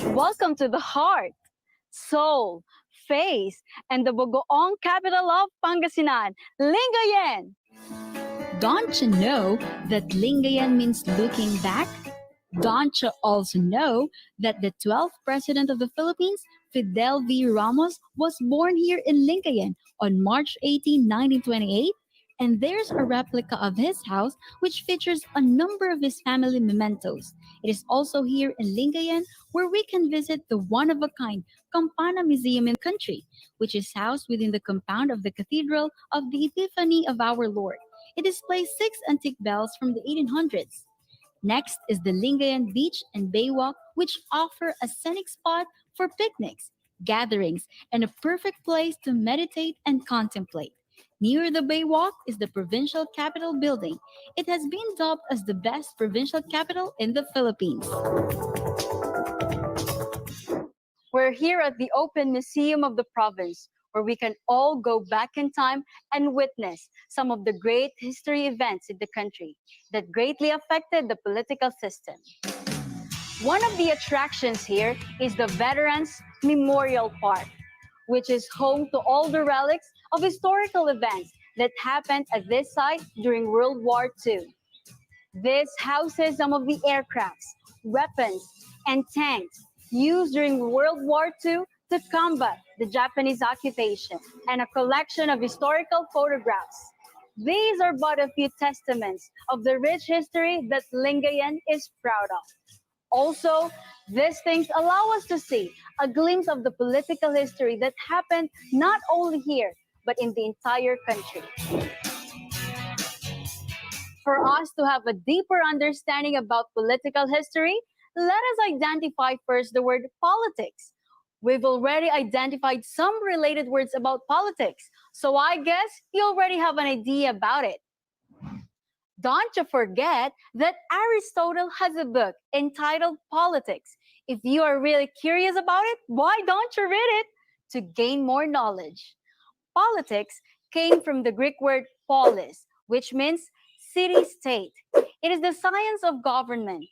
Welcome to the heart, soul, face, and the Bogoong capital of Pangasinan, Lingayen. Don't you know that Lingayen means looking back? Don't you also know that the 12th President of the Philippines, Fidel V. Ramos, was born here in Lingayen on March 18, 1928? And there's a replica of his house which features a number of his family mementos. It is also here in Lingayen where we can visit the one-of-a-kind Campana Museum in the country, which is housed within the compound of the Cathedral of the Epiphany of Our Lord. It displays 6 antique bells from the 1800s. Next is the Lingayen Beach and Baywalk, which offer a scenic spot for picnics, gatherings, and a perfect place to meditate and contemplate. Near the Baywalk is the Provincial Capitol Building. It has been dubbed as the best provincial capital in the Philippines. We're here at the Open Museum of the Province, where we can all go back in time and witness some of the great history events in the country that greatly affected the political system. One of the attractions here is the Veterans Memorial Park, which is home to all the relics of historical events that happened at this site during World War II. This houses some of the aircrafts, weapons, and tanks used during World War II to combat the Japanese occupation, and a collection of historical photographs. These are but a few testaments of the rich history that Lingayen is proud of. Also, these things allow us to see a glimpse of the political history that happened not only here, but in the entire country. For us to have a deeper understanding about political history, let us identify first the word politics. We've already identified some related words about politics, so I guess you already have an idea about it. Don't you forget that Aristotle has a book entitled Politics. If you are really curious about it, why don't you read it to gain more knowledge? Politics came from the Greek word polis, which means city-state. It is the science of government,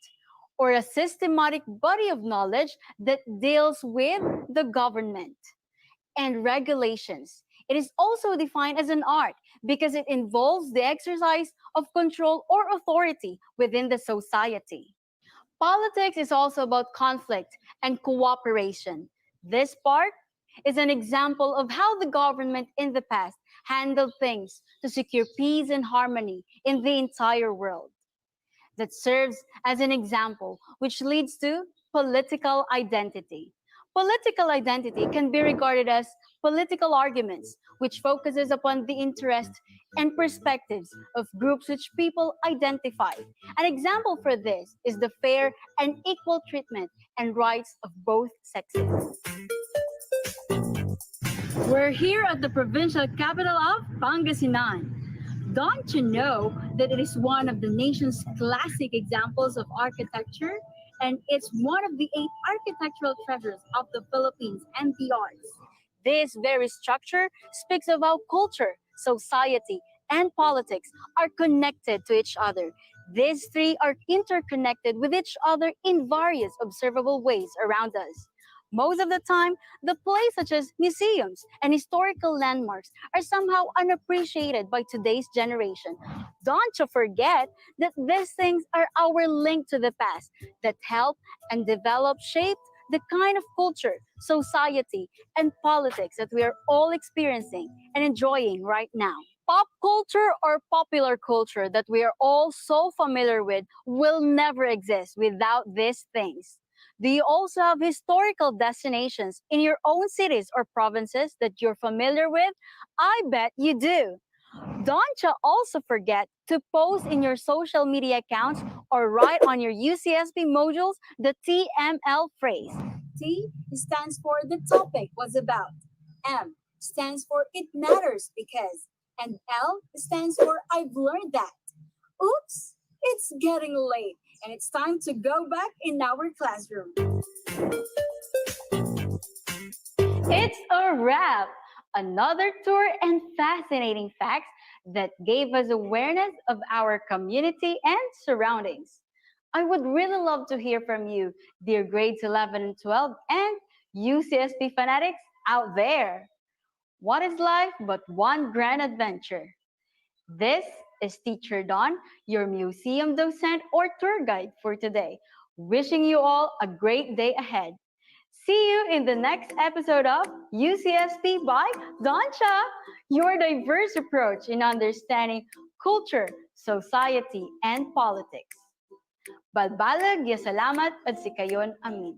or a systematic body of knowledge that deals with the government and regulations. It is also defined as an art because it involves the exercise of control or authority within the society. Politics is also about conflict and cooperation. This part is an example of how the government in the past handle things to secure peace and harmony in the entire world. That serves as an example, which leads to political identity. Political identity can be regarded as political arguments, which focuses upon the interests and perspectives of groups which people identify. An example for this is the fair and equal treatment and rights of both sexes. We're here at the provincial capital of Pangasinan. Don't you know that it is one of the nation's classic examples of architecture? And it's one of the 8 architectural treasures of the Philippines and the arts. This very structure speaks of how culture, society, and politics are connected to each other. These 3 are interconnected with each other in various observable ways around us. Most of the time, the places such as museums and historical landmarks are somehow unappreciated by today's generation. Don't you forget that these things are our link to the past that help and develop, shaped the kind of culture, society, and politics that we are all experiencing and enjoying right now. Pop culture or popular culture that we are all so familiar with will never exist without these things. Do you also have historical destinations in your own cities or provinces that you're familiar with? I bet you do. Don't you also forget to post in your social media accounts or write on your UCSB modules the TML phrase. T stands for the topic was about. M stands for it matters because. And L stands for I've learned that. Oops, it's getting late and it's time to go back in our classroom. It's a wrap! Another tour and fascinating facts that gave us awareness of our community and surroundings. I would really love to hear from you, dear grades 11 and 12 and UCSB fanatics out there. What is life but one grand adventure? This is Teacher Dawn, your museum docent or tour guide for today, wishing you all a great day ahead. See you in the next episode of UCSB by Doncha, your diverse approach in understanding culture, society, and politics. Balbalag, ya salamat, at sikayon amin.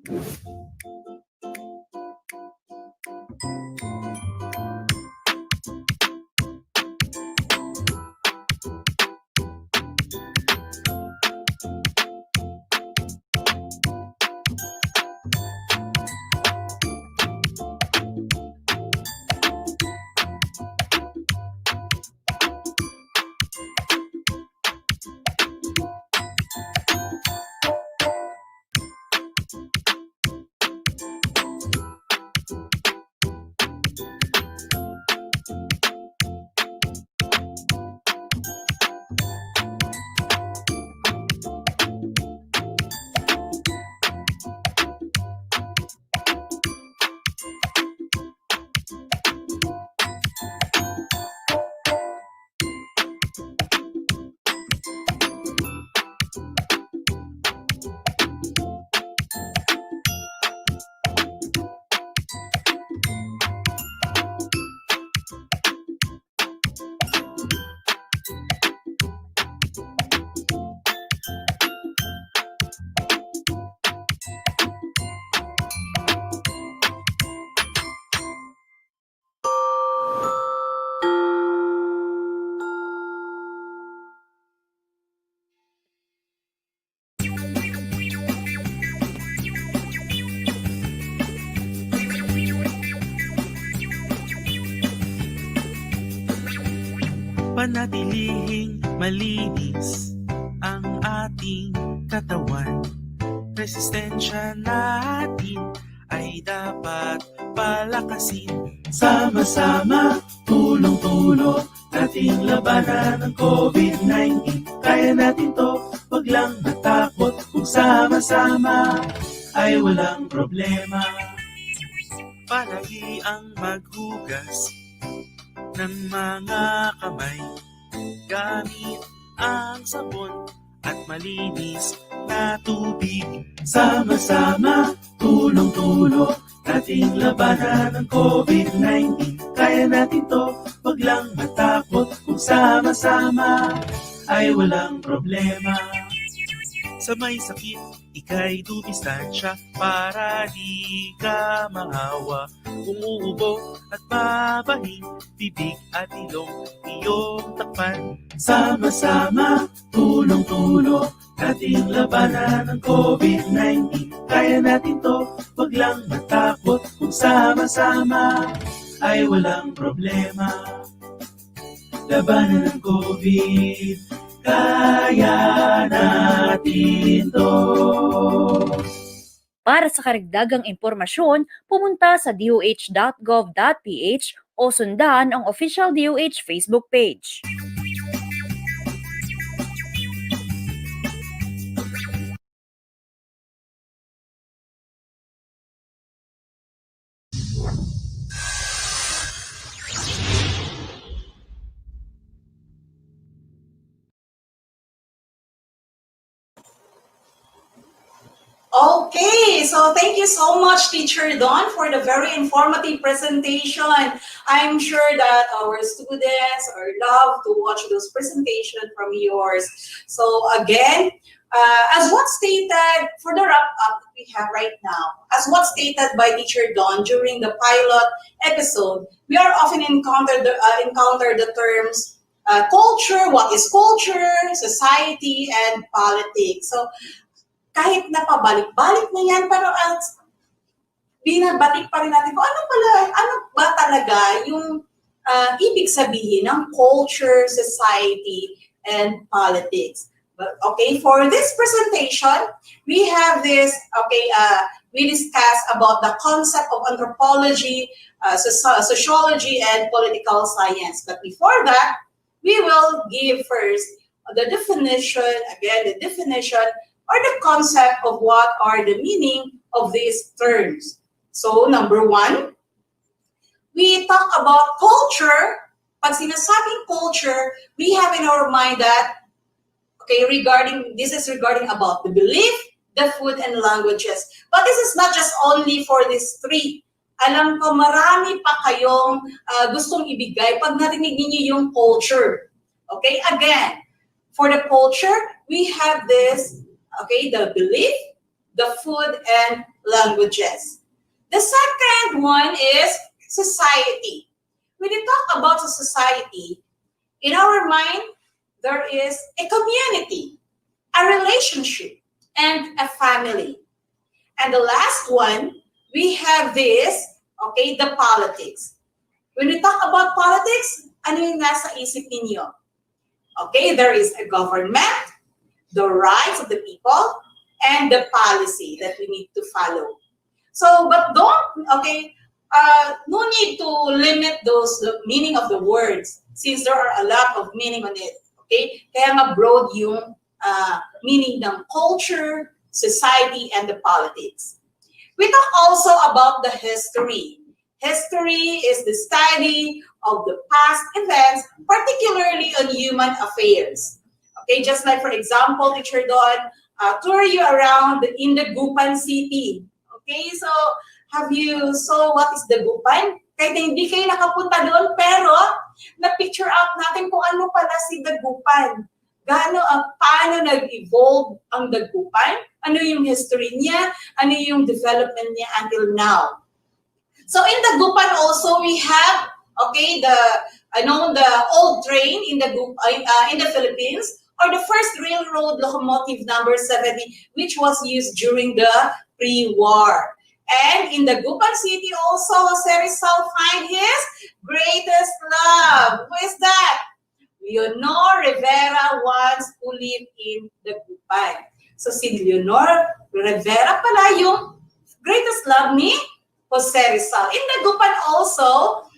Panatilihing malinis ang ating katawan. Resistensya natin ay dapat palakasin. Sama-sama, tulong-tulong, nating labanan ng COVID-19. Kaya natin to, wag lang matakot. Kung sama-sama ay walang problema. Palagi ang maghugas ng mga kamay gamit ang sabon at malinis na tubig. Sama-sama, tulong-tulong, nating labanan ng COVID-19. Kaya natin to, wag lang matakot kung sama-sama ay walang problema. Sa may sakit, ika'y dumistansya para di ka mahawa. Kung uubo at babahing, bibig at ilong iyong takpan. Sama-sama, tulong-tulong, ating labanan ng COVID-19. Kaya natin to, wag lang matakot kung sama-sama ay walang problema. Labanan ng COVID, kaya natin to. Para sa karagdagang impormasyon, pumunta sa doh.gov.ph o sundan ang official DOH Facebook page. Okay, so thank you so much, Teacher Dawn, for the very informative presentation. I'm sure that our students are love to watch those presentations from yours. So again, as what stated, for the wrap-up that we have right now, as what stated by Teacher Dawn during the pilot episode, we are often encounter the terms culture, what is culture, society, and politics. So kahit napabalik-balik na yan, pero binabalik pa rin natin kung ano ba talaga yung ibig sabihin ng culture, society, and politics. But, okay, for this presentation, we have this, we discuss about the concept of anthropology, sociology, and political science. But before that, we will give first the definition, or the concept of what are the meaning of these terms. So, number one, we talk about culture. Pag sinasabing culture, we have in our mind that, this is regarding about the belief, the food, and languages. But this is not just only for these three. Alam ko, marami pa kayong gustong ibigay pag narinig niyo yung culture. Okay, again, for the culture, we have this, the belief, the food, and languages. The second one is society. When you talk about a society, in our mind, there is a community, a relationship, and a family. And the last one, we have this, the politics. When we talk about politics, ano yung nasa isip ninyo? There is a government, the rights of the people, and the policy that we need to follow. So, but no need to limit the meaning of the words, since there are a lot of meaning on it. Kaya nga broad yung meaning ng culture, society, and the politics. We talk also about the history. History is the study of the past events, particularly on human affairs. Just like, for example, Teacher Dawn, tour you around in the Gupan City. So have you saw what is the Gupan? Kahit hindi kayo nakapunta doon, pero na-picture out natin kung ano pala si Dagupan. Paano nag-evolve ang Dagupan? Ano yung history niya? Ano yung development niya until now? So in Dagupan also we have the old train in the Philippines, or the first railroad locomotive number 70, which was used during the pre-war. And in the Gupan City also, Jose Rizal find his greatest love. Who is that? Leonor Rivera once who lived in the Gupan. So si Leonor Rivera pala yung greatest love ni Jose Rizal. In the Gupan also,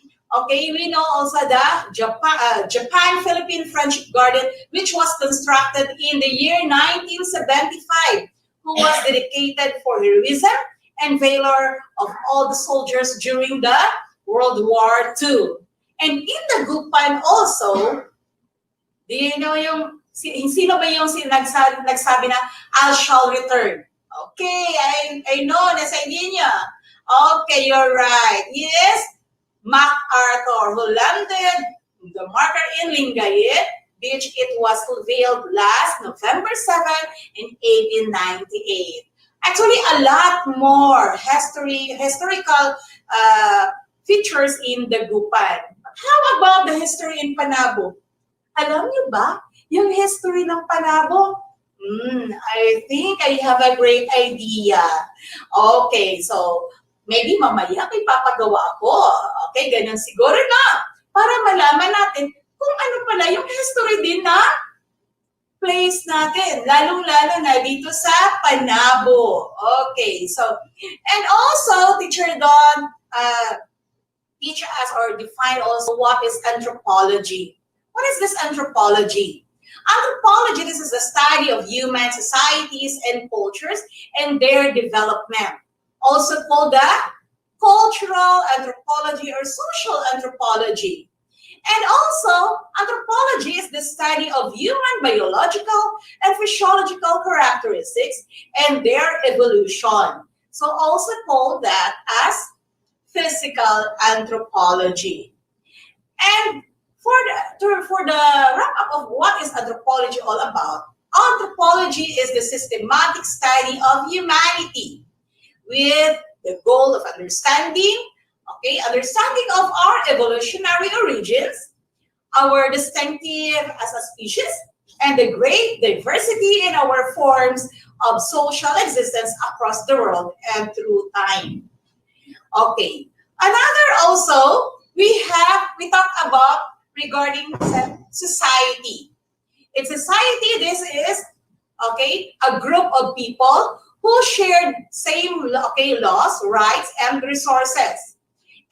we know also the Japan-Philippine-Friendship Garden, which was constructed in the year 1975, who was dedicated for heroism and valor of all the soldiers during the World War II. And in the Gupan also, do you know sino ba yung nagsabi na, I shall return? I know, nasa idea niya. Okay, you're right. Yes, MacArthur, who landed the marker in Lingayen Beach. It was unveiled last November 7 in 1898. Actually, a lot more historical features in the Gupan. How about the history in Panabo? Alam niyo ba yung history ng Panabo? I think I have a great idea. Okay, so maybe mamaya may papagawa ko. Okay, ganun siguro na. Para malaman natin kung ano pala yung history din na place natin. Lalong-lalo na dito sa Panabo. Okay, so, and also, Teacher Don teach us or define also what is anthropology. What is this anthropology? Anthropology, this is the study of human societies and cultures and their development. Also called the cultural anthropology or social anthropology. And also, anthropology is the study of human biological and physiological characteristics and their evolution. So also called that as physical anthropology. And for the wrap-up of what is anthropology all about, anthropology is the systematic study of humanity with the goal of understanding of our evolutionary origins, our distinctive as a species, and the great diversity in our forms of social existence across the world and through time. Okay, another also, we talk about regarding society. In society, this is, a group of people who share same, laws, rights, and resources.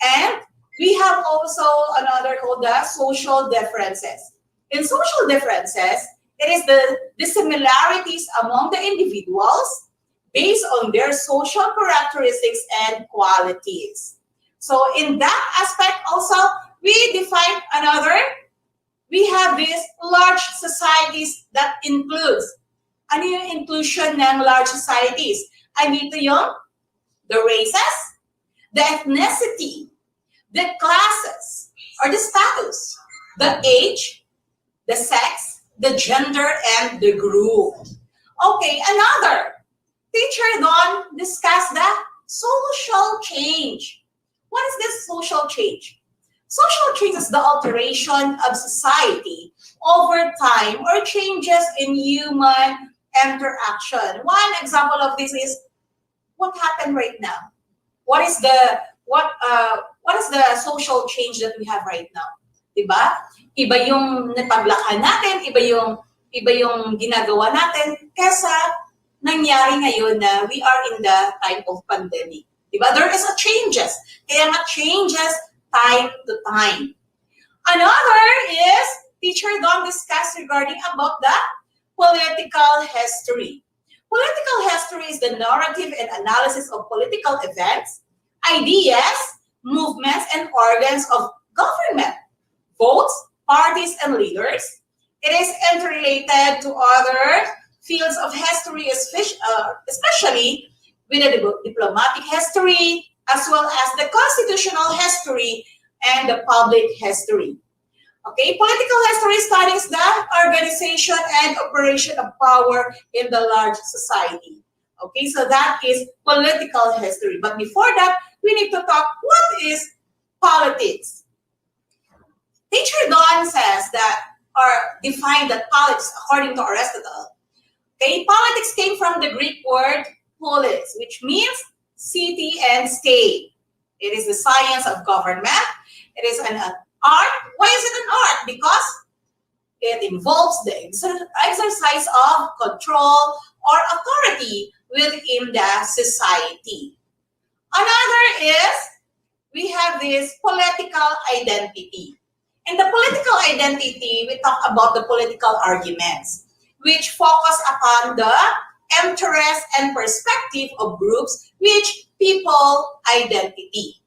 And we have also another called the social differences. In social differences, it is the dissimilarities among the individuals based on their social characteristics and qualities. So in that aspect also, we define we have these large societies that includes, ano yung inclusion ng large societies? Andito yung the races, the ethnicity, the classes, or the status, the age, the sex, the gender, and the group. Okay, another. Teacher Don discussed the social change. What is this social change? Social change is the alteration of society over time or changes in human interaction. One example of this is what happened right now. What is the social change that we have right now? Diba? Iba yung napaglakan natin, iba yung ginagawa natin kesa nangyari ngayon na we are in the time of pandemic. Diba? There is a changes. Kaya nga changes time to time. Another is Teacher Don discussed regarding about the political history. Political history is the narrative and analysis of political events, ideas, movements, and organs of government, votes, parties, and leaders. It is interrelated to other fields of history, especially with the diplomatic history, as well as the constitutional history and the public history. Okay, political history studies the organization and operation of power in the large society. Okay, so that is political history. But before that, we need to talk what is politics. Teacher Don says that, or defined that politics according to Aristotle. Okay, politics came from the Greek word polis, which means city and state. It is the science of government. It is an art. Why is it an art? Because it involves the exercise of control or authority within the society. Another is we have this political identity. In the political identity, we talk about the political arguments, which focus upon the interest and perspective of groups which people identity.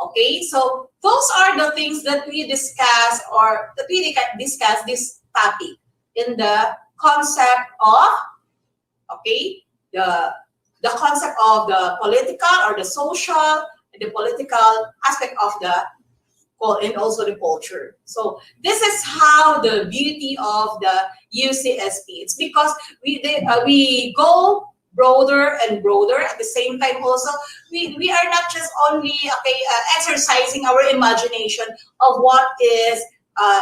Okay, so those are the things that we discuss or that we discuss this topic in the concept of, the concept of the political or the social, the political aspect of the and also the culture. So this is how the beauty of the UCSP. It's because we go broader and broader. At the same time also, we are not just only exercising our imagination of what is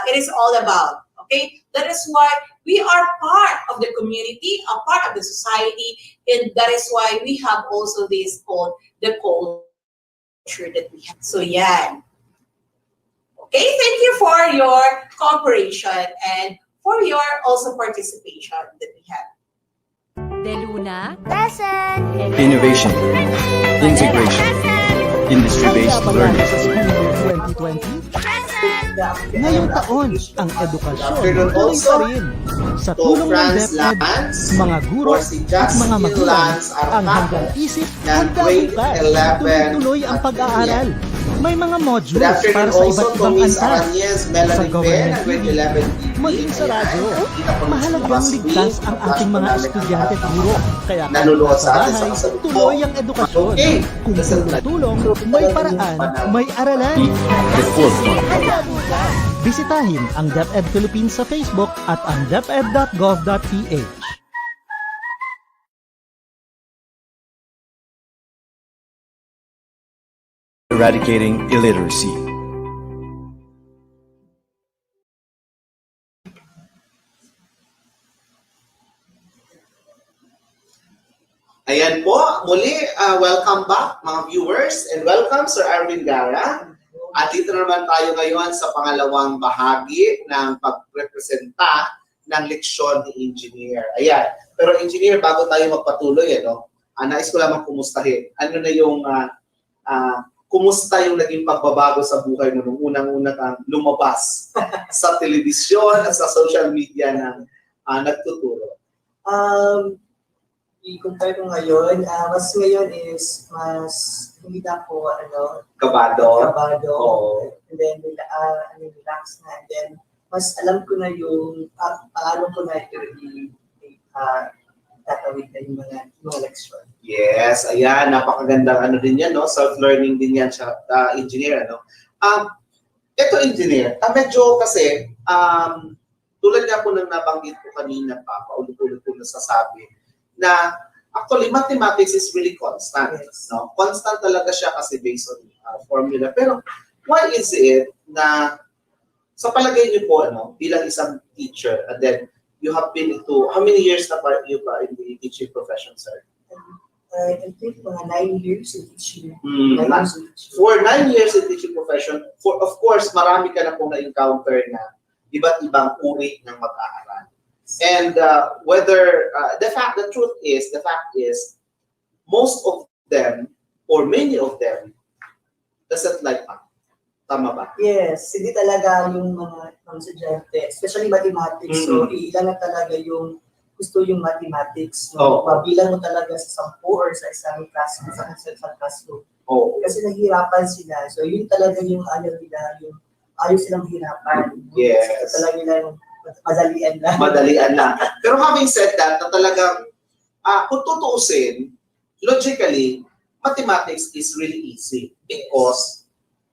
it is all about. Okay, that is why we are part of the community, a part of the society, and that is why we have also this called the culture that we have. So yeah. Okay, thank you for your cooperation and for your also participation that we have. De Luna. Present. Innovation, integration, industry-based learning. 2020? Ngayong taon, ang edukasyon tuloy pa rin. Sa tulong ng DepEd, mga guro at mga magulang, ang handang isip handa bukas. Tuloy-tuloy ang pag-aaral. May mga modules para sa iba't ibang antas. Sa government TV, maging sa radyo. Mahalagang ligtas ang ating mga estudyante at guro. Kaya kahit sa bahay, tuloy ang edukasyon. Kung tulong, may paraan, may aralan. The forefront. Bisitahin ang DepEd Philippines sa Facebook at ang deped.gov.ph. Eradicating illiteracy. Ayan po, muli, welcome back mga viewers and welcome Sir Arvin Gara. At dito naman tayo ngayon sa pangalawang bahagi ng pagrepresenta ng leksyon ni Engineer. Ayan, pero Engineer, bago tayo magpatuloy, nais ko lamang kumustahin. Ano na yung, kumusta yung naging pagbabago sa buhay mo nung unang-una kang lumabas sa telebisyon at sa social media ng nagtuturo? I-compare ko ngayon, mas ngayon is mas hindi na ako kabado. Oh. And then relax na, and then mas alam ko na yung paano ko na tatawid na yung mga leksyon. Yes, ayan, napakagandang din yan, no? Self-learning din yan siya, Engineer, Ito, Engineer, medyo kasi, tulad nga po ng nabanggit ko kanina pa, paulit-ulit ko nasasabi, na actually mathematics is really constant. Yes. No? Constant talaga siya kasi based on formula. Pero why is it na sa palagay niyo po bilang isang teacher, and then you have been into, how many years na pa you ba in the teaching profession, sir? I think mga 9 years in teaching. For 9 years in teaching profession, of course, marami ka na pong na-encounter na iba't ibang uri ng mag-aaral. And the fact is, most of them, or many of them, doesn't like math. Tama ba? Yes, hindi talaga yung mga estudyante, especially mathematics. So, ilan na talaga yung gusto yung mathematics. So, mabilang mo talaga sa 10 or sa isang classroom. Kasi nahihirapan sila. So, yun talaga yung ayaw silang hirapan. Yes. So, talaga lang madalian lang. Pero having said that, na talagang, kung tutuusin, logically, mathematics is really easy because,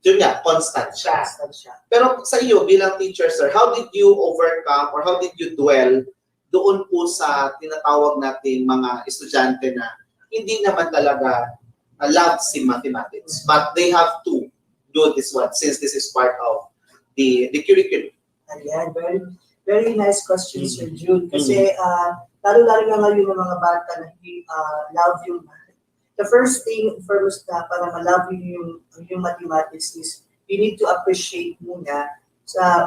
yun nga, constant siya. Pero sa iyo, bilang teacher, sir, how did you overcome or how did you dwell doon po sa tinatawag nating mga estudyante na hindi naman talaga love si mathematics, but they have to do this one since this is part of the curriculum? Ayan, very nice question, Sir Jude. Kasi lalo-lalo na ngayon ng mga bata na love yung math. The first thing, na para ma-love yung mathematics is you need to appreciate muna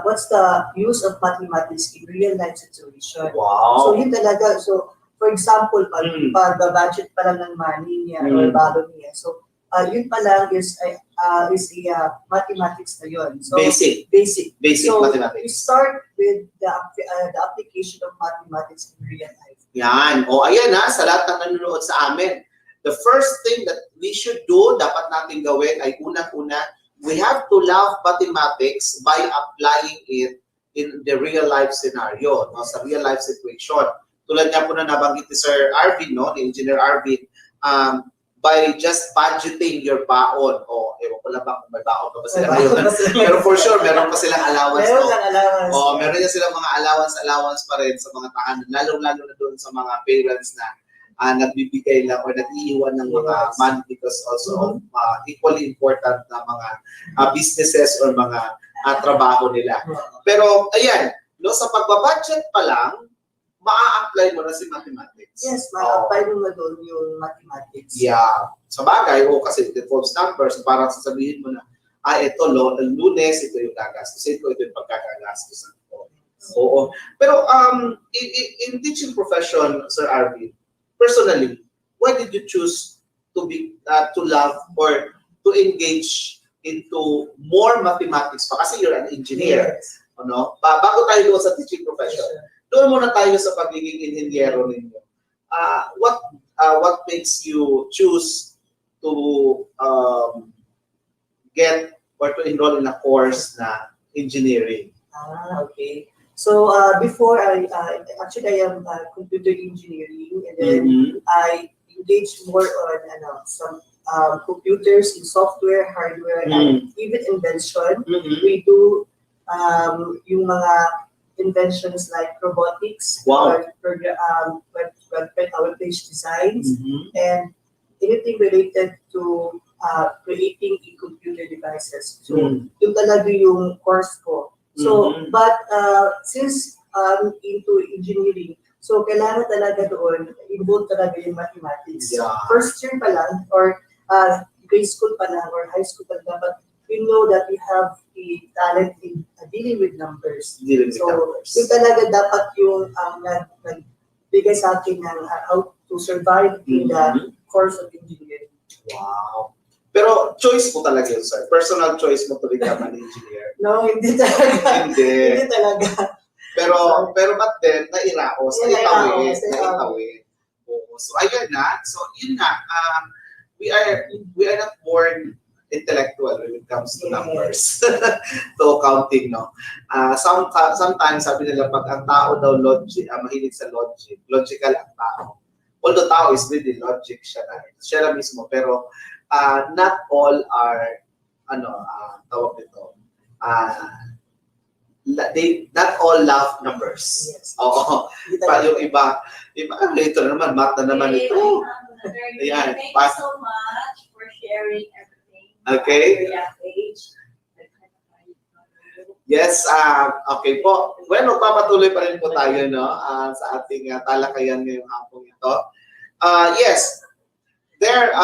what's the use of mathematics in real life situation. Wow. So yun talaga. So for example, pag budget pa lang ng money niya or balon niya. So yun pa lang is mathematics na yun. So, basic so, mathematics. We start with the application of mathematics in real life. Yan. Ayan sa lahat ng nanonood sa amin. The first thing that we should do, dapat natin gawin ay unang-una, we have to love mathematics by applying it in the real life scenario, sa real life situation. Tulad nga po na nabanggit ni Sir Arvin, ni Engineer Arvin, by just budgeting your baon. O, ewan ko lang ba kung may baon pa ba sila ngayon. Pero for sure, meron pa silang allowance. Meron lang allowance. O, meron na silang mga allowance pa rin sa mga tahanan. Lalo-lalo na doon sa mga parents na nagbibigay lang or nag-iiwan ng mga money because also of equally important na mga businesses or mga trabaho nila. Pero, ayan, no, sa pagbabudget pa lang, maa-apply mo na si mathematics. Yes, maa-apply mo na doon yung mathematics. Yeah. Sa bagay, kasi it involves numbers, parang sasabihin mo na, ito, Lunes, ito yung gagastos. Ito yung pagkakagastos ko. Oo. Pero in teaching profession, Sir Arvin, personally, why did you choose to love or to engage into more mathematics pa? Kasi you're an engineer. Yes. Ano? Bago tayo doon sa teaching profession, doon muna tayo sa pagiging inhinyero ninyo. What makes you choose to get or to enroll in a course na engineering? Okay. So before I am computer engineering, and then I engaged more on some computers in software, hardware, and even invention. We do yung mga inventions like robotics, web-page designs, and anything related to creating computer devices. So, yung talaga yung course ko. So, but since into engineering, so kailangan talaga doon, involved talaga yung mathematics. Yeah. First year pa lang, or grade school pa lang, or high school pa lang, but we know that we have the talent in dealing with numbers. Yung talaga dapat yung nagbigay sa akin ng how to survive in the course of engineering. Wow. Pero choice mo talaga yun, sir. Personal choice mo to become an engineer. No, hindi talaga. Hindi. Hindi talaga. Pero ba't din, nairaos, naitawid. So, ayun na. So, yun na. We are not born intellectual when it comes to numbers. To counting, no? Sometimes, sabi nila, pag ang tao daw mahilig sa logical ang tao. Although tao is really logic siya na mismo, pero not all are, tawag nito, not all love numbers. Yes. Oo. Yung iba, ito na naman, math na naman ito. Ayan. Thank you so much for sharing everything. Okay. Yes, okay po. Well, magpapatuloy pa rin po tayo, no, sa ating talakayan ngayong hapong ito. Yes, there,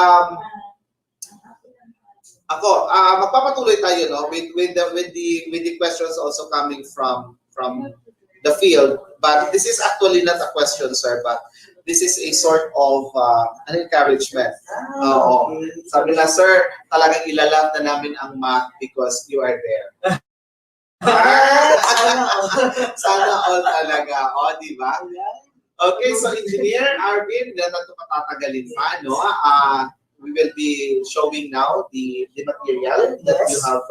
magpapatuloy tayo, no, with the questions also coming from the field. But this is actually not a question, sir, but this is a sort of an encouragement. Sabi na, sir, talagang ilalab na namin ang math because you are there. Sana all talaga. O, di ba? Okay, so Engineer Arvin, na ito patatagalin pa, no? We will be showing now the material that you have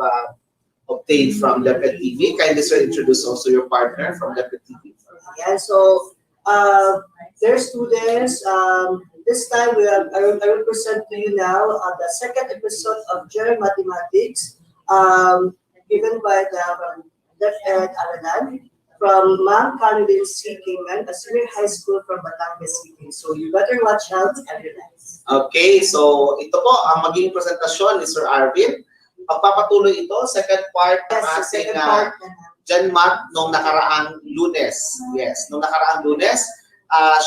obtained from Leopard TV. Kindly, sir, introduce also your partner from Leopard TV. Yeah, so dear students, this time I will present to you now the second episode of General Mathematics, given by the Leopard Aralan from Ma'am Caroline C. Kingman, a senior high school from Batangas City. So you better watch out and relax. Okay, so ito po ang magiging presentasyon ni Sir Arvin. Pagpapatuloy ito, second part ng ating Gen Math nung nakaraang Lunes. Yes, nung nakaraang Lunes,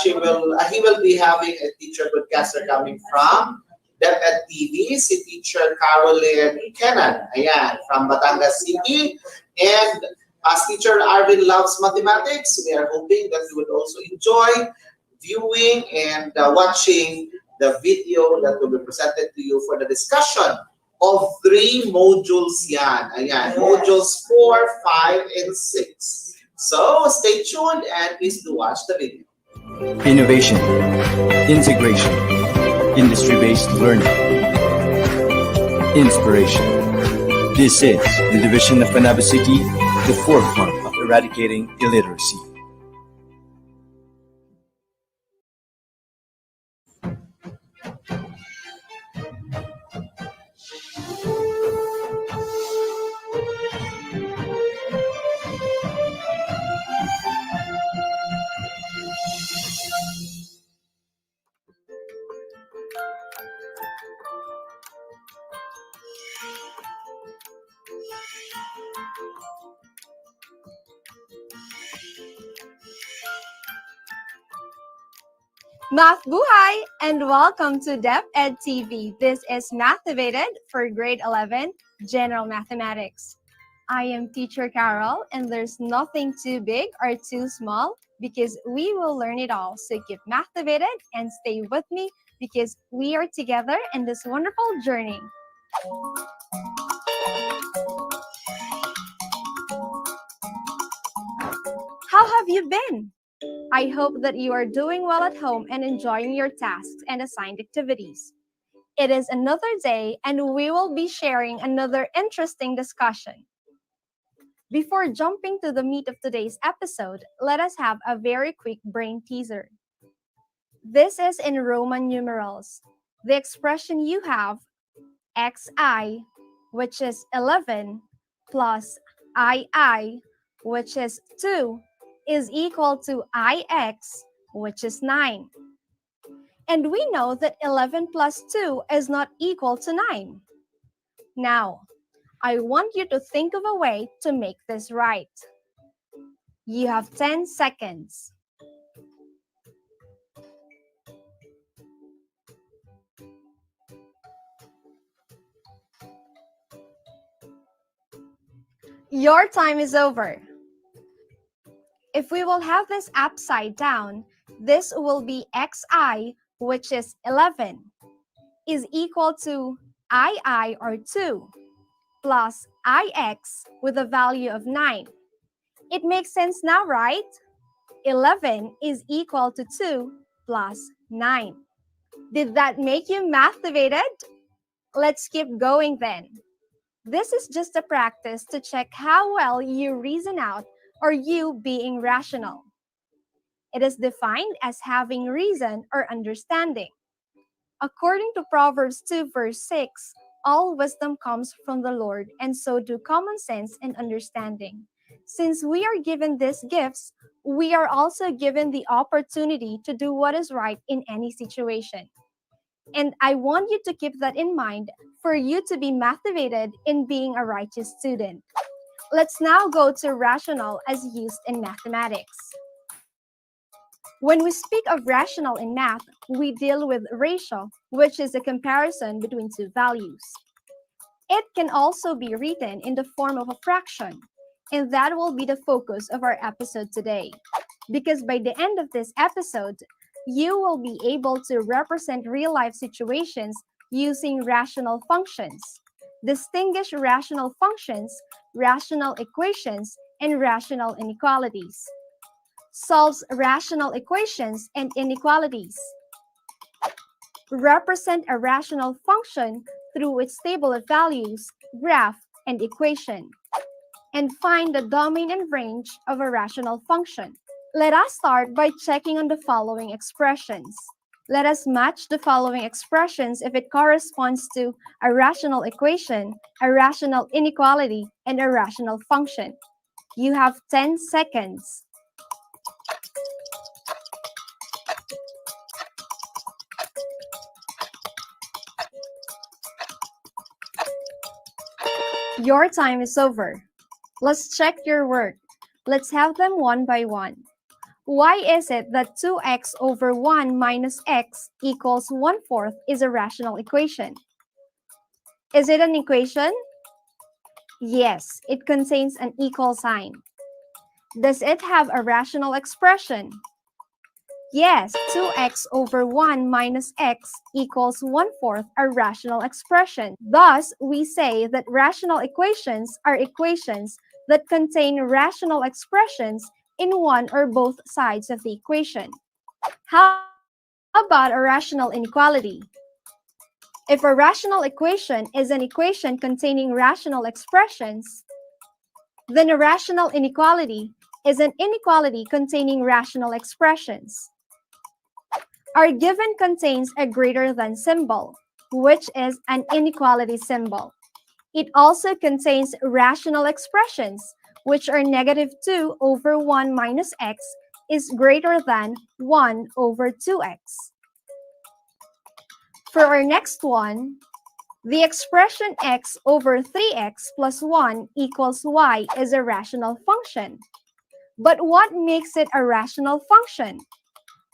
he will be having a teacher broadcaster coming from DepEd TV, si Teacher Caroline Kenan, ayan, from Batangas City. And as Teacher Arvin loves mathematics, we are hoping that you would also enjoy viewing and watching the video that will be presented to you for the discussion of 3 modules yan. Ayan, modules 4, 5, and 6. So, stay tuned and please do watch the video. Innovation, integration, industry-based learning, inspiration. This is the division of Panabo City, the forefront of eradicating illiteracy. Math Buhay and welcome to DepEd TV. This is Mathtivated for grade 11 General Mathematics. I am Teacher Carol and there's nothing too big or too small because we will learn it all. So keep Mathtivated and stay with me because we are together in this wonderful journey. How have you been? I hope that you are doing well at home and enjoying your tasks and assigned activities. It is another day and we will be sharing another interesting discussion. Before jumping to the meat of today's episode, let us have a very quick brain teaser. This is in Roman numerals. The expression you have, xi, which is 11, plus ii, which is 2, is equal to ix, which is 9. And we know that 11 plus 2 is not equal to 9. Now, I want you to think of a way to make this right. You have 10 seconds. Your time is over. If we will have this upside down, this will be xi, which is 11, is equal to ii or 2, plus ix with a value of 9. It makes sense now, right? 11 is equal to 2 plus 9. Did that make you mathtivated? Let's keep going then. This is just a practice to check how well you reason out or you being rational. It is defined as having reason or understanding. According to Proverbs 2 verse 6, all wisdom comes from the Lord, and so do common sense and understanding. Since we are given these gifts, we are also given the opportunity to do what is right in any situation. And I want you to keep that in mind for you to be motivated in being a righteous student. Let's now go to rational as used in mathematics. When we speak of rational in math, we deal with ratio, which is a comparison between two values. It can also be written in the form of a fraction, and that will be the focus of our episode today. Because by the end of this episode, you will be able to represent real-life situations using rational functions, distinguish rational functions, rational equations, and rational inequalities. Solves rational equations and inequalities. Represent a rational function through its table of values, graph, and equation. And find the domain and range of a rational function. Let us start by checking on the following expressions. Let us match the following expressions if it corresponds to a rational equation, a rational inequality, and a rational function. You have 10 seconds. Your time is over. Let's check your work. Let's have them one by one. Why is it that 2x over 1 minus x equals 1/4 is a rational equation? Is it an equation? Yes, it contains an equal sign. Does it have a rational expression? Yes, 2x over 1 minus x equals 1/4 a rational expression. Thus, we say that rational equations are equations that contain rational expressions in one or both sides of the equation. How about a rational inequality? If a rational equation is an equation containing rational expressions, then a rational inequality is an inequality containing rational expressions. Our given contains a greater than symbol, which is an inequality symbol. It also contains rational expressions, which are -2 over 1 minus x is greater than 1 over 2x. For our next one, the expression x over 3x plus 1 equals y is a rational function. But what makes it a rational function?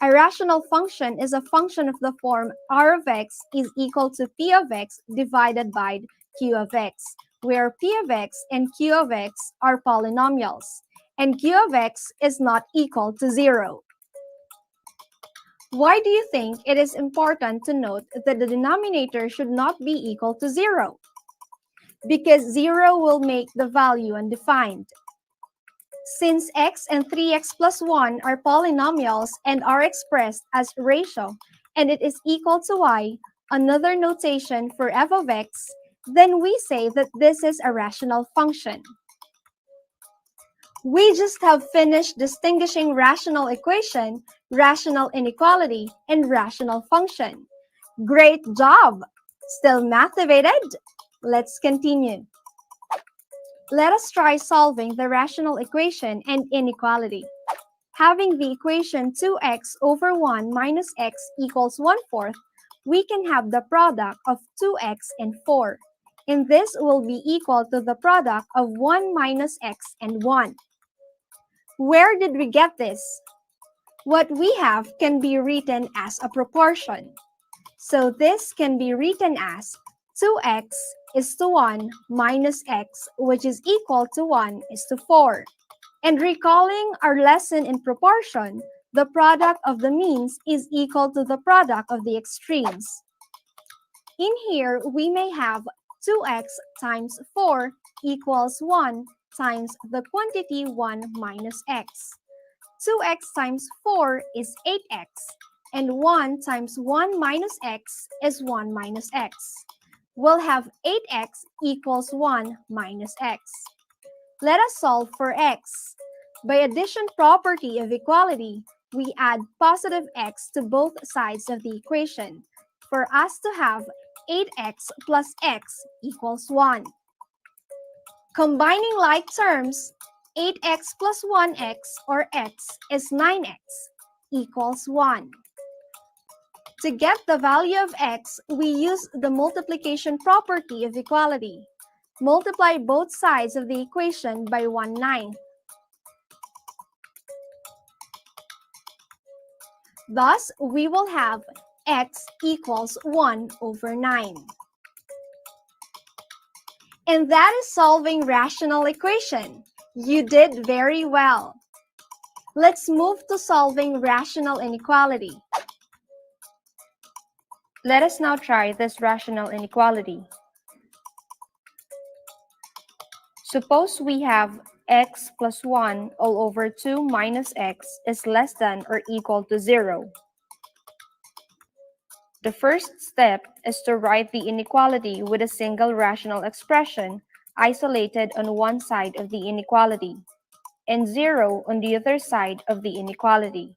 A rational function is a function of the form r of x is equal to p of x divided by q of x, where p of x and q of x are polynomials, and q of x is not equal to 0. Why do you think it is important to note that the denominator should not be equal to 0? Because 0 will make the value undefined. Since x and 3x plus 1 are polynomials and are expressed as ratio, and it is equal to y, another notation for f of x, then we say that this is a rational function. We just have finished distinguishing rational equation, rational inequality, and rational function. Great job! Still motivated? Let's continue. Let us try solving the rational equation and inequality. Having the equation 2x over 1 minus x equals 1/4, we can have the product of 2x and 4. And this will be equal to the product of 1 minus x and 1. Where did we get this? What we have can be written as a proportion. So this can be written as 2x is to 1 minus x, which is equal to 1 is to 4. And recalling our lesson in proportion, the product of the means is equal to the product of the extremes. In here, we may have 2x times 4 equals 1 times the quantity 1 minus x. 2x times 4 is 8x, and 1 times 1 minus x is 1 minus x. We'll have 8x equals 1 minus x. Let us solve for x. By addition property of equality, we add positive x to both sides of the equation for us to have 8x plus x equals 1. Combining like terms, 8x plus 1x or x is 9x equals 1. To get the value of x, we use the multiplication property of equality. Multiply both sides of the equation by 1/9. Thus, we will have x equals 1 over 9. And that is solving rational equation. You did very well. Let's move to solving rational inequality. Let us now try this rational inequality. Suppose we have x plus 1 all over 2 minus x is less than or equal to 0. The first step is to write the inequality with a single rational expression isolated on one side of the inequality and 0 on the other side of the inequality.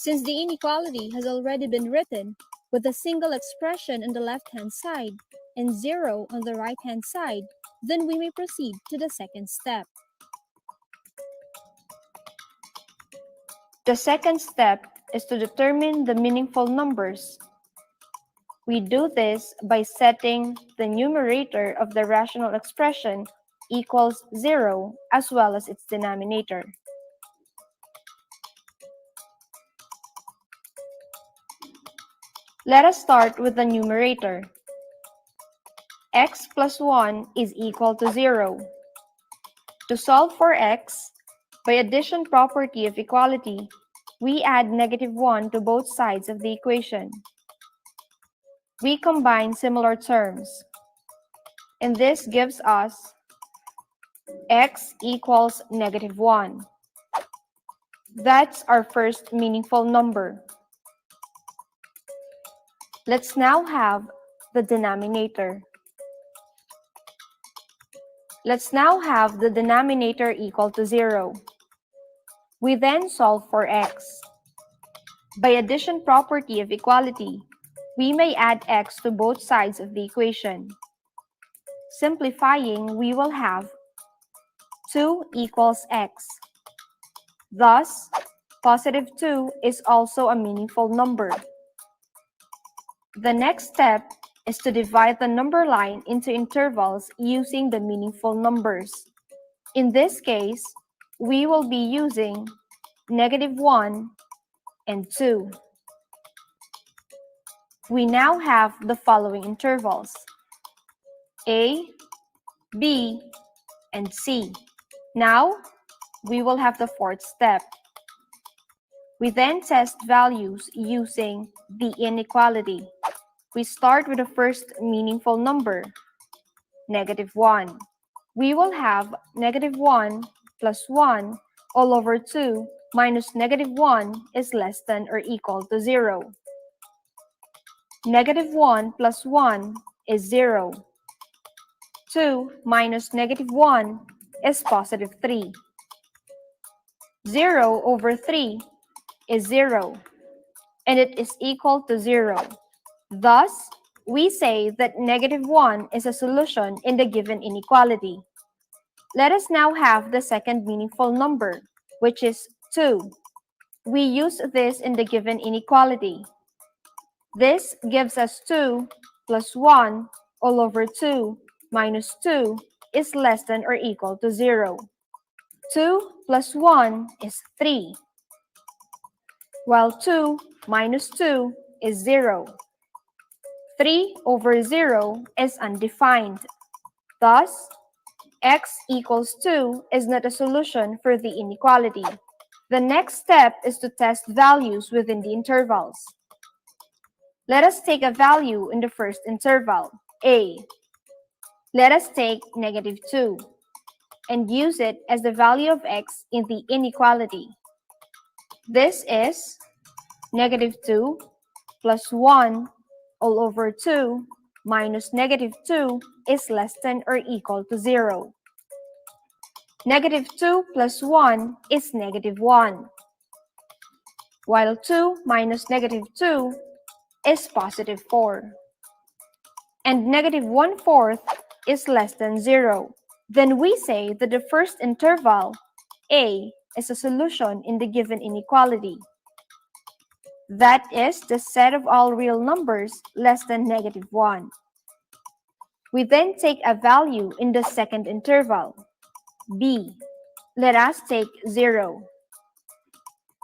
Since the inequality has already been written with a single expression on the left-hand side and 0 on the right-hand side, then we may proceed to the second step. The second step is to determine the meaningful numbers. We do this by setting the numerator of the rational expression equals 0 as well as its denominator. Let us start with the numerator. X plus 1 is equal to 0. To solve for x, by addition property of equality, we add -1 to both sides of the equation. We combine similar terms, and this gives us x equals -1. That's our first meaningful number. Let's now have the denominator. Let's now have the denominator equal to 0. We then solve for x. By addition property of equality, we may add x to both sides of the equation. Simplifying, we will have 2 equals x. Thus, +2 is also a meaningful number. The next step is to divide the number line into intervals using the meaningful numbers. In this case, we will be using -1, and 2. We now have the following intervals: A, B, and C. Now, we will have the fourth step. We then test values using the inequality. We start with the first meaningful number, -1. We will have -1 plus 1 all over 2 minus -1 is less than or equal to 0. -1 plus 1 is 0. 2 minus -1 is positive 3. 0 over 3 is 0, and it is equal to 0. Thus, we say that -1 is a solution in the given inequality. Let us now have the second meaningful number, which is 2. We use this in the given inequality. This gives us 2 plus 1 all over 2 minus 2 is less than or equal to 0. 2 plus 1 is 3, while 2 minus 2 is 0. 3 over 0 is undefined. Thus, x equals 2 is not a solution for the inequality. The next step is to test values within the intervals. Let us take a value in the first interval, a. Let us take -2 and use it as the value of x in the inequality. This is -2 plus 1 all over 2 minus -2 is less than or equal to 0. -2 plus 1 is -1, while 2 minus -2 is positive 4. And -1/4 is less than 0. Then we say that the first interval, a, is a solution in the given inequality. That is the set of all real numbers less than -1. We then take a value in the second interval, b. Let us take 0.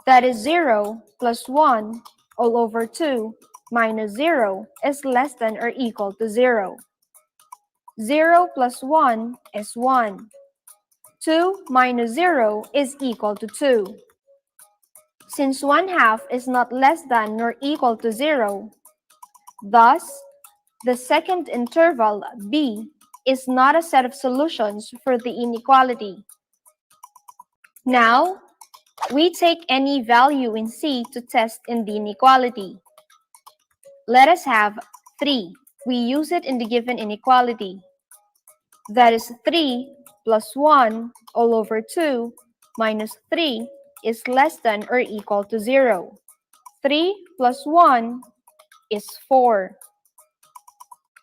That is 0 plus 1 all over 2 minus 0 is less than or equal to 0. 0 plus 1 is 1. 2 minus 0 is equal to 2. Since 1/2 is not less than nor equal to 0, thus, the second interval, b, is not a set of solutions for the inequality. Now, we take any value in c to test in the inequality. Let us have 3. We use it in the given inequality. That is 3 plus 1 all over 2 minus 3 is less than or equal to 0. 3 plus 1 is 4.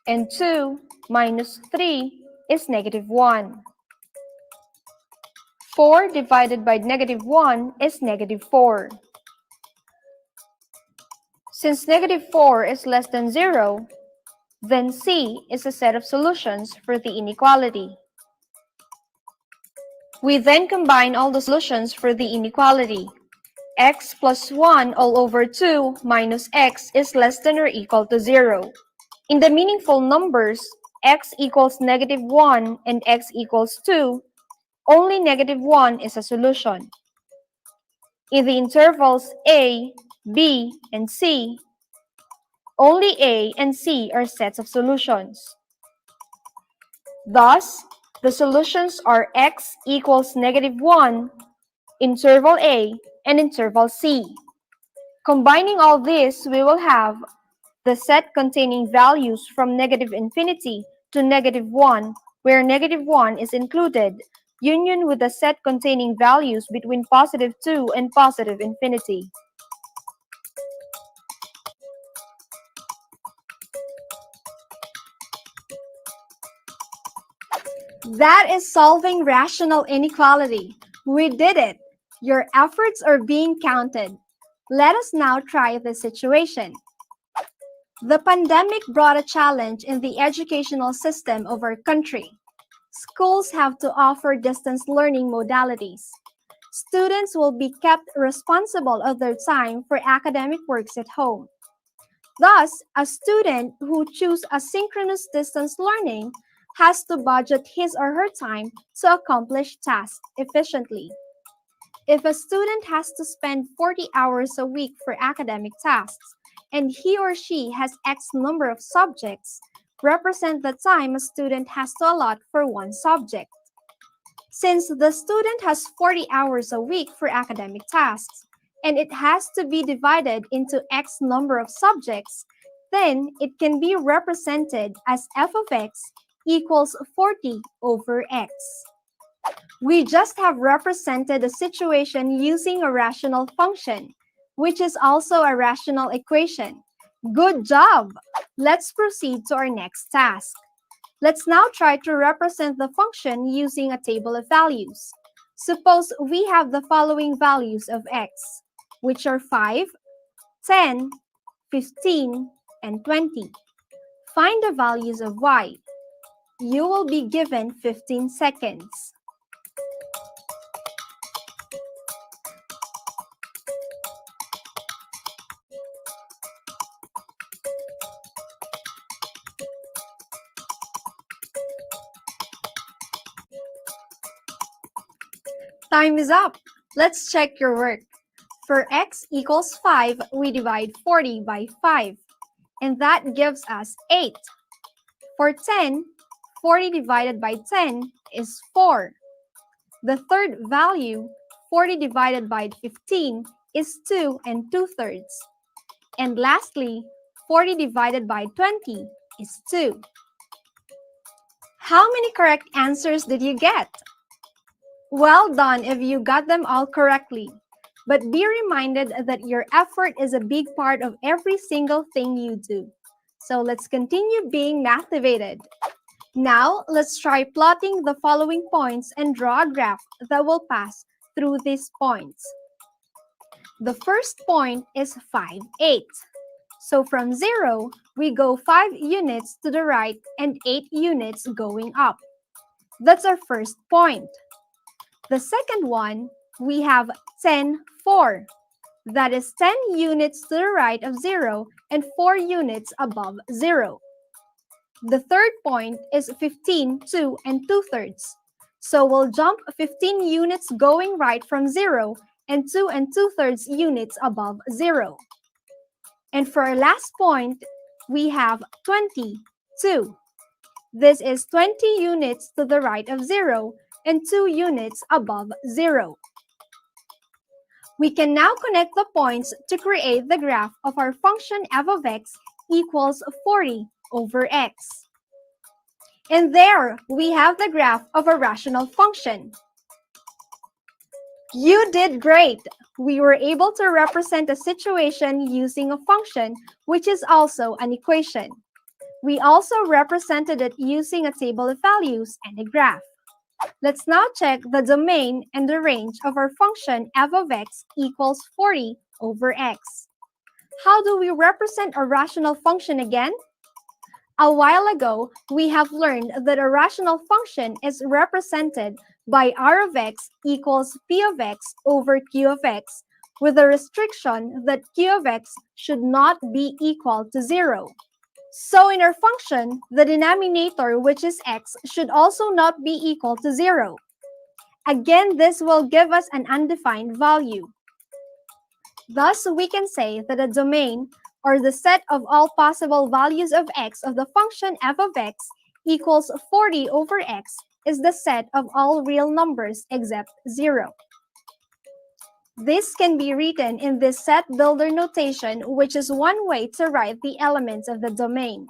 And 2 minus 3 is -1. 4 divided by -1 is -4. Since -4 is less than 0, then C is a set of solutions for the inequality. We then combine all the solutions for the inequality. X plus 1 all over 2 minus x is less than or equal to 0. In the meaningful numbers, x equals -1 and x equals 2, only -1 is a solution. In the intervals a, b, and c, only a and c are sets of solutions. Thus, the solutions are x equals -1, interval a, and interval c. Combining all this, we will have the set containing values from -infinity to -1, where -1 is included, union with the set containing values between +2 and +infinity. That is solving rational inequality. We did it. Your efforts are being counted. Let us now try this situation. The pandemic brought a challenge in the educational system of our country. Schools have to offer distance learning modalities. students will be kept responsible of their time for academic works at home. Thus, a student who chooses asynchronous distance learning has to budget his or her time to accomplish tasks efficiently. If a student has to spend 40 hours a week for academic tasks, and he or she has X number of subjects, represent the time a student has to allot for one subject. Since the student has 40 hours a week for academic tasks, and it has to be divided into X number of subjects, then it can be represented as f of x equals 40 over x. We just have represented a situation using a rational function, which is also a rational equation. Good job! Let's proceed to our next task. Let's now try to represent the function using a table of values. Suppose we have the following values of x, which are 5, 10, 15, and 20. Find the values of y. You will be given 15 seconds. Time is up. Let's check your work. For x equals 5, we divide 40 by 5, and that gives us 8. For 10, 40 divided by 10 is 4. The third value, 40 divided by 15, is 2 and 2/3. And lastly, 40 divided by 20 is 2. How many correct answers did you get? Well done if you got them all correctly. But be reminded that your effort is a big part of every single thing you do. So let's continue being motivated. Now, let's try plotting the following points and draw a graph that will pass through these points. The first point is 5, 8. So from 0, we go 5 units to the right and 8 units going up. That's our first point. The second one, we have 10, 4. That is 10 units to the right of 0 and 4 units above 0. The third point is 15, 2 and 2/3. So we'll jump 15 units going right from 0 and 2 and 2/3 units above 0. And for our last point, we have 20, 2. This is 20 units to the right of 0 and 2 units above 0. We can now connect the points to create the graph of our function f of x equals 40 over x. And there, we have the graph of a rational function. You did great! We were able to represent a situation using a function, which is also an equation. We also represented it using a table of values and a graph. Let's now check the domain and the range of our function f of x equals 40 over x. How do we represent a rational function again? A while ago, we have learned that a rational function is represented by r of x equals p of x over q of x, with the restriction that q of x should not be equal to 0. So in our function, the denominator, which is x, should also not be equal to 0. Again, this will give us an undefined value. Thus, we can say that the domain, or the set of all possible values of x of the function f of x equals 40 over x is the set of all real numbers except 0. This can be written in this set builder notation, which is one way to write the elements of the domain.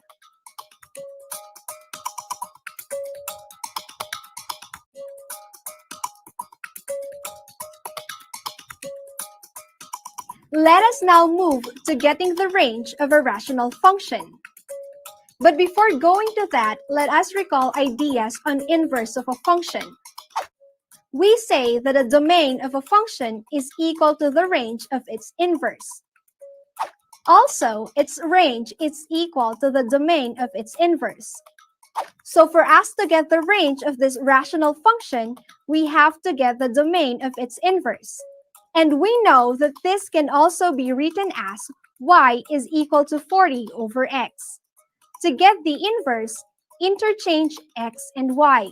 Let us now move to getting the range of a rational function. But before going to that, let us recall ideas on inverse of a function. We say that a domain of a function is equal to the range of its inverse. Also, its range is equal to the domain of its inverse. So for us to get the range of this rational function, we have to get the domain of its inverse. And we know that this can also be written as y is equal to 40 over x. To get the inverse, interchange x and y.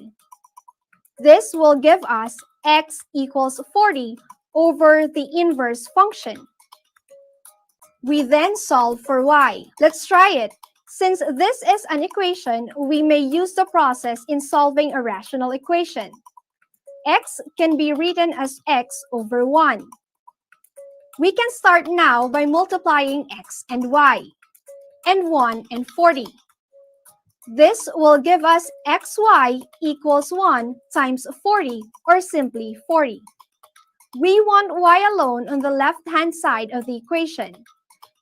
This will give us x equals 40 over the inverse function. We then solve for y. Let's try it. Since this is an equation, we may use the process in solving a rational equation. X can be written as x over 1. We can start now by multiplying x and y, and 1 and 40. This will give us xy equals 1 times 40, or simply 40. We want y alone on the left-hand side of the equation.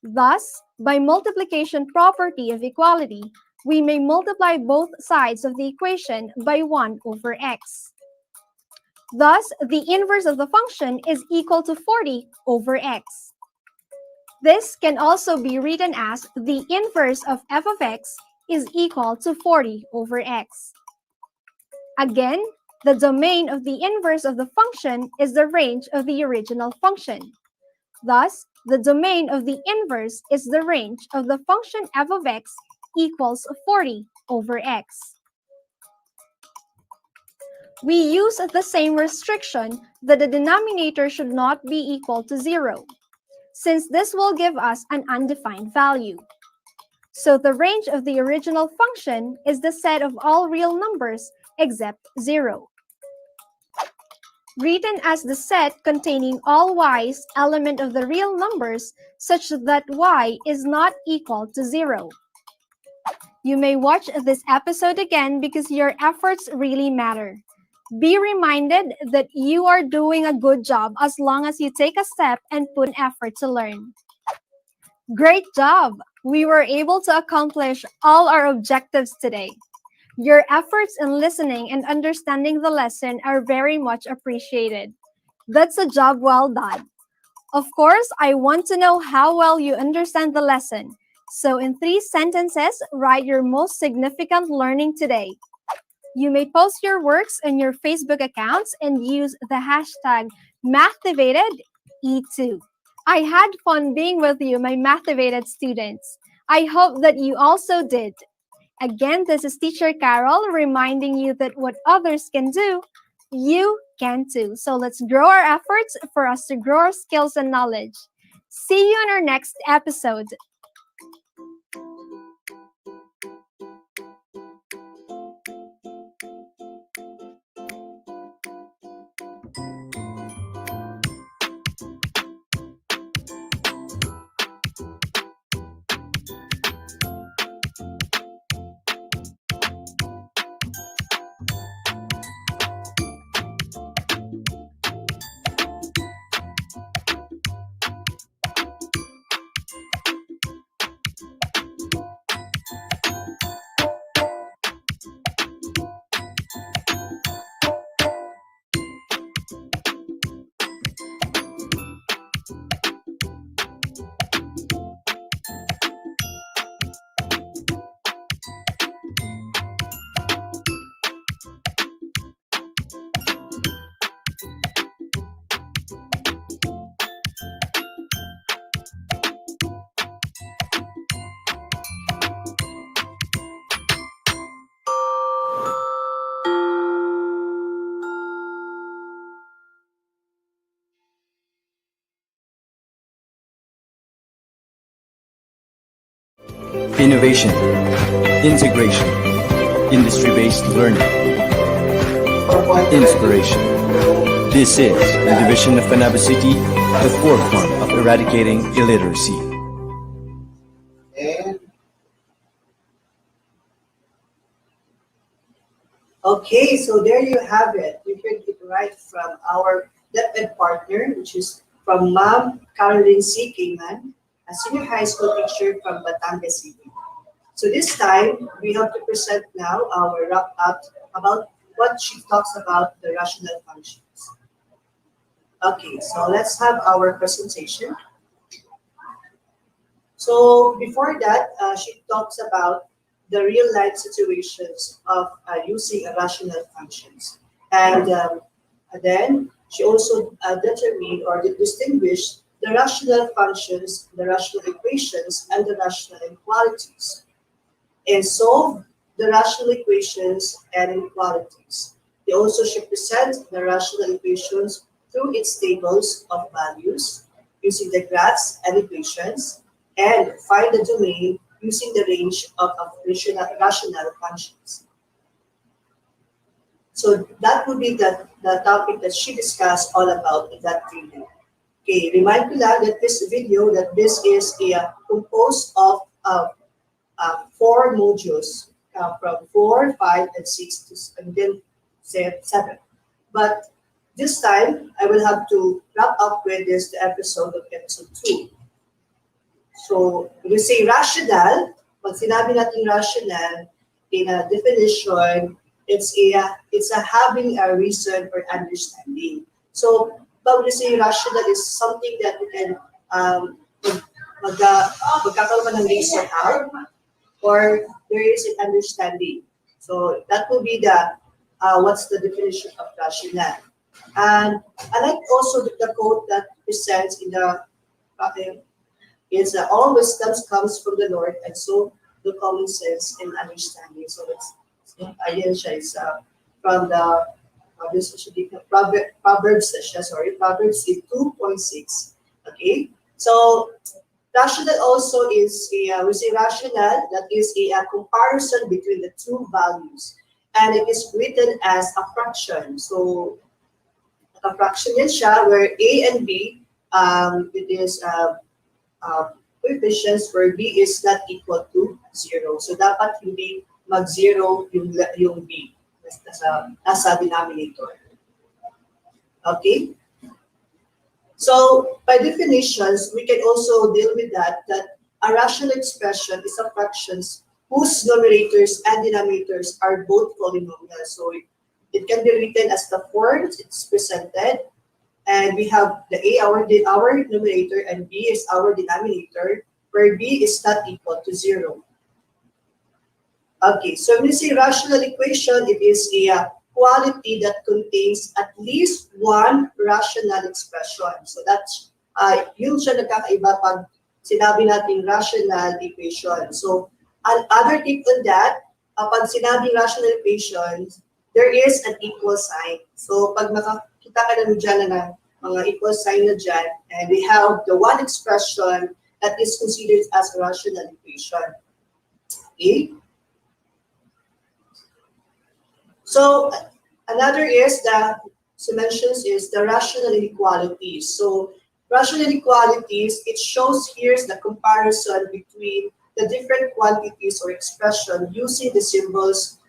Thus, by multiplication property of equality, we may multiply both sides of the equation by 1 over x. Thus, the inverse of the function is equal to 40 over x. This can also be written as the inverse of f of x is equal to 40 over x. Again, the domain of the inverse of the function is the range of the original function. Thus, the domain of the inverse is the range of the function f of x equals 40 over x. We use the same restriction that the denominator should not be equal to 0, since this will give us an undefined value. So the range of the original function is the set of all real numbers except 0. Written as the set containing all y's element of the real numbers such that y is not equal to 0. You may watch this episode again because your efforts really matter. Be reminded that you are doing a good job as long as you take a step and put an effort to learn. Great job! We were able to accomplish all our objectives today. Your efforts in listening and understanding the lesson are very much appreciated. That's a job well done. Of course, I want to know how well you understand the lesson. So in 3 sentences, write your most significant learning today. You may post your works on your Facebook accounts and use the hashtag MathTivatedE2. I had fun being with you, my Mathtivated students. I hope that you also did. Again, this is Teacher Carol reminding you that what others can do, you can too. So let's grow our efforts for us to grow our skills and knowledge. See you in our next episode. Innovation, integration, industry-based learning, inspiration. This is the division of Panabo City, the forefront of eradicating illiteracy. Okay, so there you have it. You heard it right from our DepEd partner, which is from Ma'am Caroline C. Kayman, a senior high school teacher from Batangas City. So this time, we have to present now our wrap-up about what she talks about the rational functions. Okay, so let's have our presentation. So before that, she talks about the real-life situations of using rational functions. And then she also determined or distinguished the rational functions, the rational equations, and the rational inequalities, and solve the rational equations and inequalities. They also should present the rational equations through its tables of values, using the graphs and equations, and find the domain using the range of rational functions. So that would be the topic that she discussed all about in that video. Okay, remind ko lang that this video, that this is composed of 4 modules from 4, 5, and 6 and then 7. But this time, I will have to wrap up with this the episode 2. So, we say rational. Pag sinabi natin rational, in a definition, it's a having a reason or understanding. So, pag we say rational is something that we can magkakaroon ka ng reason out, or there is an understanding. So that will be the what's the definition of rational. And I like also the quote that presents in the is all wisdom comes from the Lord, and so the common sense and understanding. So it's ayan siya is from the this should be Proverbs 2.6. Okay, so rational also is we say rational, that is a comparison between the two values, and it is written as a fraction. So a fraction yan siya where A and B it is coefficients where B is not equal to 0. So dapat hindi mag-0 yung B nasa denominator. Okay? So, by definitions, we can also deal with that a rational expression is a fractions whose numerators and denominators are both polynomials. So, it can be written as the form it's presented, and we have the A, our numerator, and B is our denominator, where B is not equal to 0. Okay, so when we say rational equation, it is a quality that contains at least one rational expression. So that's yun siya nagkakaiba pag sinabi natin rational equation. So another tip on that, pag sinabing rational equations, there is an equal sign. So pag makakita ka na dyan na mga equal sign na dyan, and we have the one expression that is considered as a rational equation. Okay? So another is mentions is the rational inequalities. So rational inequalities, it shows here the comparison between the different quantities or expression using the symbols.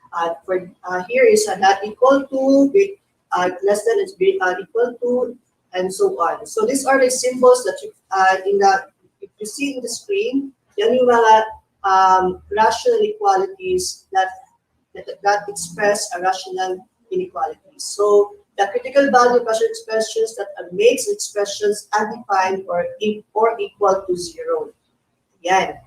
Here is a not equal to, with less than is equal to, and so on. So these are the symbols that you if you see in the screen, yan yung mga rational inequalities that express a rational inequality. So the critical value of rational expressions that makes expressions undefined or equal to 0. Yan.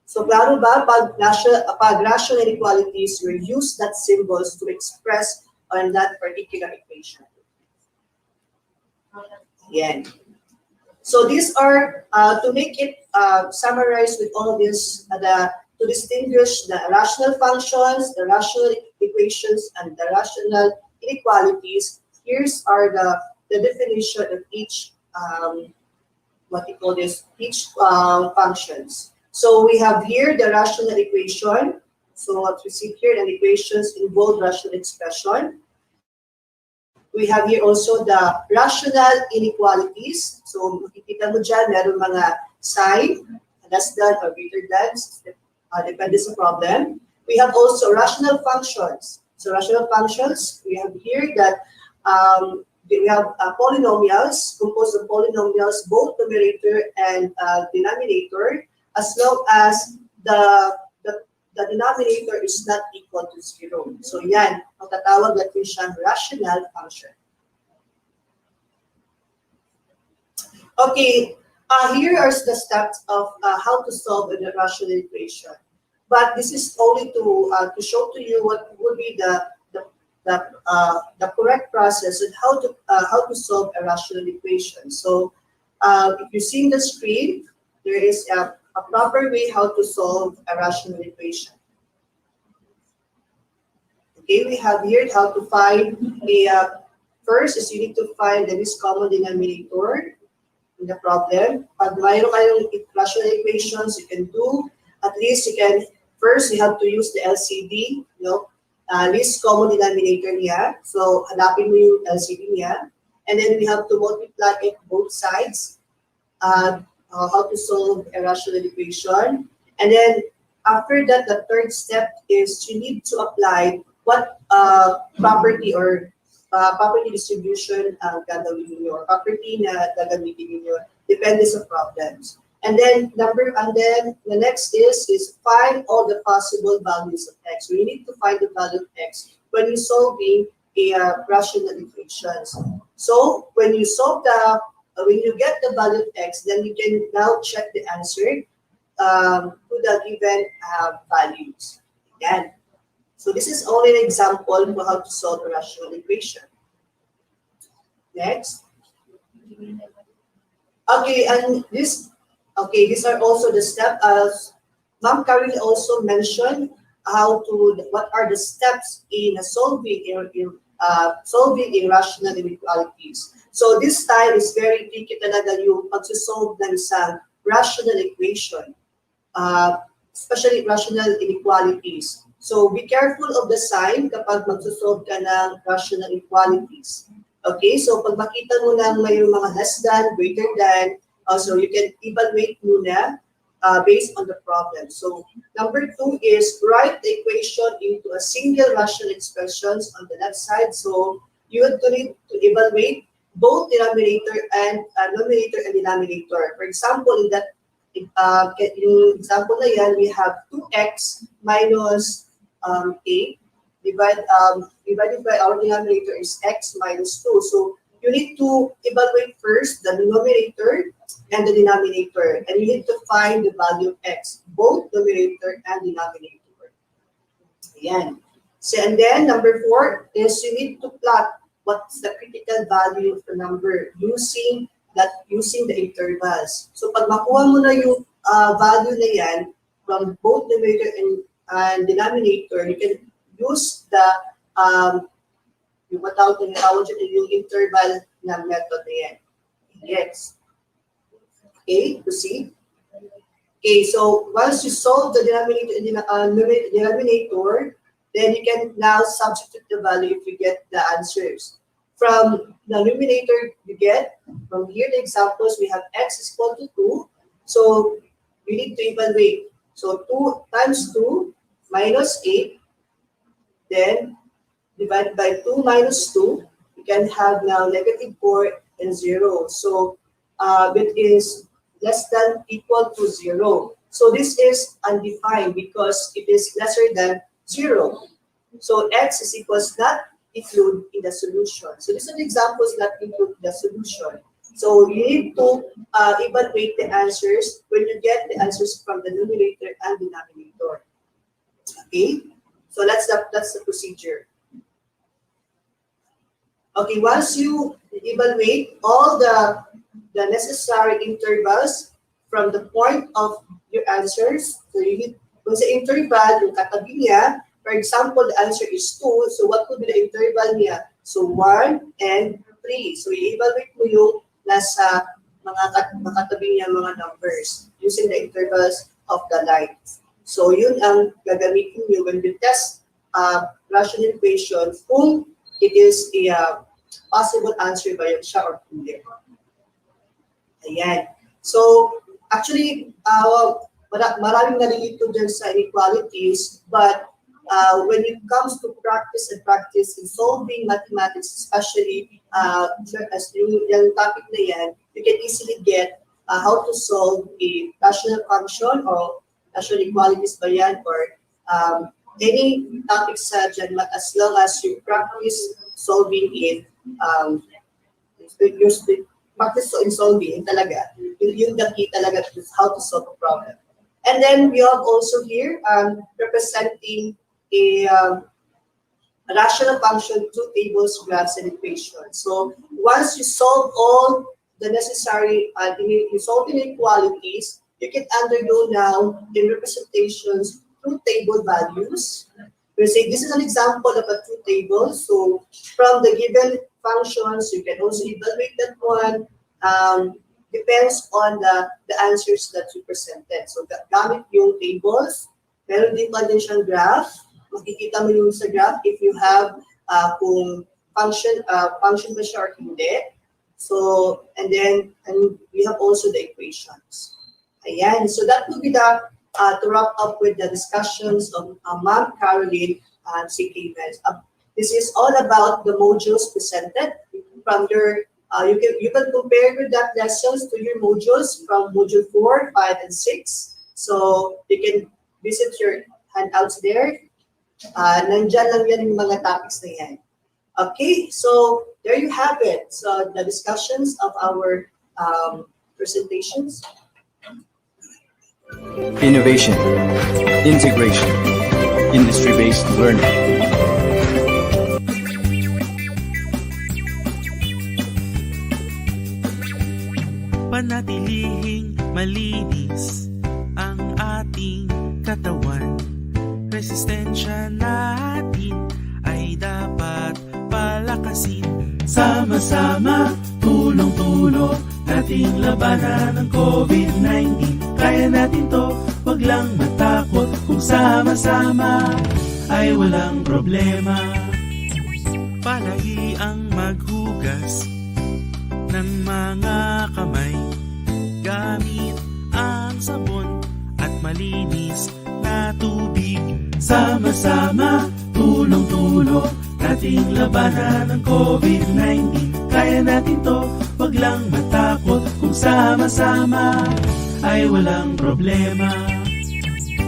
So klaro ba, pag rational inequalities, we use that symbols to express on that particular equation. Yan. So these are, to make it summarize with all this, to distinguish the rational functions, the rational equations, and the rational inequalities. Here's are the definition of each each functions. So we have here the rational equation. So what we see here, the equations involve rational expression. We have here also the rational inequalities. So makikita mo dyan, meron mga sign, less than or greater than, depende sa problem. We have also rational functions. So rational functions, we have here that we have polynomials, composed of polynomials, both numerator and denominator, as long as the denominator is not equal to 0. So yan, ang tatawag natin siyang rational function. Okay, here are the steps of how to solve a rational equation. But this is only to show to you what would be the correct process and how to solve a rational equation. So if you see in the screen, there is a proper way how to solve a rational equation. Okay, we have here how to find first is you need to find the least common denominator in the problem. Pag mayroon kayong rational equations, you can do, at least you can, first you have to use the LCD, least common denominator niya. So, hanapin mo yung LCD niya. And then we have to multiply it both sides. How to solve a rational equation. And then, after that, the third step is you need to apply what property or property distribution gagawin niyo, or property na gagamitin niyo, depende sa problems. And then the next is find all the possible values of x. So you need to find the value of x when you're solving a rational equations. So when you solve when you get the value of x, then you can now check the answer to the given values. Again. So this is only an example for how to solve a rational equation. Next. Okay, and these are also the steps. As Ma'am Karine also mentioned, what are the steps in solving irrational inequalities. So this time is very tricky talaga yung pag-solve ng isang rational equation, especially rational inequalities. So be careful of the sign kapag magsusolve ka ng rational inequalities. Okay, so pag makita mo na mayroong mga less than, greater than, so you can evaluate muna based on the problem. So number 2 is write the equation into a single rational expressions on the left side. So you would need to evaluate both numerator and denominator. For example, in that yung example na yan, we have 2x minus 8 divided by our denominator is x minus 2. So you need to evaluate first the numerator and the denominator, and you need to find the value of x, both numerator and denominator. Ayan. So, and then number 4 is you need to plot what's the critical value of the number using the intervals. So pag makuha mo na yung value na yan from both numerator and denominator, you can use the yung interval na method na yan. Yes. Okay, proceed. Okay, so once you solve the denominator and denominator, then you can now substitute the value if you get the answers. From the numerator you get, from here the examples, we have x is equal to 2. So we need to evaluate. So 2 times 2 minus 8, then divided by 2 minus 2, you can have now negative 4 and 0. So it is less than equal to 0. So this is undefined because it is lesser than 0. So x is equals not include in the solution. So these are the examples not include the solution. So you need to evaluate the answers when you get the answers from the numerator and denominator. Okay, so that's the procedure. Okay, once you evaluate all the necessary intervals from the point of your answers, so you need, kung sa interval, yung katabi niya, for example, the answer is 2, so what would be the interval niya? So 1 and 3. So i-evaluate mo yung nasa mga katabi niya mga numbers using the intervals of the lines. So yun ang gagamitin niyo when you test rational equation kung it is a possible answer ba yun siya or hindi. Ayan. So actually, maraming nalilito dyan sa inequalities, but when it comes to practice in solving mathematics, especially as yung topic na yan, you can easily get how to solve a rational function or rational equalities ba yan, or any topics sa dyan, as long as you practice solving it, practice in solving talaga, yung the key talaga is how to solve a problem. And then we have also here representing a rational function, two tables, graphs, and equations. So once you solve all the necessary resulting inequalities, you can undergo now in representations through table values. We say this is an example of a two table. So from the given functions, you can also evaluate that one. Depends on the answers that you presented. So gamit yung tables, meron din pa din siyang graph. Makikita mo yung sa graph if you have kung function ba siya or hindi. So, and we have also the equations. Ayan, so that will be to wrap up with the discussions of Ma'am Caroline and CK Vez. This is all about the modules presented from your, you can compare with that lessons to your modules from module 4, 5, and 6. So you can visit your handouts there. Nandyan lang yan yung mga topics na yan. Okay, so there you have it. So the discussions of our presentations. Innovation, integration, industry-based learning. Panatilihing malinis ang ating katawan. Resistensya natin ay dapat palakasin. Sama-sama, tulong-tulong, nating labanan ng COVID-19. Kaya natin to, wag lang matakot. Kung sama-sama ay walang problema. Palagi ang maghugas ng mga kamay gamit ang sabon at malinis na tubig. Sama-sama, tulong-tulong, nating labanan ng COVID-19. Kaya natin to, wag lang matakot. Kung sama-sama ay walang problema.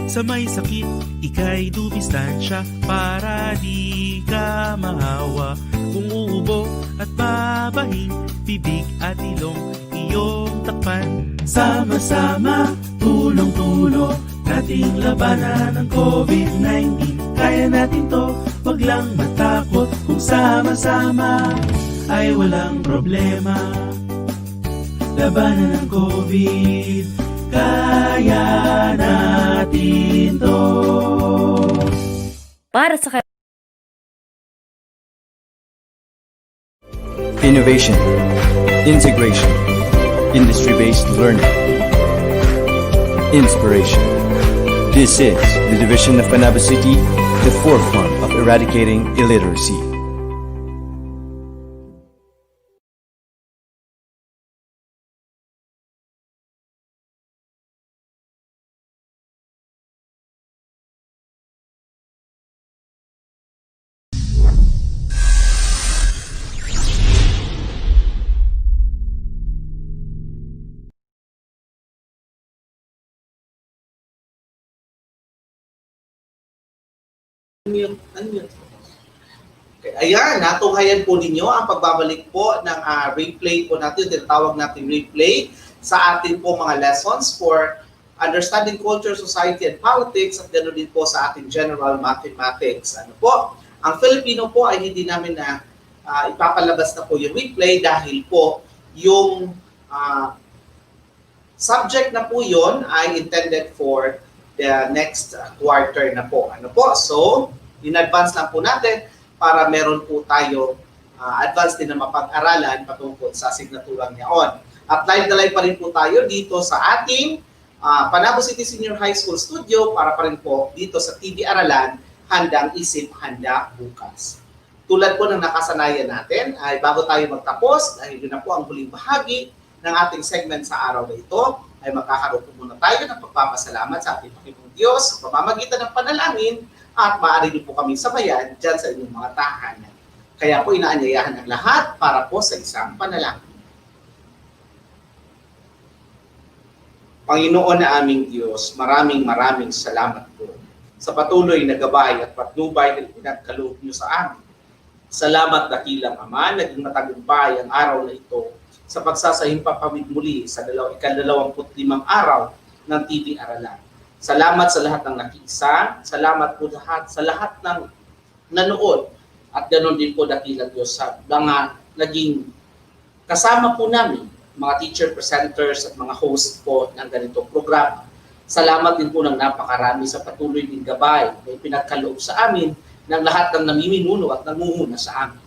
Sa may sakit, ika'y dumistansya para di ka mahawa. Kung uubo at babahing, bibig at ilong iyong takpan. Sama-sama, tulong-tulong, nating labanan ng COVID-19. Kaya natin to, wag lang matakot. Kung sama-sama ay walang problema. Labanan ng COVID, kaya natin to. Para sa Innovation, integration, industry-based learning, inspiration. This is the division of Panabo City, the forefront of eradicating illiteracy. Okay, ayan, natunghayan po ninyo ang pagbabalik po ng replay po natin, tinatawag natin replay sa atin po mga lessons for understanding culture, society, and politics at ganoon din po sa ating general mathematics. Ano po? Ang Filipino po ay hindi namin na ipapalabas na po yung replay dahil po yung subject na po yon ay intended for the next quarter na po. Ano po? So, in advance lang po natin para meron po tayo advance din na mapag-aralan patungkol sa signaturang yaon. At live na live pa rin po tayo dito sa ating Panabo City Senior High School Studio para pa rin po dito sa TV Aralan, Handang ISIP, Handa Bukas. Tulad po ng nakasanayan natin, ay bago tayo magtapos, dahil yun na po ang huling bahagi ng ating segment sa araw na ito, ay magkakaroon po muna tayo ng pagpapasalamat sa ating Panginoong Diyos sa pamamagitan ng panalangin at maaari din po kami sabayan dyan sa inyong mga tahanan. Kaya po inaanyayahan ang lahat para po sa isang panalangin. Panginoon na aming Diyos, maraming salamat po sa patuloy na gabay at patnubay na pinagkaloob niyo sa amin. Salamat dakilang Ama, naging matagumpay ang araw na ito sa pagsasahim papamig muli sa 25 araw ng TV Aralan. Salamat sa lahat ng nakiisa. Salamat po sa lahat ng nanood. At ganoon din po dakilang Diyos sa mga naging kasama po namin, mga teacher presenters at mga host po ng ganitong programa. Salamat din po ng napakarami sa patuloy din gabay na ipinagkaloob sa amin ng lahat ng namiminuno at namumuna sa amin.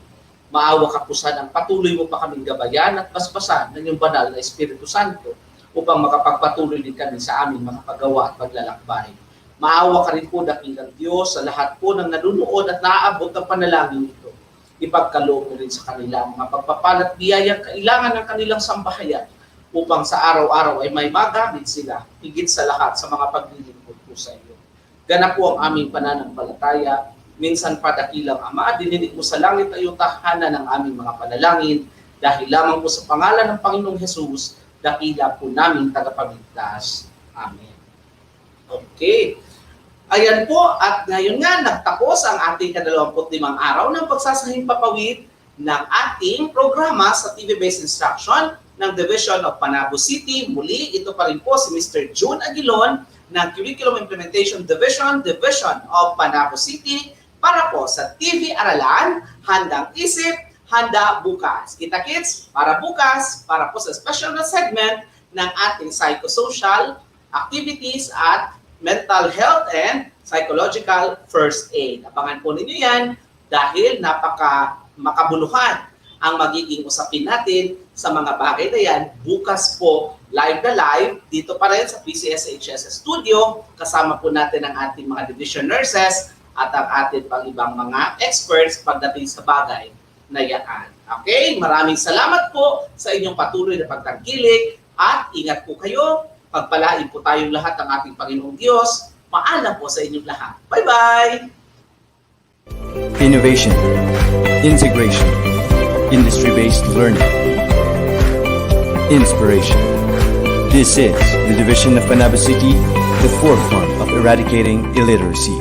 Maawa ka po sana, patuloy mo pa kaming gabayan at basbasan ng iyong banal na Espiritu Santo upang makapagpatuloy din kami sa aming mga paggawa at paglalakbay. Maawa ka rin po dakilang Diyos sa lahat po ng nanunood at naaabot ng panalangin ito. Ipagkaloob mo rin sa kanila mga pagpapalat biyayang kailangan ng kanilang sambahayan upang sa araw-araw ay may magamit sila higit sa lahat sa mga paglilingkod po sa iyo. Ganap po ang aming pananampalataya. Minsan pa dakilang Ama, dininig mo sa langit ay utahanan ng aming mga panalangin dahil lamang po sa pangalan ng Panginoong Hesus, dakila po namin tagapagligtas. Amen. Okay. Ayan po, at ngayon nga nagtapos ang ating 25 araw ng pagsasahing papawid ng ating programa sa TV-based instruction ng Division of Panabo City. Muli, ito pa rin po si Mr. June Aguilon ng Curriculum Implementation Division of Panabo City para po sa TV Aralan, Handang ISIP, Handa Bukas. Kita kids, para bukas, para po sa special na segment ng ating psychosocial activities at mental health and psychological first aid. Abangan po ninyo yan dahil makabuluhan ang magiging usapin natin sa mga bagay na yan. Bukas po, live na live, dito pa rin sa PCSHS Studio. Kasama po natin ang ating mga division nurses at ang ating pang ibang mga experts pagdating sa bagay na yan. Okay? Maraming salamat po sa inyong patuloy na pagtangkilik at ingat po kayo. Pagpalain po tayong lahat ng ating Panginoong Diyos. Paalam po sa inyong lahat. Bye-bye! Innovation, integration, industry-based learning, inspiration. This is the Division of Panabo City, the forefront of eradicating illiteracy.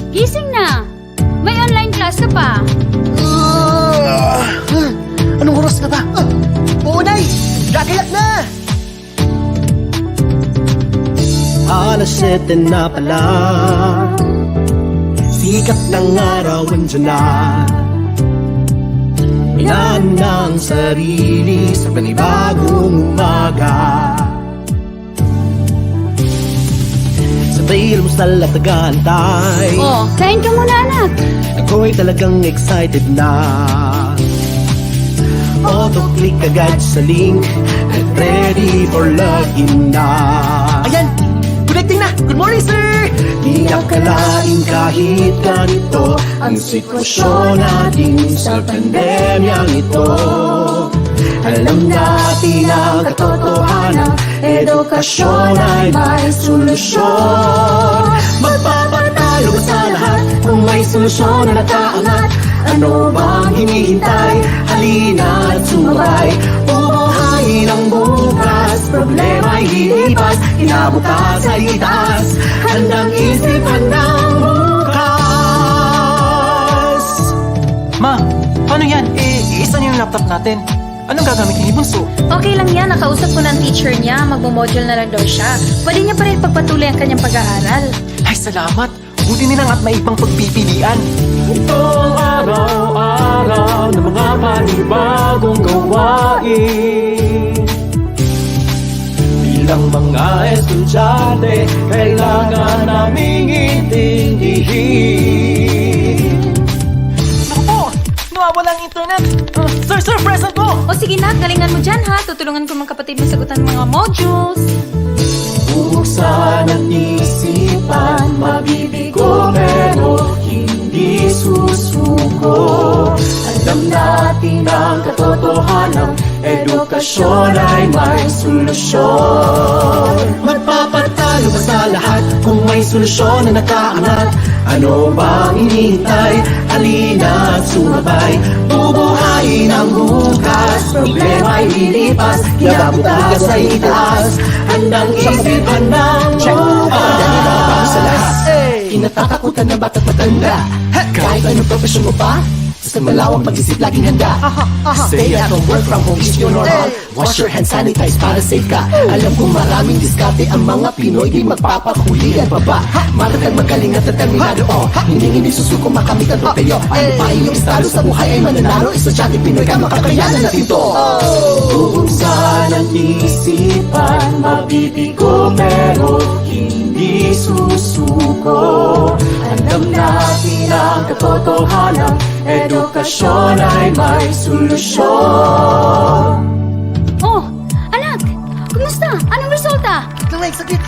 Gising na! May online class ka pa. Anong oras na ba? Oo, Nay! Gagayak na! Alas 7 na pala, sikat ng araw andyan na. Ilan ng sarili sa panibagong umaga. Sabay mo sa latagantay. Oh, kain ka muna, anak. Ako'y talagang excited na. Auto-click agad sa link at ready for login na. Ayan! Connecting na! Good morning, sir! Di akalain kahit ganito ang sitwasyon natin sa pandemyang ito. Alam natin ang katotohanan, edukasyon ay may solusyon. Magpapatalo ba sa lahat kung may solusyon na nakaangat? Ano bang hinihintay? Halina at sumabay. Bubuhayin ang bukas, problema'y lilipas, kinabukas ay itaas. Handang isip, handang bukas. Ma, paano yan? Isa niyo yung laptop natin. Anong gagamitin ni Bunso? Okay lang yan, nakausap ko ng teacher niya. Magmo-module na lang daw siya. Pwede niya pa rin pagpatuloy ang kanyang pag-aaral. Ay, salamat! Buti nilang at may ibang pagpipilian. Itong araw-araw ng mga panibagong gawain. Bilang mga estudyante, kailangan naming intindihin. Naku po! Nawawala ang internet! Sir, present po! O sige na, galingan mo dyan ha. Tutulungan ko mga kapatid mo sagutan mga modules. Buksan at isipan, mabibigo pero hindi susuko. Alam natin ang katotohanan, edukasyon ay may solusyon. Magpapatalo ba sa lahat kung may solusyon na nakaangat? Ano bang inihintay? Halina at sumabay. Bubuhayin ang bukas, problema'y lilipas, kinabukas ay itaas. Handang isip, handang bukas. kinatatakutan ng bata't matanda. Kahit anong profesyon mo pa, sa malawang pag-isip laging handa. Stay at home, work from home is your normal. Wash your hands, sanitize para safe ka. Alam kong maraming diskarte ang mga Pinoy, di magpapahulian pa ba? Matatag, magaling at determinado, hindi susuko makamit ang tropeyo. Ano pa iyong estado sa buhay ay mananalo? Estudyante Pinoy ka, makakayanan natin to. Bubuksan ang isipan, mabibigo pero hindi susuko. Handang natin ang katotohanan, edukasyon ay may solusyon. Oh, anak! Kumusta? Anong resulta? Nay, sakit!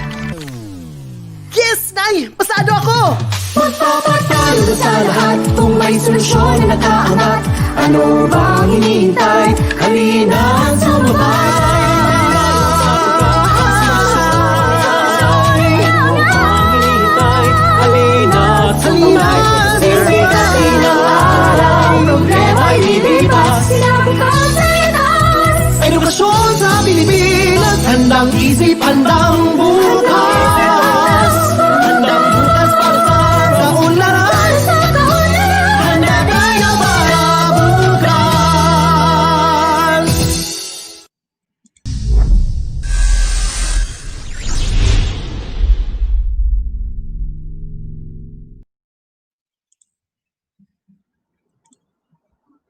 Yes, Nay! Pasado ako! Magpapatalo sa lahat kung may solusyon na nakaangat. Ano bang hinihintay? Halina sumabay. Halina sumabay. Sisikatin ang araw, problema'y lilipas. Sinabukas ay itaas. Edukasyon sa Pilipinas, handang isip, handang bukas.